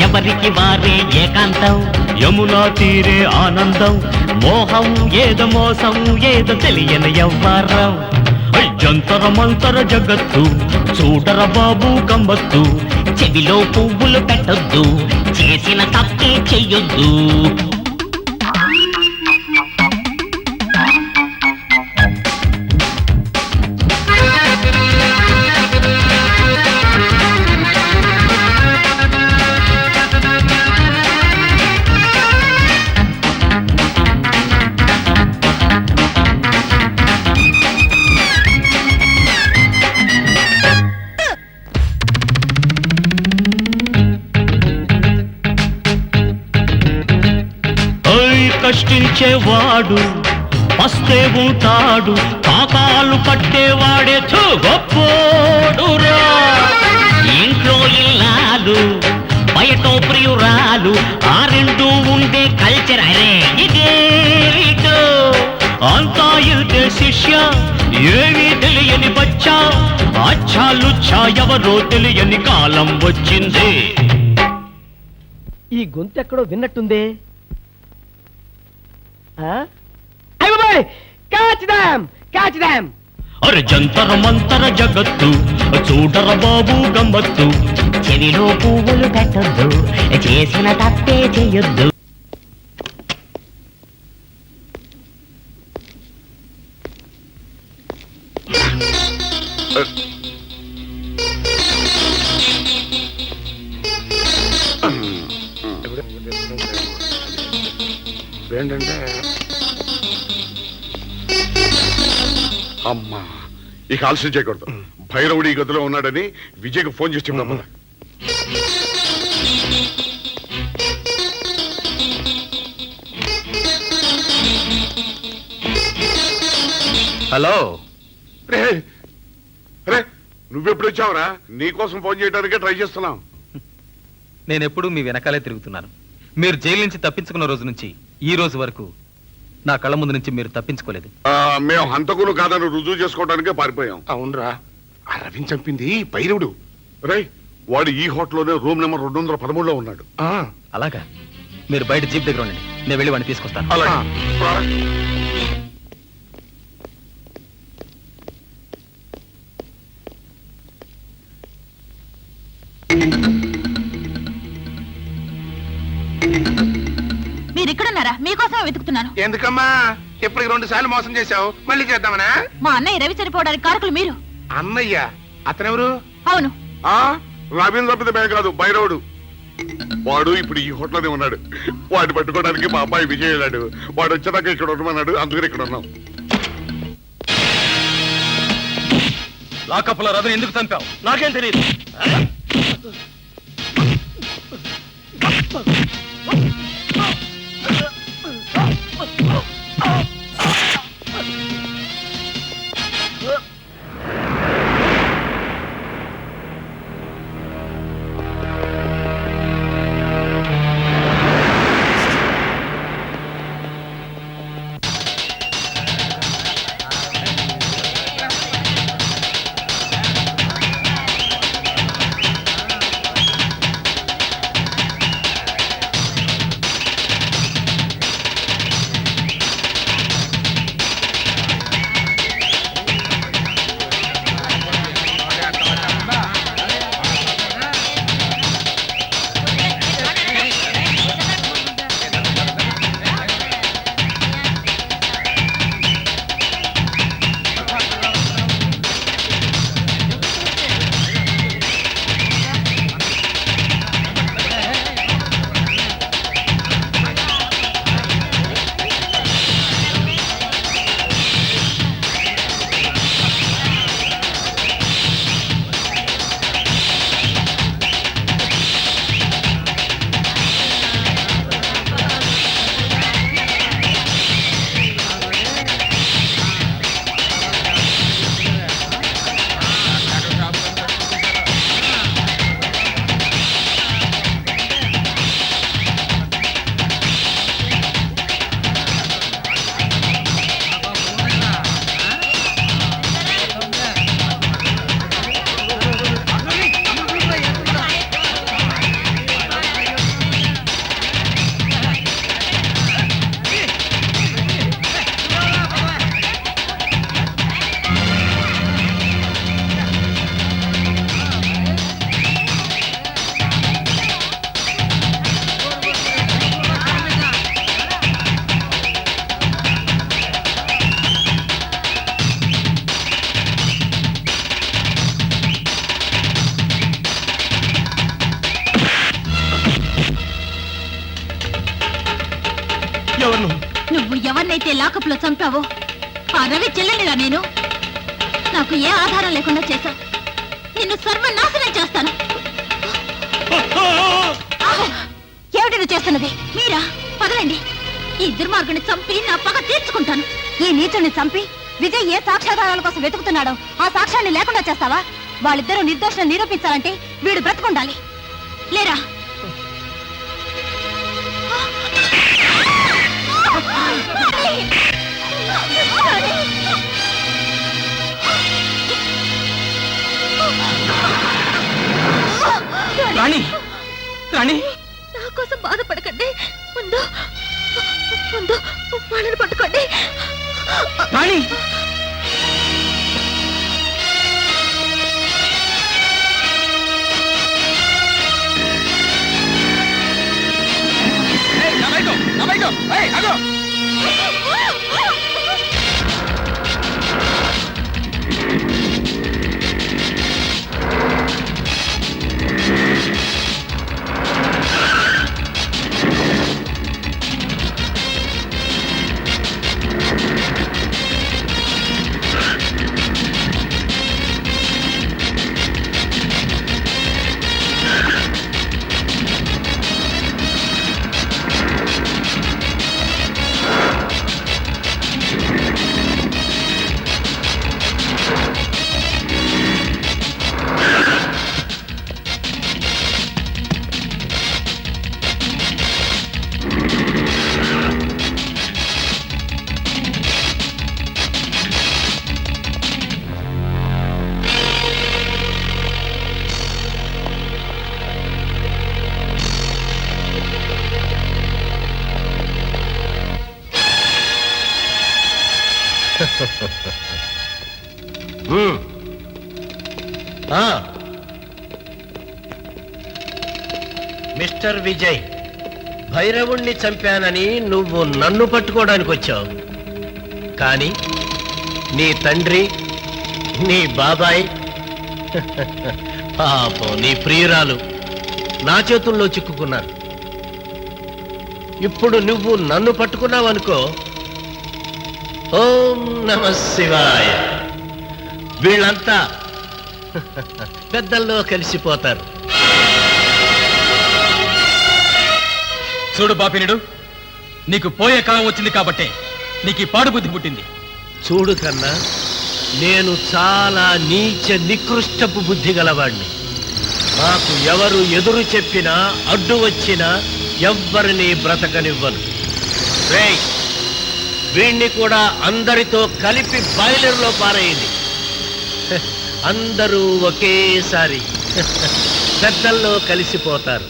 [SPEAKER 11] ఎవరికి వారే ఏకాంతం, యమునా తీరే ఆనందం. మోహం ఏదో మోసం ఏదో తెలియని ఎవ్వరం. జంతర మంతర జగత్తు చూడర బాబు గమ్మత్తు. చెవిలో పువ్వులు పెట్టొద్దు, చేసిన తప్పే చెయ్యొద్దు. కష్టించేవాడు వస్తే ఉంటాడు, పాపాలు పట్టేవాడే గొప్పోడురా. ఇంట్లో ఇల్లాలు బయటో ప్రియురాలు, ఆ రెండు ఉండే కల్చర్. అరే ఇదేటో అంతా ఇదే శిష్య, ఏమీ తెలియని బచ్చా. అచ్చాలుచ్చా ఎవరో తెలియని కాలం వచ్చింది.
[SPEAKER 8] ఈ గొంతు ఎక్కడో విన్నట్టుందే.
[SPEAKER 11] అరే జంతర మంతర జగత్తు చూడర బాబు గమ్మత్తు. చెవిలో పువ్వులు పెట్టొద్దు, చేసిన తప్పే చెయ్యొద్దు.
[SPEAKER 5] ఏంటంటే అమ్మా, ఇక ఆలస్యం చేయకూడదు. భైరవుడు ఈ గదిలో ఉన్నాడని విజయ్కి ఫోన్ చేసి చెప్తాం.
[SPEAKER 2] హలో.
[SPEAKER 5] రే రే, నువ్వెప్పుడు వచ్చావురా? నీకోసం ఫోన్ చేయడానికే ట్రై చేస్తున్నాం.
[SPEAKER 3] నేనెప్పుడు మీ వెనకాలే తిరుగుతున్నాను. మీరు జైలు నుంచి తప్పించుకున్న రోజు నుంచి ఈ రోజు వరకు నా కళ్ళ ముందు నుంచి మీరు తప్పించుకోలేదు.
[SPEAKER 5] మేము హంతకులు కాదని రుజువు చేసుకోవడానికే పారిపోయాం.
[SPEAKER 7] అవునరా, ఆ రవిని చంపింది భైరవుడు.
[SPEAKER 5] రే, వాడు ఈ హోటల్లోనే రూమ్ నెంబర్ 213లో ఉన్నాడు.
[SPEAKER 3] అలాగా, మీరు బయట జీప్ దగ్గర ఉండండి, నేను వెళ్ళి వాడిని తీసుకొస్తాను.
[SPEAKER 5] అలాగే.
[SPEAKER 9] మీరు ఇక్కడున్నారా? మీకోసమే వెతుకుతున్నాను.
[SPEAKER 7] ఎందుకమ్మా ఇప్పటికి 2 సార్లు మోసం చేశావు, మళ్ళీ చేద్దామనా?
[SPEAKER 9] మా అన్నయ్య రవి చనిపోవడానికి కారకులు మీరు.
[SPEAKER 7] అన్నయ్య అతనెవరు?
[SPEAKER 9] అవును.
[SPEAKER 5] రవీంద్ర తప్పితే కాదు, భైరవుడు. వాడు ఇప్పుడు ఈ హోటల్లోనే ఉన్నాడు. వాడిని పట్టుకోవడానికి మా అబ్బాయి విజయ్ వెళ్ళాడు. వాడు వచ్చేదాకా ఇక్కడ ఉండమన్నాడు, అందుకని ఇక్కడ ఉన్నాం.
[SPEAKER 3] లాకప్లో రవిని ఎందుకు చంపావు? నాకేం తెలియదు.
[SPEAKER 9] నువ్వు ఎవరినైతే లాకప్ లో చంపావో ఆ రవి చెల్లెలిరా నేను. నాకు ఏ ఆధారం లేకుండా చేశావు. నిన్ను సర్వనాశనం చేస్తాను. ఏమిటి నువ్వు చేస్తున్నది? మీరా? పదలండి. ఈ దుర్మార్గుని చంపి నా పగ తీర్చుకుంటాను. ఈ నీచుని చంపి విజయ్ ఏ సాక్ష్యాధారాల కోసం వెతుకుతున్నాడో ఆ సాక్ష్యాన్ని లేకుండా చేస్తావా? వాళ్ళిద్దరూ నిర్దోషం నిరూపించాలంటే వీడు బ్రతుకుండాలి. లేరా?
[SPEAKER 3] రాణి, రాణి,
[SPEAKER 9] నా కోసం బాధపడకండి. ముందు ముందు వాళ్ళని పట్టుకోండి.
[SPEAKER 3] రాణి,
[SPEAKER 4] మిస్టర్ విజయ్, భైరవుణ్ణి చంపానని నువ్వు నన్ను పట్టుకోవడానికి వచ్చావు, కానీ నీ తండ్రి, నీ బాబాయ్, పాపం నీ ప్రియురాలు నా చేతుల్లో చిక్కుకున్నారు. ఇప్పుడు నువ్వు నన్ను పట్టుకున్నావనుకో, ఓం నమః శివాయ, వీళ్ళంతా పెద్దల్లో కలిసిపోతారు.
[SPEAKER 3] చూడు బాపినుడు, నీకు పోయే కాలం వచ్చింది కాబట్టే నీకు ఈ పాడు బుద్ధి పుట్టింది.
[SPEAKER 4] చూడు కన్నా, నేను చాలా నీచ నికృష్టపు బుద్ధి గలవాణ్ణి. నాకు ఎవరు ఎదురు చెప్పినా అడ్డు వచ్చినా ఎవ్వరిని బ్రతకనివ్వను. రేయ్, వీణ్ణి కూడా అందరితో కలిపి బాయిలర్లో పారేయండి. అందరూ ఒకేసారి పెద్దల్లో కలిసిపోతారు.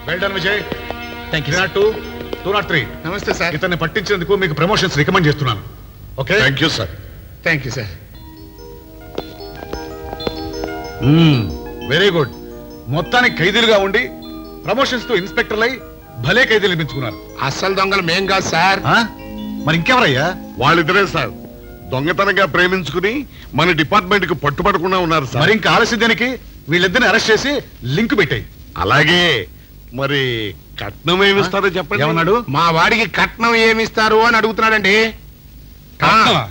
[SPEAKER 7] Well done, Vijay.
[SPEAKER 3] Thank you,
[SPEAKER 7] Dinner
[SPEAKER 3] sir.
[SPEAKER 7] two.
[SPEAKER 5] 203
[SPEAKER 7] నమస్తే సార్.
[SPEAKER 5] ఇతన్ని పట్టించినందుకు మీకు ప్రమోషన్స్ రికమెండ్ చేస్తున్నాను. Okay, thank you sir.
[SPEAKER 7] Thank you sir.
[SPEAKER 5] Very good. మొత్తానికి ఖైదీలుగా ఉండి ప్రమోషన్స్ తో ఇన్స్పెక్టర్లు అయి భలే ఖైదీలు పెంచుకున్నారు.
[SPEAKER 7] అస్సలు దొంగలు మేం కాదు సార్.
[SPEAKER 5] మరి ఇంకెవరయ్యా? వాళ్ళిద్దరే సార్. దొంగతనంగా ప్రేమించుకుని మన డిపార్ట్మెంట్ కు పట్టుబడకుండా ఉన్నారు సార్. మరి ఇంకా ఆలస్యం దేనికి? వీళ్ళిద్దరిని అరెస్ట్ చేసి లింక్ పెట్టాయి. అలాగే మరి కట్నం ఏమిస్తారో చెప్పండి. ఏమన్నాడు?
[SPEAKER 7] మా వాడికి కట్నం ఏమిస్తారు అని అడుగుతున్నాడండి.
[SPEAKER 5] కట్నమా?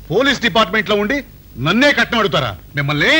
[SPEAKER 5] పోలీస్ డిపార్ట్మెంట్ లో ఉండి నన్నే కట్నం అడుగుతారా మిమ్మల్ని?